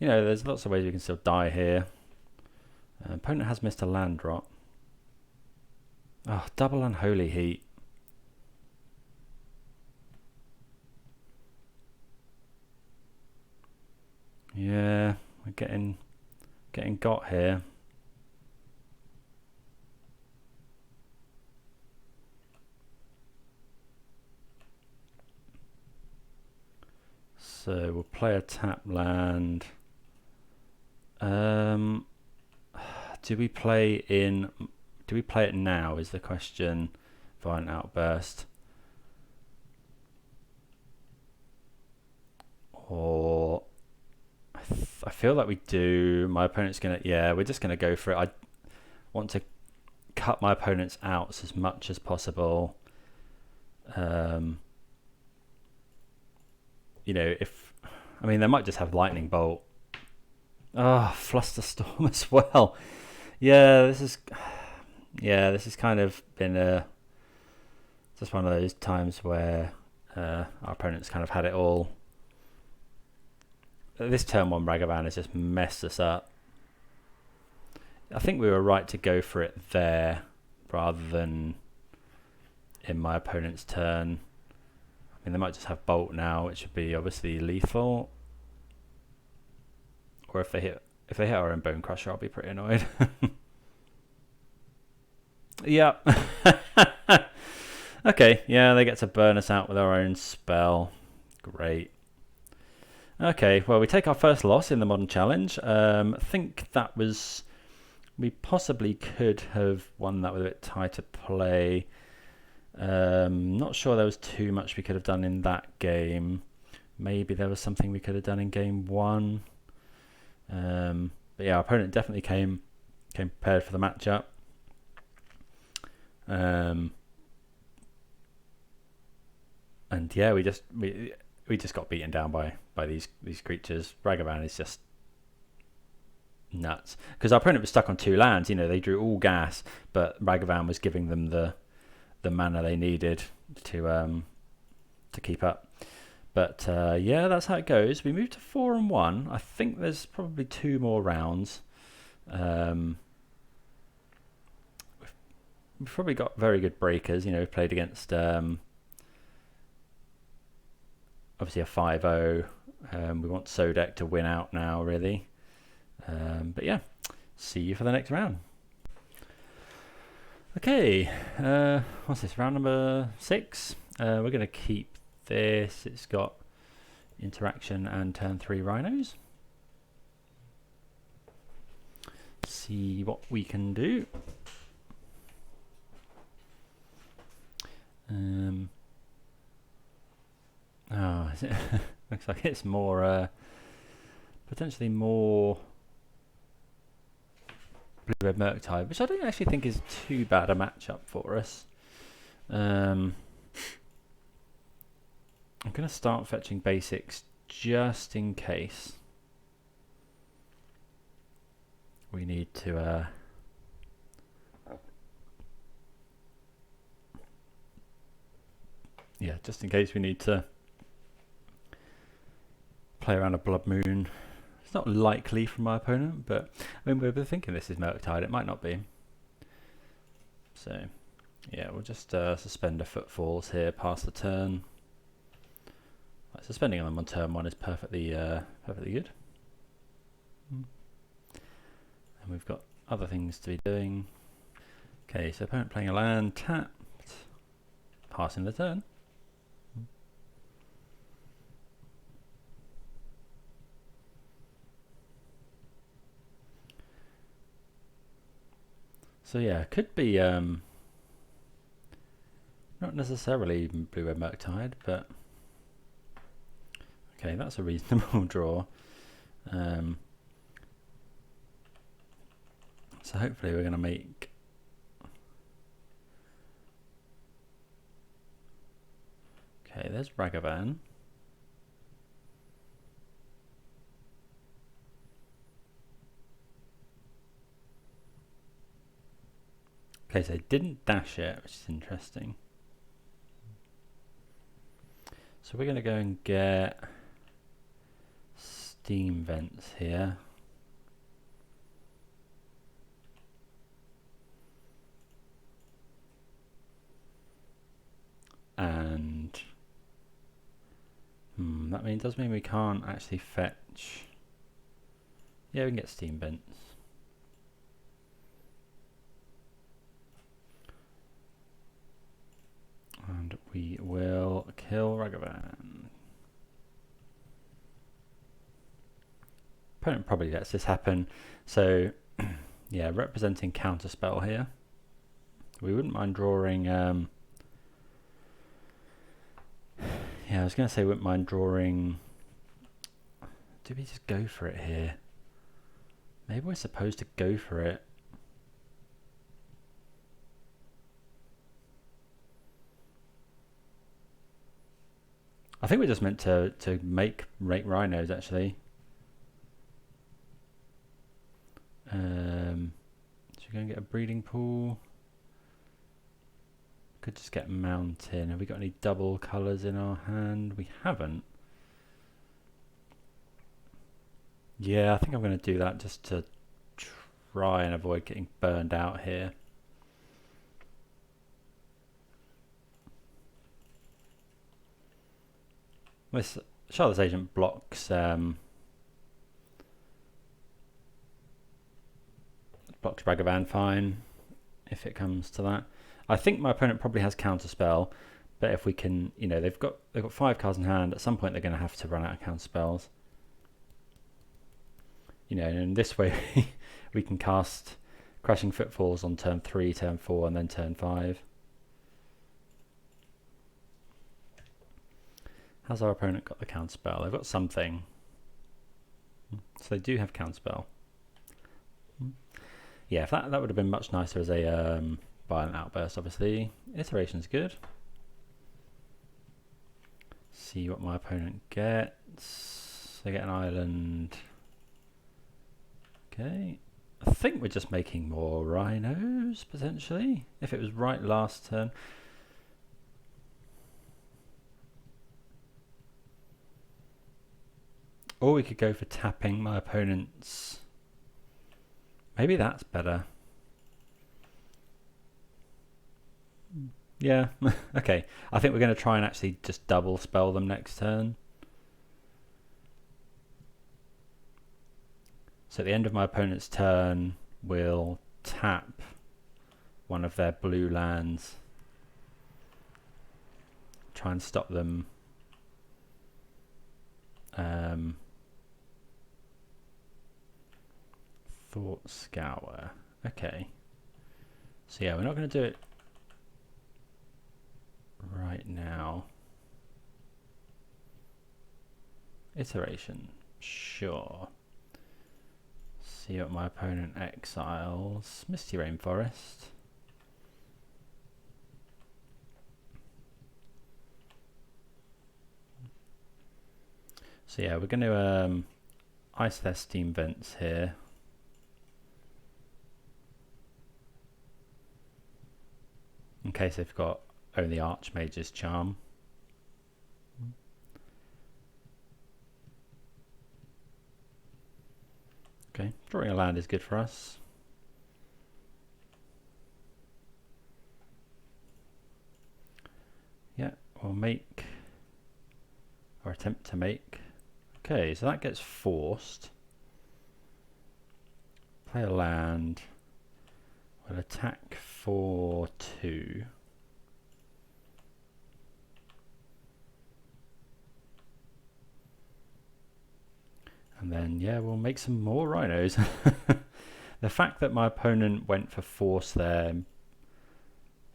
You know, there's lots of ways we can still die here. Opponent has missed a land drop. Oh, double Unholy Heat. Yeah, we're getting got here. So we'll play a tap land. Do we play it now is the question. Violent Outburst. Or I feel like we do. My opponent's gonna, we're just gonna go for it. I want to cut my opponent's outs as much as possible. You know, they might just have Lightning Bolt. Oh, Flusterstorm as well. This is kind of been just one of those times where our opponent's kind of had it all. This turn 1 Ragavan has just messed us up. I think we were right to go for it there rather than in my opponent's turn. I mean, they might just have Bolt now, which would be obviously lethal. Or if they hit our own Bone Crusher, I'll be pretty annoyed. Yep. Okay, they get to burn us out with our own spell. Great. Okay, well, we take our first loss in the Modern Challenge. I think that was... We possibly could have won that with a bit tighter play. Not sure there was too much we could have done in that game. Maybe there was something we could have done in game 1. But yeah, our opponent definitely came prepared for the matchup. And yeah, we just got beaten down by these creatures. Ragavan is just nuts because our opponent was stuck on 2 lands. You know, they drew all gas, but Ragavan was giving them the mana they needed to keep up. But that's how it goes. We moved to 4-1. I think there's probably 2 more rounds. We've probably got very good breakers. You know, we've played against obviously a 5-0. We want Sodek to win out now, really. But yeah, see you for the next round. Okay, what's this? Round number 6. We're going to keep this. It's got interaction and turn 3 Rhinos. See what we can do. Looks like it's more potentially more blue-red Murktide, which I don't actually think is too bad a matchup for us. I'm going to start fetching basics just in case we need to just in case we need to play around a Blood Moon. It's not likely from my opponent, but I mean, we're thinking this is Murktide. It might not be. So yeah, we'll just suspend a Footfalls here, pass the turn. Suspending them on turn 1 is perfectly good. And we've got other things to be doing. Okay, so opponent playing a land, tapped, passing the turn. So yeah, could be not necessarily blue-red Murktide, but okay, that's a reasonable draw. So hopefully we're going to make okay, there's Ragavan. Okay, so they didn't dash it, which is interesting. So we're going to go and get steam vents here. And that does mean we can't actually fetch. Yeah, we can get steam vents. And we will kill Ragavan. Opponent probably lets this happen. So yeah, representing counterspell here. We wouldn't mind drawing yeah, I was going to say wouldn't mind drawing. Do we just go for it here? Maybe we're supposed to go for it. I think we're just meant to make rhinos actually. Should we go and get a breeding pool? Could just get mountain. Have we got any double colours in our hand? We haven't. Yeah, I think I'm going to do that just to try and avoid getting burned out here. This Charlotte's Agent blocks blocks Ragavan fine if it comes to that. I think my opponent probably has counterspell, but if we can, you know, they've got 5 cards in hand. At some point, they're going to have to run out of counterspells. You know, and this way we can cast Crashing Footfalls on turn 3, turn 4, and then turn 5. Has our opponent got the counterspell? They've got something. So they do have counterspell. Yeah, if that would have been much nicer as a violent outburst, obviously. Iteration's good. See what my opponent gets. They get an island. Okay. I think we're just making more rhinos, potentially. If it was right last turn. Or we could go for tapping my opponent's. Maybe that's better. Yeah, okay. I think we're going to try and actually just double spell them next turn. So at the end of my opponent's turn, we'll tap one of their blue lands. Try and stop them. Thought Scour. Okay. So yeah, we're not going to do it right now. Iteration. Sure. See what my opponent exiles. Misty Rainforest. So yeah, we're going to ice their steam vents here. In case they've got only Archmage's Charm. Okay, drawing a land is good for us. Yeah, we'll make, or attempt to make. Okay, so that gets forced. Play a land. We'll attack for 2. And then, yeah, we'll make some more rhinos. The fact that my opponent went for force there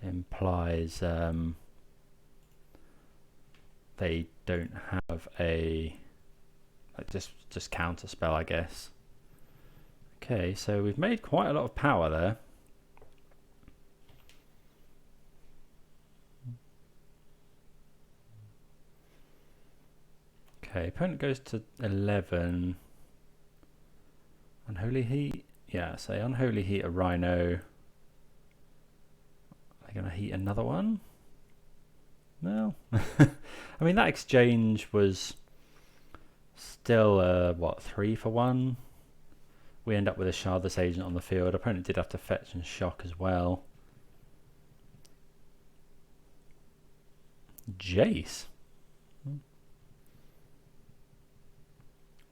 implies they don't have a just counter spell, I guess. Okay, so we've made quite a lot of power there. Okay, opponent goes to 11. Unholy Heat? Yeah, say Unholy Heat a Rhino. Are they going to heat another one? No. I mean, that exchange was still, what, 3 for 1? We end up with a Shardless Agent on the field. Opponent did have to fetch and shock as well. Jace.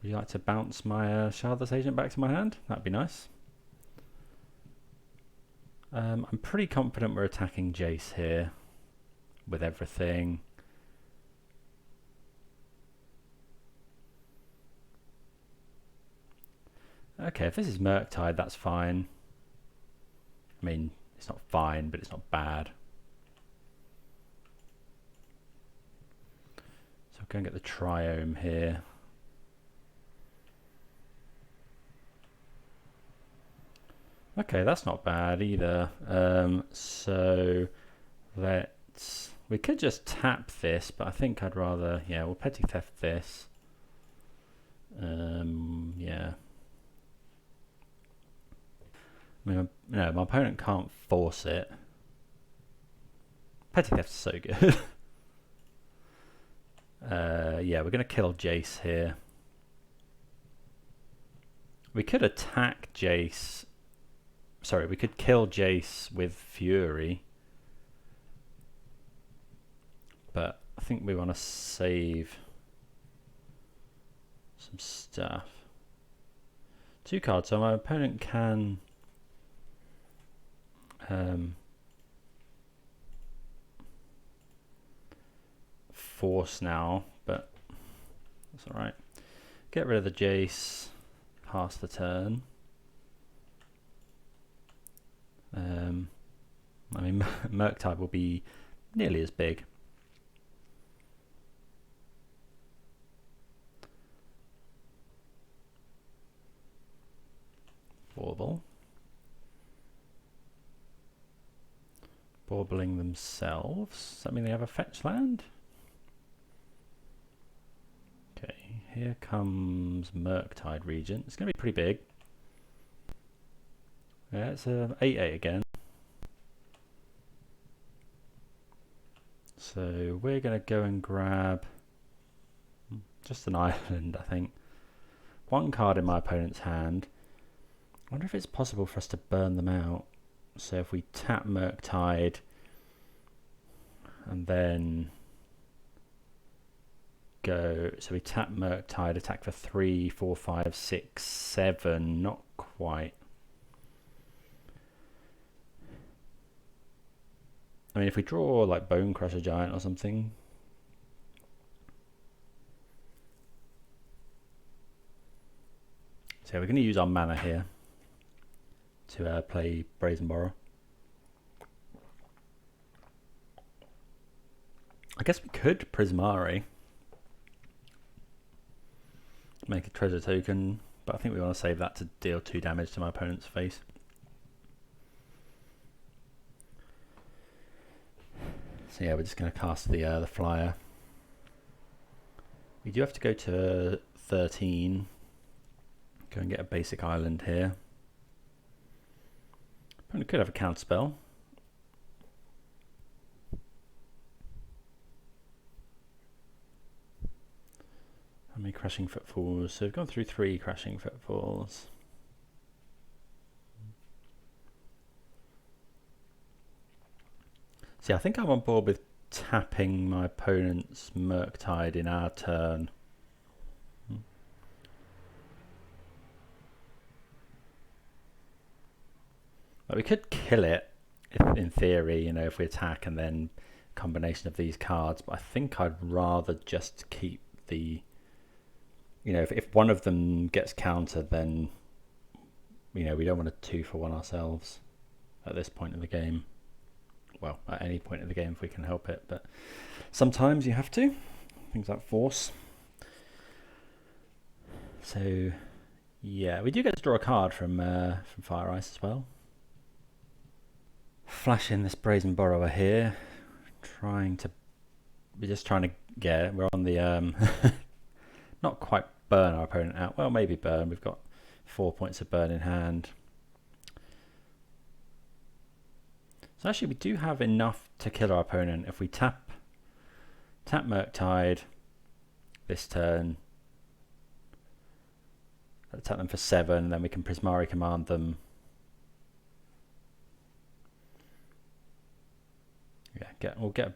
Would you like to bounce my Shardless Agent back to my hand? That'd be nice. I'm pretty confident we're attacking Jace here with everything. Okay, if this is Murktide, that's fine. I mean, it's not fine, but it's not bad. So we're going to get the Triome here. Okay, that's not bad either. So we could just tap this, but I think I'd rather, yeah, we'll Petty Theft this. Yeah. I mean, no, my opponent can't force it. Petty Theft's so good. Yeah, we're going to kill Jace here. We could attack Jace. Sorry, we could kill Jace with Fury. But I think we want to save some stuff. 2 cards, so my opponent can force now, but that's alright. Get rid of the Jace, pass the turn. I mean, Murktide will be nearly as big. Bauble. Baubling themselves. Does that mean they have a fetch land? Okay, here comes Murktide Regent. It's going to be pretty big. Yeah, it's a 8/8 again. So we're going to go and grab just an island, I think. 1 card in my opponent's hand. I wonder if it's possible for us to burn them out. So if we tap Murktide and then go, so we tap Murktide, attack for 3, 4, 5, 6, 7, not quite. I mean, if we draw like Bone Crusher Giant or something. So we're going to use our mana here to play Brazen Borrow. I guess we could Prismari, make a treasure token, but I think we want to save that to deal 2 damage to my opponent's face. So yeah, we're just going to cast the flyer. We do have to go to 13. Go and get a basic island here. Opponent could have a counter spell. How many Crashing Footfalls? So we've gone through 3 Crashing Footfalls. See, I think I'm on board with tapping my opponent's Murktide in our turn. But we could kill it, in theory, you know, if we attack and then combination of these cards. But I think I'd rather just keep the, you know, if one of them gets countered, then you know, we don't want a 2-for-1 ourselves at this point in the game. Well, at any point in the game if we can help it, but sometimes you have to. Things like force. So yeah, we do get to draw a card from Fire Ice as well. Flash in this Brazen Borrower here. We're just trying to get. We're on the not quite burn our opponent out. Well, maybe burn. We've got 4 points of burn in hand. So actually, we do have enough to kill our opponent if we tap Murktide this turn. Attack them for 7, then we can Prismari command them. Yeah, we'll get a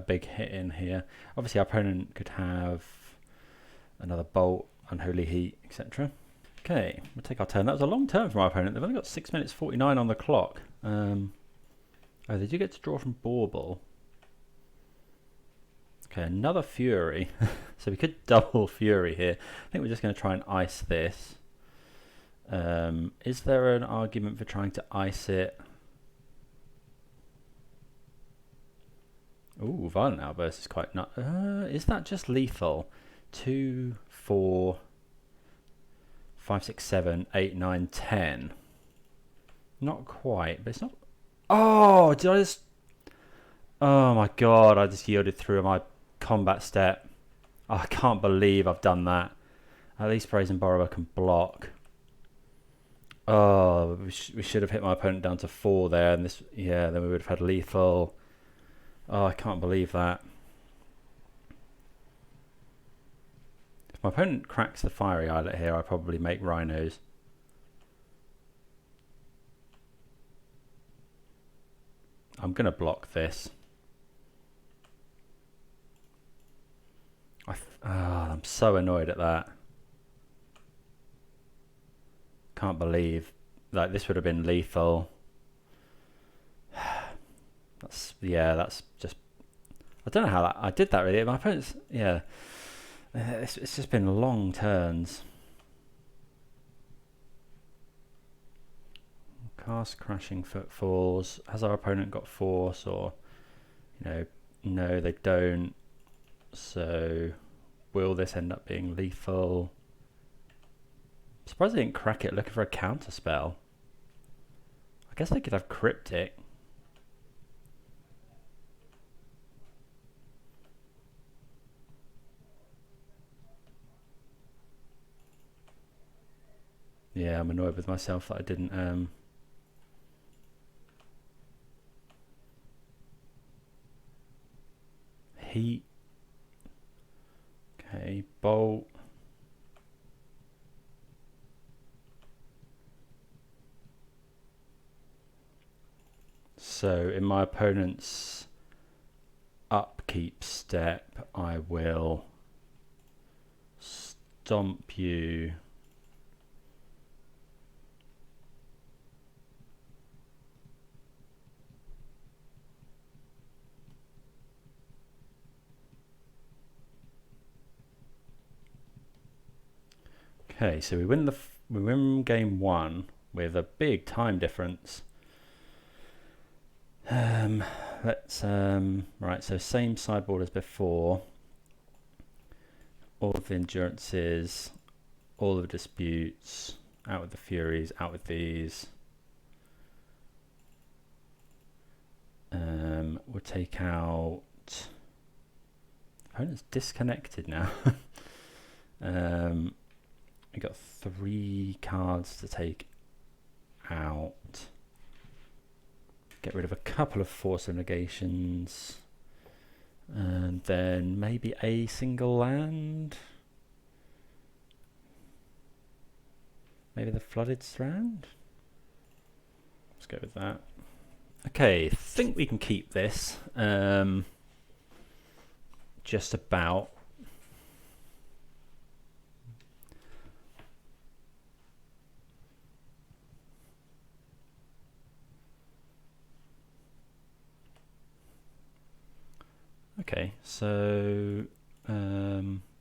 big hit in here. Obviously, our opponent could have another Bolt, Unholy Heat, etc. Okay, we'll take our turn. That was a long turn from our opponent. They've only got 6 minutes 49 on the clock. Oh, they do get to draw from Bauble. Okay, another Fury. So we could double Fury here. I think we're just going to try and ice this. Is there an argument for trying to ice it? Ooh, Violent Outburst is quite not. Is that just lethal? 2, 4, 5, 6, 7, 8, 9, 10. Not quite, but it's not. Oh, did I just? Oh my god! I just yielded through my combat step. Oh, I can't believe I've done that. At least Brazen Borrower can block. Oh, we should have hit my opponent down to 4 there, and this, yeah, then we would have had lethal. Oh, I can't believe that. If my opponent cracks the Fiery Islet here, I probably make Rhinos. I'm going to block this. I'm so annoyed at that. Can't believe, like, this would have been lethal. That's just, I don't know how I did that really. My opponent's, yeah, it's just been long turns. Cast Crashing Footfalls. Has our opponent got force, or, you know, no, they don't. So will this end up being lethal? I'm surprised they didn't crack it looking for a counter spell. I guess they could have Cryptic. Yeah, I'm annoyed with myself that I didn't Heat. Okay, Bolt. So in my opponent's upkeep step, I will stomp you. Okay, so we win game 1 with a big time difference. Let's right, so same sideboard as before. All of the endurances, all of the disputes, out with the Furies, out with these. We'll take out. Opponent's disconnected now. We got 3 cards to take out. Get rid of a couple of force of negations, and then maybe a single land. Maybe the Flooded Strand. Let's go with that. Okay, I think we can keep this. Just about. Okay, so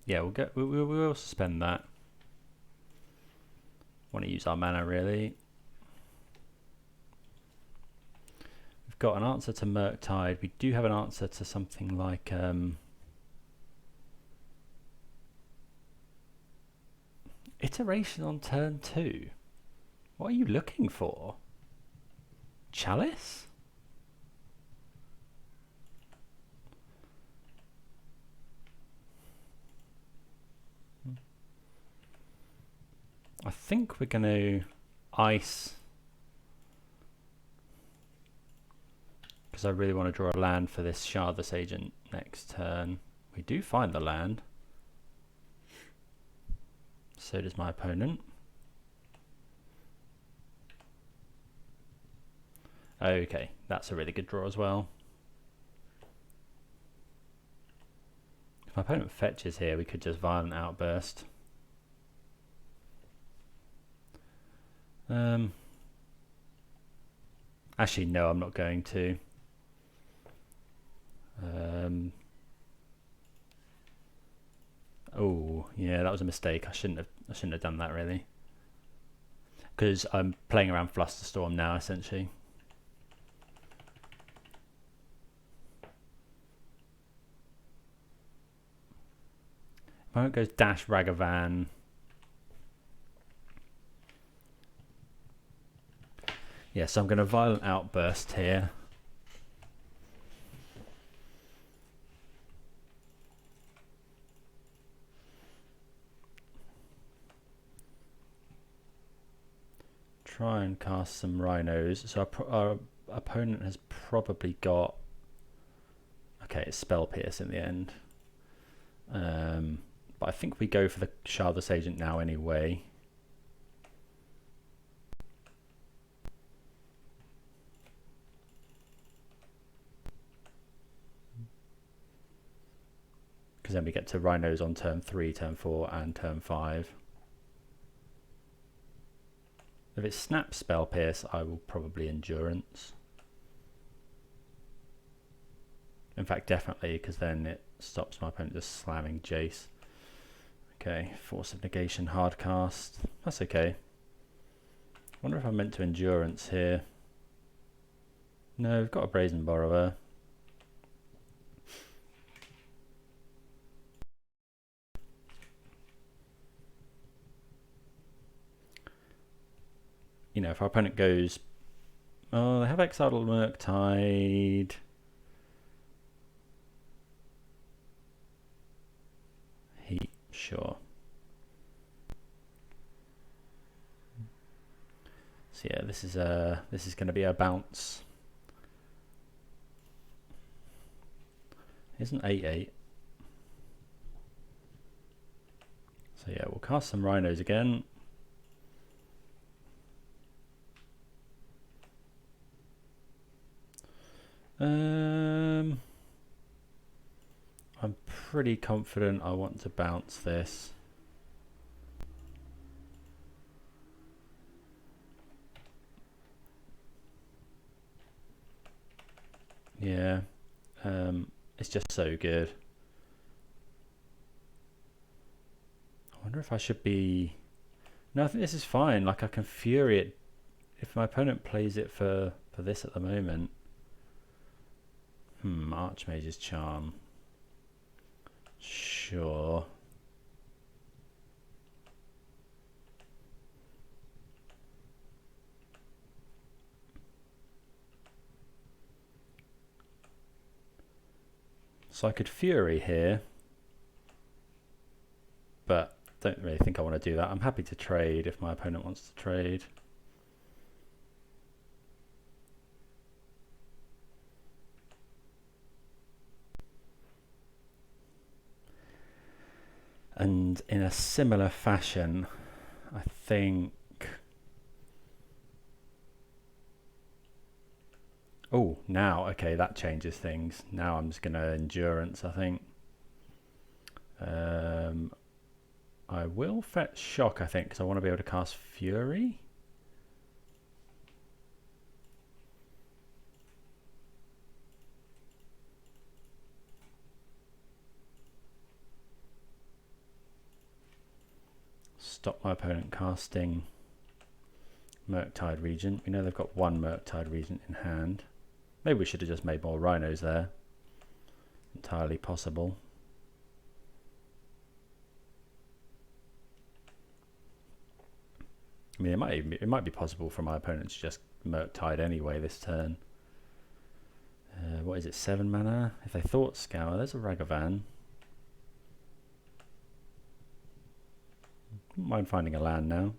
yeah, we'll suspend that. Want to use our mana really. We've got an answer to Murktide. We do have an answer to something like iteration on turn 2. What are you looking for? Chalice? I think we're going to ice, because I really want to draw a land for this Shardless Agent next turn. We do find the land. So does my opponent. Okay, that's a really good draw as well. If my opponent fetches here, we could just Violent Outburst. Actually, no, I'm not going to. Oh, yeah, that was a mistake. I shouldn't have done that really, because I'm playing around Flusterstorm now, essentially. Opponent goes Dash Ragavan. Yeah, so I'm going to Violent Outburst here. Try and cast some Rhinos. So our opponent has probably got... Okay, it's Spell Pierce in the end. But I think we go for the Shardless Agent now anyway. Because then we get to Rhinos on turn 3, turn 4 and turn 5. If it snaps Spell Pierce, I will probably Endurance. In fact, definitely, because then it stops my opponent just slamming Jace. Okay, Force of Negation, hard cast. That's okay. I wonder if I meant to Endurance here. No, we've got a Brazen Borrower. You know, if our opponent goes... Oh, they have exiled Murktide. Heat, sure. So yeah, this is going to be a bounce. Here's an 8/8. So yeah, we'll cast some Rhinos again. I'm pretty confident I want to bounce this. Yeah, it's just so good. I wonder if I should be... No, I think this is fine. Like, I can Fury it if my opponent plays it for this at the moment. Archmage's Charm. Sure. So I could Fury here, but don't really think I want to do that. I'm happy to trade if my opponent wants to trade. And in a similar fashion, I think... Oh, now, okay, that changes things. Now I'm just going to Endurance, I think. I will fetch Shock, I think, because I want to be able to cast Fury. Stop my opponent casting Murktide Regent. We know they've got one Murktide Regent in hand. Maybe we should have just made more Rhinos there. Entirely possible. I mean, it might be possible for my opponent to just Murktide anyway this turn. What is it, 7 mana? If they thought Scour, there's a Ragavan. Wouldn't mind finding a land now.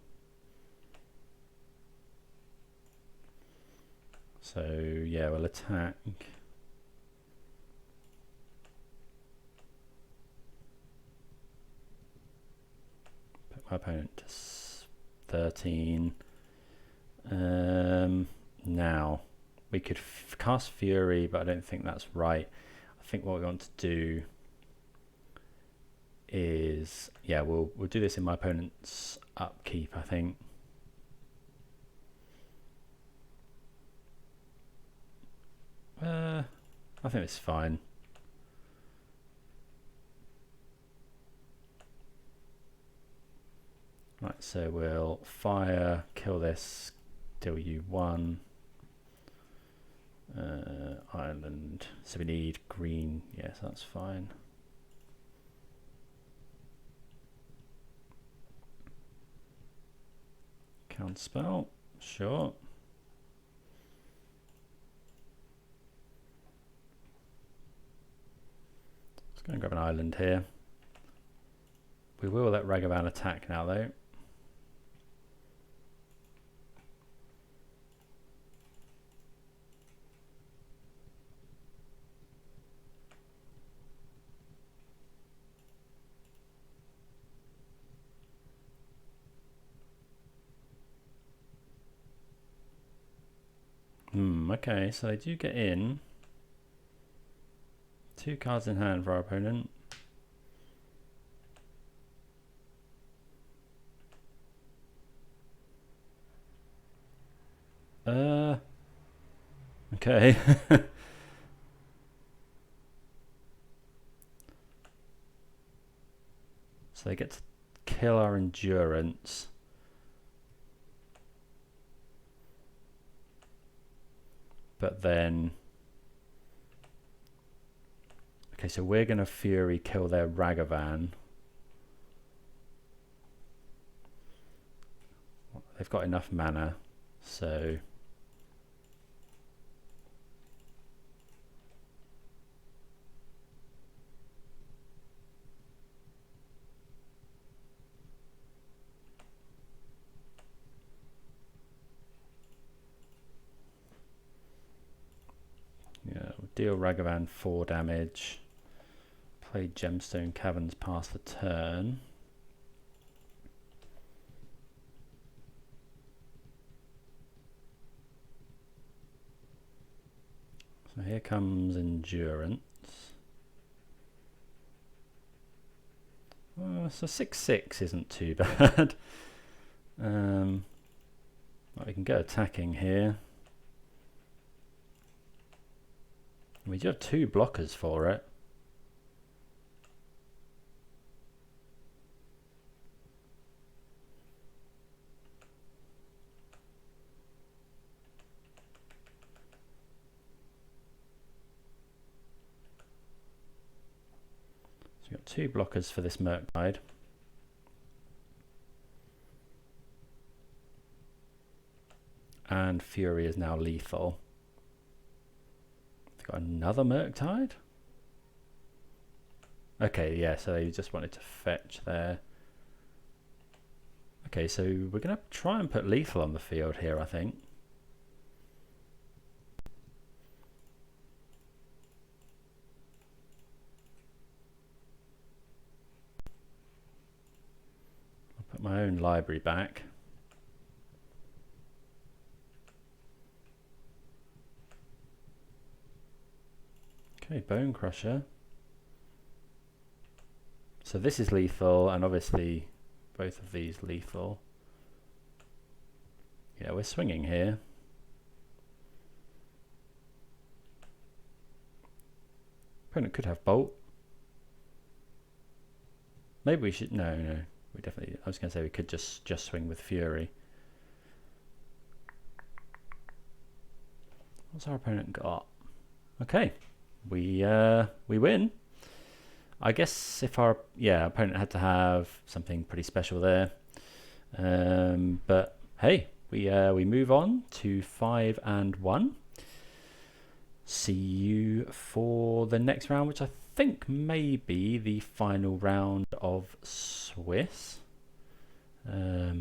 So yeah, we'll attack. Put my opponent to 13. Now we could cast Fury, but I don't think that's right. I think what we want to do is, yeah, we'll do this in my opponent's upkeep, I think. I think it's fine. Right, so we'll fire, kill this, deal you 1. Island, so we need green, yes, that's fine. Counterspell, sure. Let's go and grab an island here. We will let Ragavan attack now though. Okay, so they do get in. 2 cards in hand for our opponent. Okay. So they get to kill our endurance. But then, okay, so we're going to Fury kill their Ragavan. They've got enough mana, so deal Ragavan 4 damage. Play Gemstone Caverns past the turn. So here comes Endurance. So 6/6 isn't too bad. Well, we can go attacking here. We do have 2 blockers for it. So we've got 2 blockers for this Murktide. And Fury is now lethal. Got another Murktide? Okay, yeah, so they just wanted to fetch there. Okay, so we're going to try and put lethal on the field here, I think. I'll put my own library back. Okay, Bone Crusher. So this is lethal, and obviously both of these lethal. Yeah, we're swinging here. Opponent could have Bolt. Maybe we should, no, we definitely, I was going to say we could just swing with Fury. What's our opponent got? Okay, we win. I guess if our opponent had to have something pretty special there, but hey, we move on to 5 and 1. See you for the next round, which I think may be the final round of Swiss. Yeah,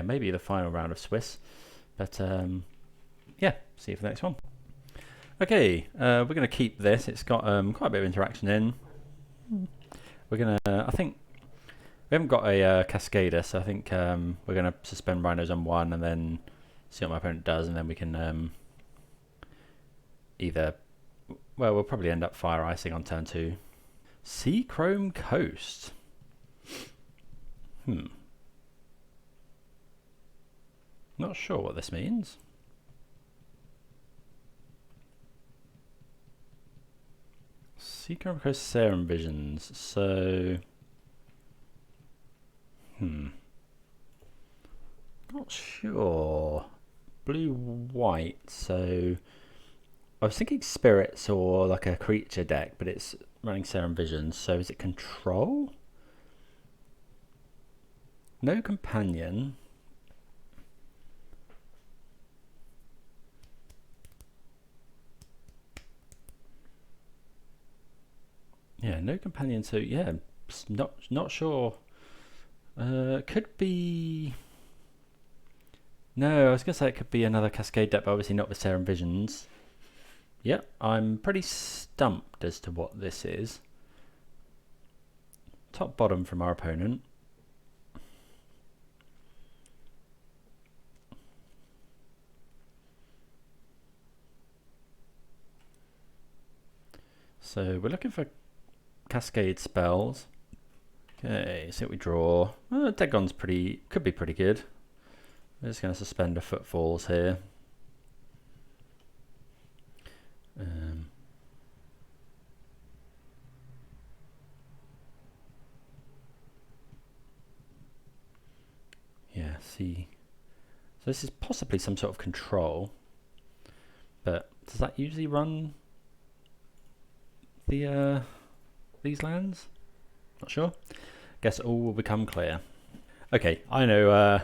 maybe the final round of Swiss, but yeah, see you for the next one. Okay, we're going to keep this. It's got quite a bit of interaction in. We're going to, I think, we haven't got a Cascader, so I think we're going to suspend Rhinos on 1 and then see what my opponent does, and then we can either, well, we'll probably end up fire icing on turn 2. Sea Chrome Coast. Not sure what this means. Sea Chrome Coast Serum Visions. So, not sure. Blue white. So, I was thinking spirits or like a creature deck, but it's running Serum Visions. So, is it control? No companion. Yeah, no companion. So yeah, not sure. Could be. No, I was gonna say it could be another Cascade deck, but obviously not with Serum Visions. Yep, I'm pretty stumped as to what this is. Top bottom from our opponent. So we're looking for Cascade spells. Okay, see what we draw. Dagon's could be pretty good. We're just going to suspend a Footfalls here. Yeah, see. So this is possibly some sort of control, but does that usually run the these lands? Not sure. Guess all will become clear. Okay, I know.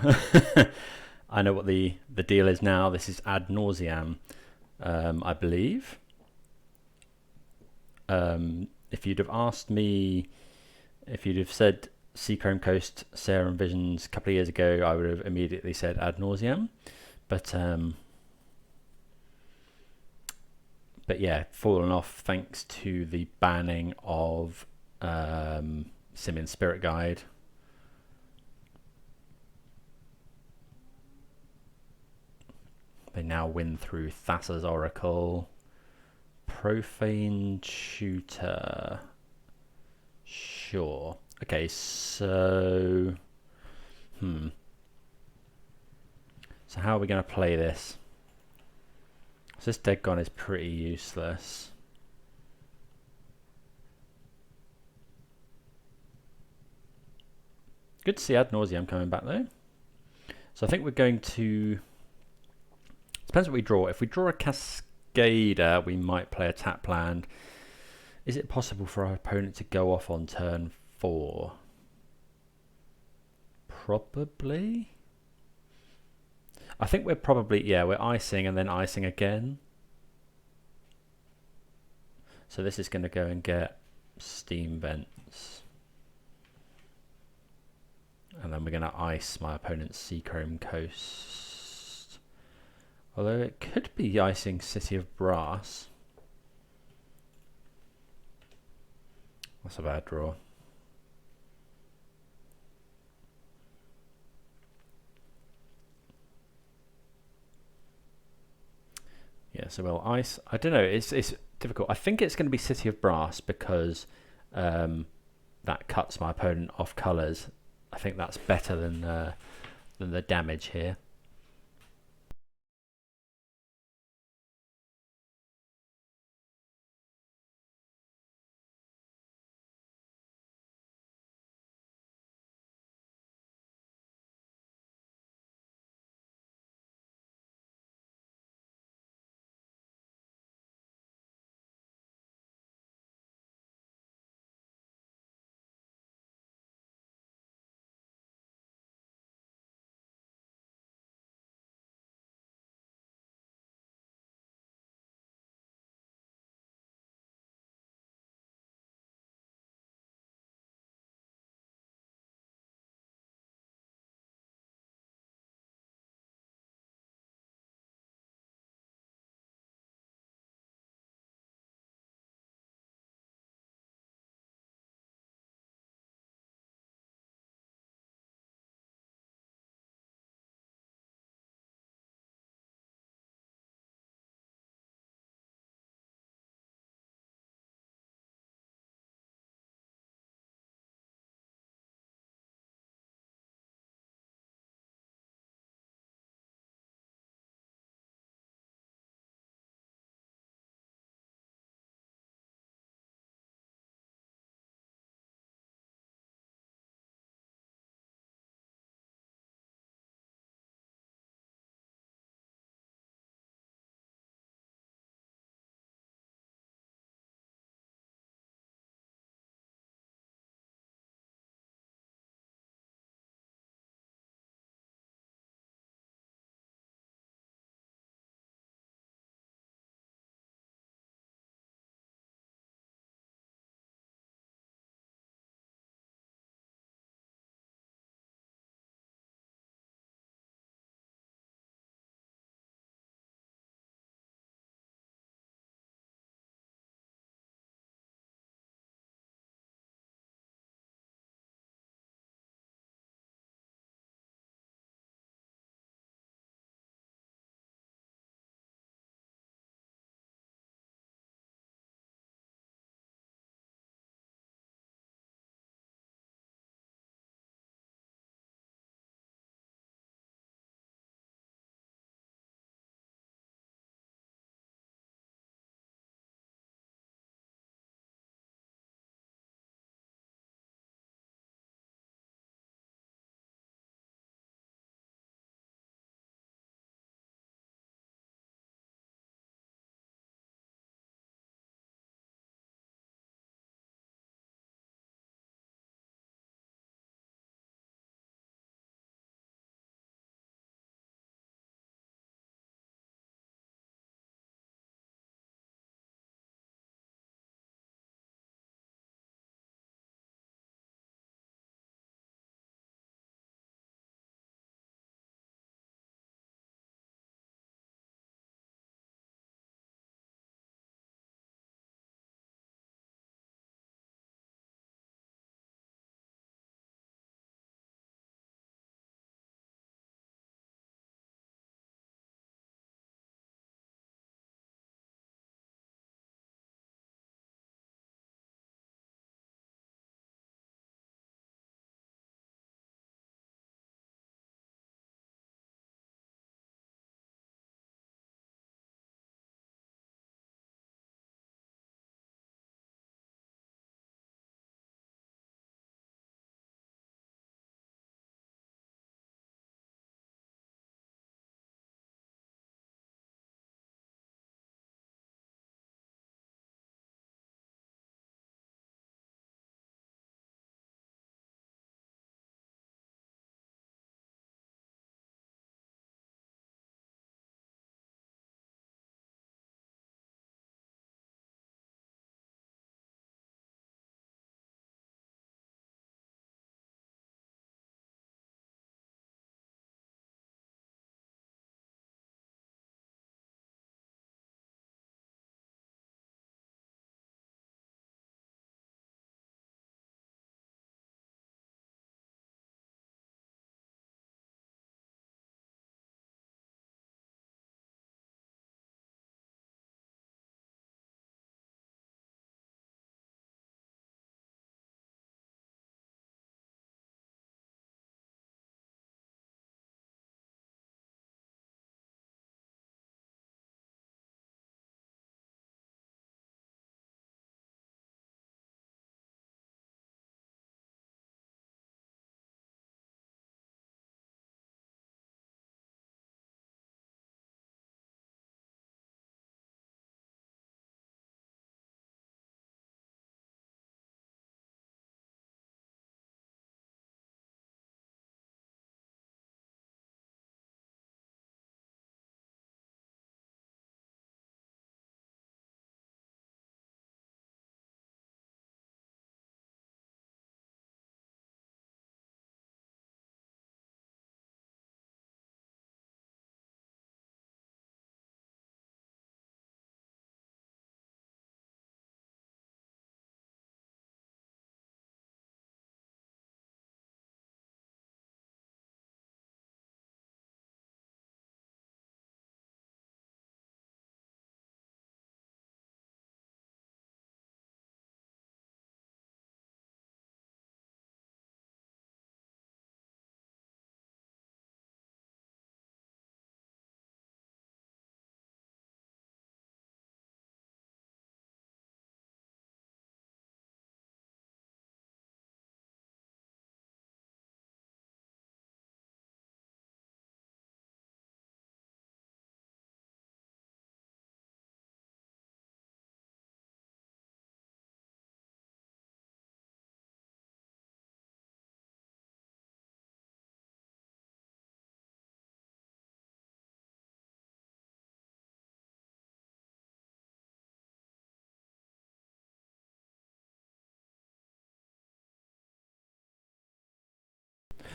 I know what the deal is now. This is ad nauseam, I believe. If you'd have asked me, if you'd have said Sea Chrome Coast Serum Visions a couple of years ago, I would have immediately said ad nauseam. But yeah, fallen off thanks to the banning of Simian Spirit Guide. They now win through Thassa's Oracle. Profane Shooter. Sure. Okay, so... So how are we going to play this? So this Dagon is pretty useless. Good to see ad nauseam coming back though. So I think we're going to... Depends what we draw. If we draw a Cascader, we might play a tap land. Is it possible for our opponent to go off on turn 4? Probably. I think we're probably, yeah, we're icing and then icing again. So this is going to go and get steam vents. And then we're going to ice my opponent's Sea Chrome Coast. Although it could be icing City of Brass. That's a bad draw. Yeah, so we'll ice. I don't know. It's difficult. I think it's going to be City of Brass because that cuts my opponent off colours. I think that's better than the damage here.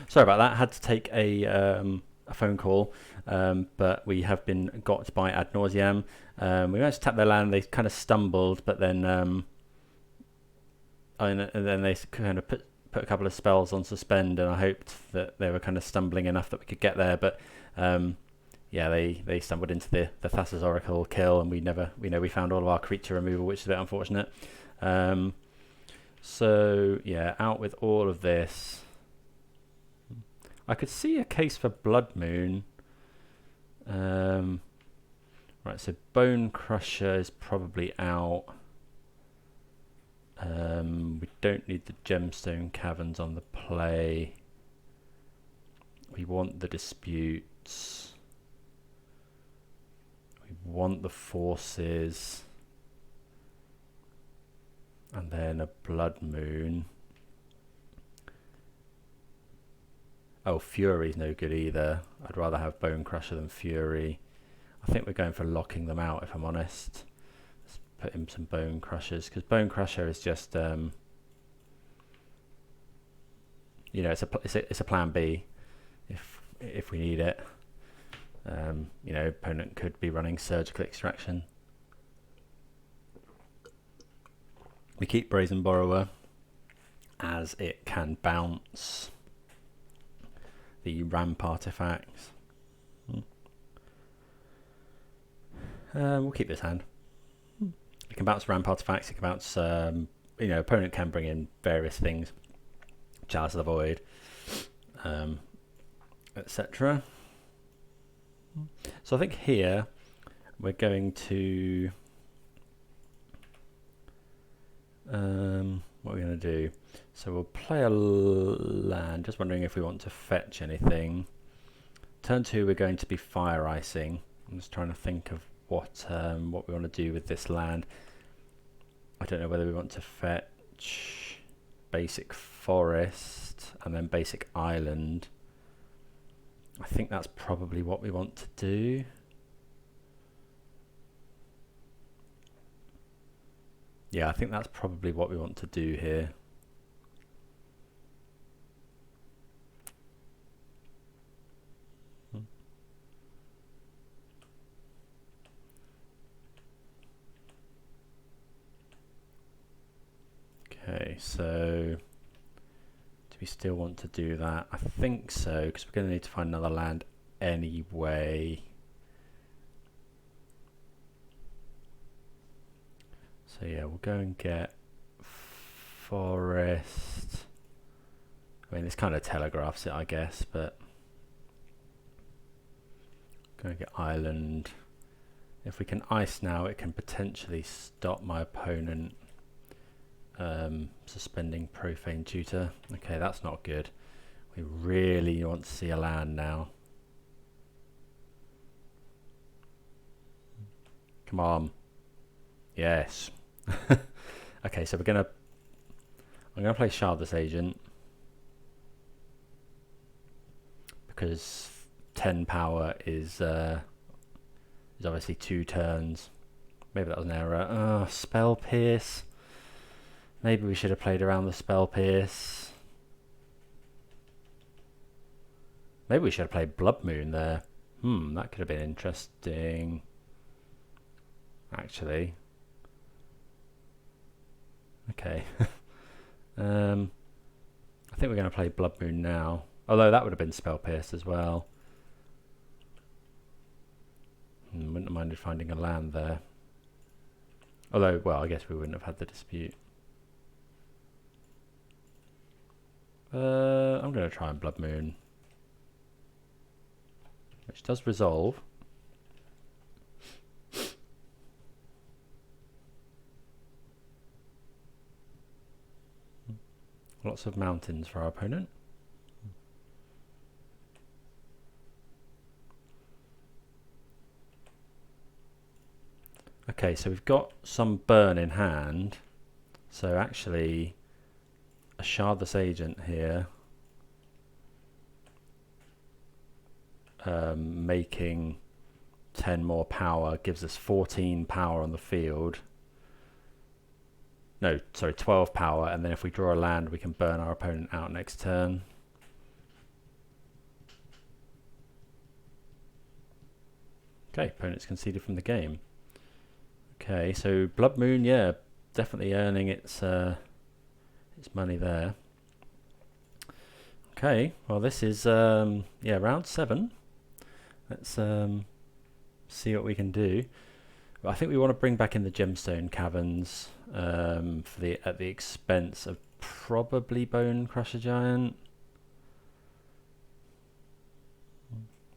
Sorry about that. I had to take a phone call, but we have been got by ad nauseam. We managed to tap their land. They kind of stumbled, but then and then they kind of put a couple of spells on suspend, and I hoped that they were kind of stumbling enough that we could get there, but yeah, they stumbled into the Thassa's Oracle kill, and we found all of our creature removal, which is a bit unfortunate. So yeah, out with all of this. I could see a case for Blood Moon. Right, so Bone Crusher is probably out. We don't need the Gemstone Caverns on the play. We want the Disputes. We want the Forces. And then a Blood Moon. Oh, Fury's no good either. I'd rather have Bone Crusher than Fury. I think we're going for locking them out, if I'm honest. Let's put in some Bone Crushers, because Bone Crusher is just, you know, it's a plan B if we need it. You know, opponent could be running Surgical Extraction. We keep Brazen Borrower, as it can bounce the ramp artifacts. We'll keep this hand. It can bounce ramp artifacts, it can bounce, you know, opponent can bring in various things, Chalice of the Void, etc. So I think here we're going to, what are we going to do? So we'll play a land, just wondering if we want to fetch anything. Turn 2 we're going to be Fire Icing. I'm just trying to think of what we want to do with this land. I don't know whether we want to fetch basic Forest and then basic Island. I think that's probably what we want to do. Yeah, I think that's probably what we want to do here. Okay, so do we still want to do that? I think so, because we're going to need to find another land anyway. So yeah, we'll go and get Forest. I mean, this kind of telegraphs it, I guess, but go and get Island. If we can ice now, it can potentially stop my opponent suspending Profane Tutor. Okay, that's not good. We really want to see a land now. Come on. Yes. Okay, so I'm gonna play Shardless Agent because 10 power is obviously 2 turns. Maybe that was an error. Oh, Spell Pierce. Maybe we should have played around the Spell Pierce. Maybe we should have played Blood Moon there. That could have been interesting, actually. Okay. I think we're going to play Blood Moon now. Although that would have been Spell Pierce as well. Wouldn't have minded finding a land there. Although, well, I guess we wouldn't have had the dispute. I'm going to try and Blood Moon, which does resolve. Lots of mountains for our opponent. Okay, so we've got some burn in hand. So actually, a Shardless Agent here, making 10 more power gives us 14 power on the field. No, sorry, 12 power, and then if we draw a land, we can burn our opponent out next turn. Okay, opponent's conceded from the game. Okay, so Blood Moon, yeah, definitely earning its money there. Okay, well this is yeah, round 7. Let's see what we can do. Well, I think we want to bring back in the Gemstone Caverns at the expense of probably Bone Crusher Giant.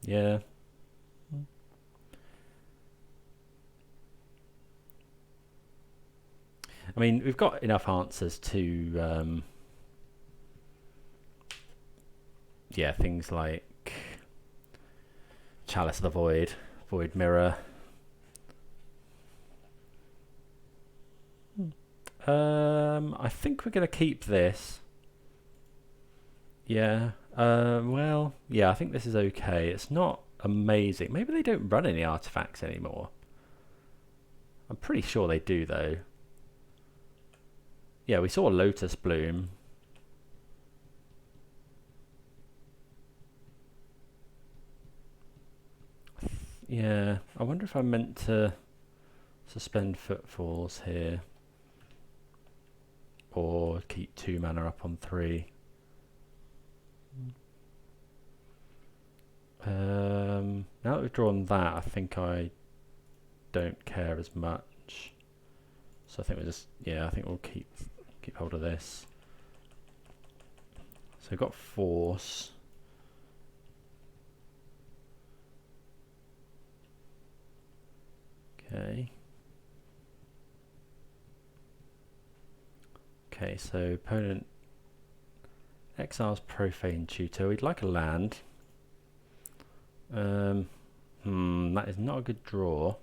Yeah. I mean, we've got enough answers to yeah, things like Chalice of the Void, Void Mirror. I think we're going to keep this. Yeah. Well, yeah, I think this is okay. It's not amazing. Maybe they don't run any artifacts anymore. I'm pretty sure they do, though. Yeah, we saw Lotus Bloom. Yeah, I wonder if I meant to suspend Footfalls here. Or keep 2 mana up on 3. Now that we've drawn that, I think I don't care as much. So I think we'll just, yeah, I think we'll keep hold of this. So we've got Force. Okay. Okay, so opponent exiles Profane Tutor. We'd like a land. That is not a good draw.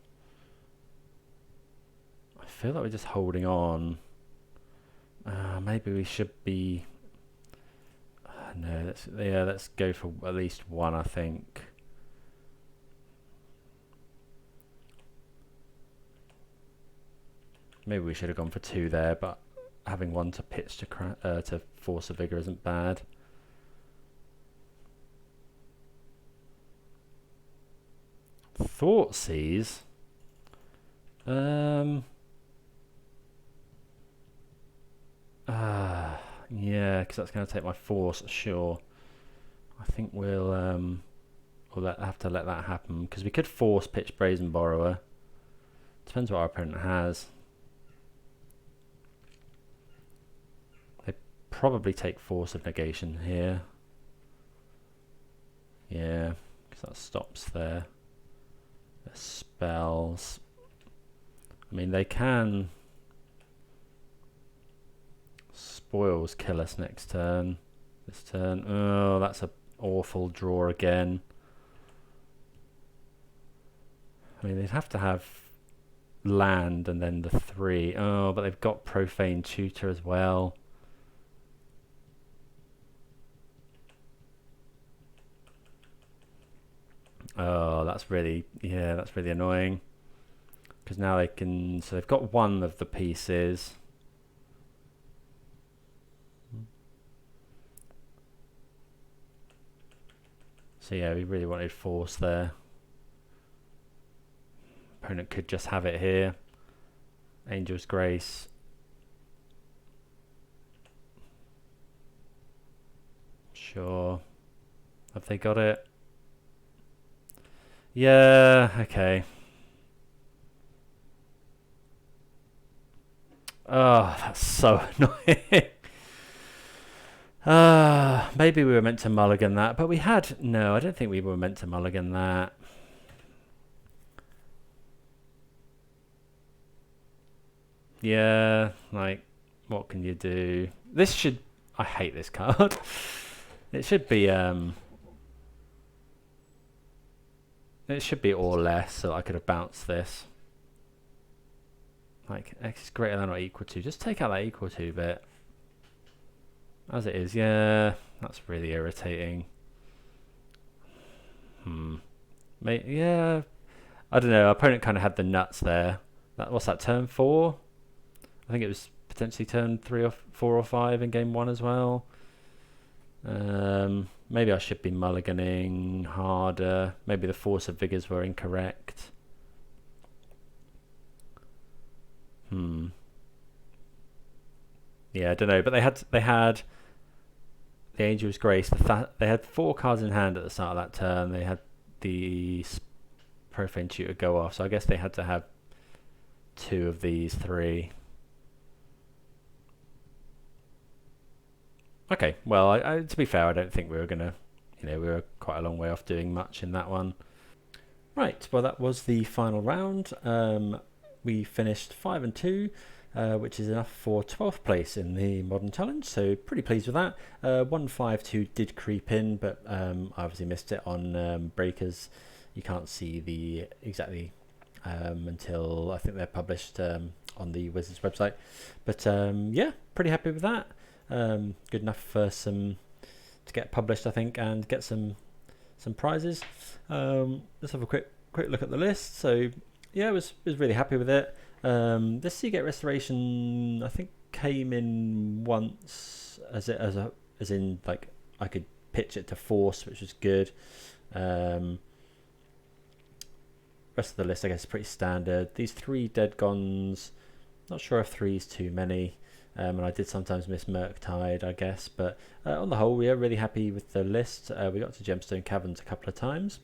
I feel like we're just holding on. Maybe we should be. No, let's go for at least 1. I think. Maybe we should have gone for 2 there, but having 1 to pitch to Force of Vigor isn't bad. Thoughtseize. Yeah, because that's going to take my Force. Sure. I think we'll have to let that happen, because we could force pitch Brazen Borrower. Depends what our opponent has. They probably take Force of Negation here. Yeah, because that stops their spells. I mean, they can Spoils kill us next turn. This turn. Oh, that's an awful draw again. I mean, they'd have to have land and then the 3. Oh, but they've got Profane Tutor as well. Oh, that's really annoying. Because now they can, so they've got 1 of the pieces. So yeah, we really wanted Force there. Opponent could just have it here. Angel's Grace. Sure. Have they got it? Yeah, okay. Oh, that's so annoying. Maybe we were meant to mulligan that, but we had... No, I don't think we were meant to mulligan that. Yeah, like, what can you do? This should... I hate this card. It should be... It should be or less, so I could have bounced this. Like, X is greater than or equal to. Just take out that equal to bit. As it is, yeah. That's really irritating. Yeah. I don't know. Our opponent kind of had the nuts there. What's that, turn 4? I think it was potentially turn 3 or 4 or 5 in game 1 as well. Maybe I should be mulliganing harder. Maybe the Force of Vigors were incorrect. Yeah, I don't know, but they had the Angel's Grace. They had 4 cards in hand at the start of that turn. They had the Profane Tutor go off, so I guess they had to have 2 of these 3. Okay, well, to be fair, I don't think we were gonna, we were quite a long way off doing much in that one. Right, well, that was the final round. We finished 5 and 2. Which is enough for 12th place in the Modern Challenge, so pretty pleased with that. 152 did creep in, but I obviously missed it on Breakers. You can't see the exactly until I think they're published on the Wizards website. But yeah, pretty happy with that. Good enough for to get published, I think, and get some prizes. Let's have a quick look at the list. So yeah, was really happy with it. This Seagate Restoration, I think, came in once as in like I could pitch it to Force, which was good. Rest of the list, I guess, is pretty standard. These 3 Dead Gons, not sure if 3 is too many, and I did sometimes miss Murktide, I guess, but on the whole, we are really happy with the list. We got to Gemstone Caverns a couple of times,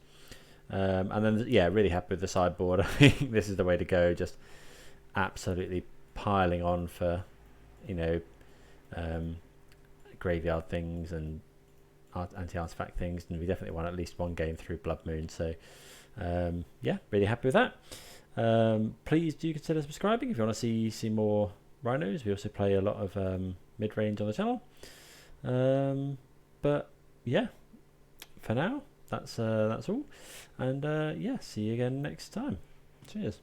and then yeah, really happy with the sideboard. I think this is the way to go. Just absolutely piling on for graveyard things and anti-artifact things, and we definitely won at least 1 game through Blood Moon, so yeah, really happy with that. Please do consider subscribing if you want to see more Rhinos. We also play a lot of mid-range on the channel, but yeah, for now that's all, and yeah, see you again next time. Cheers.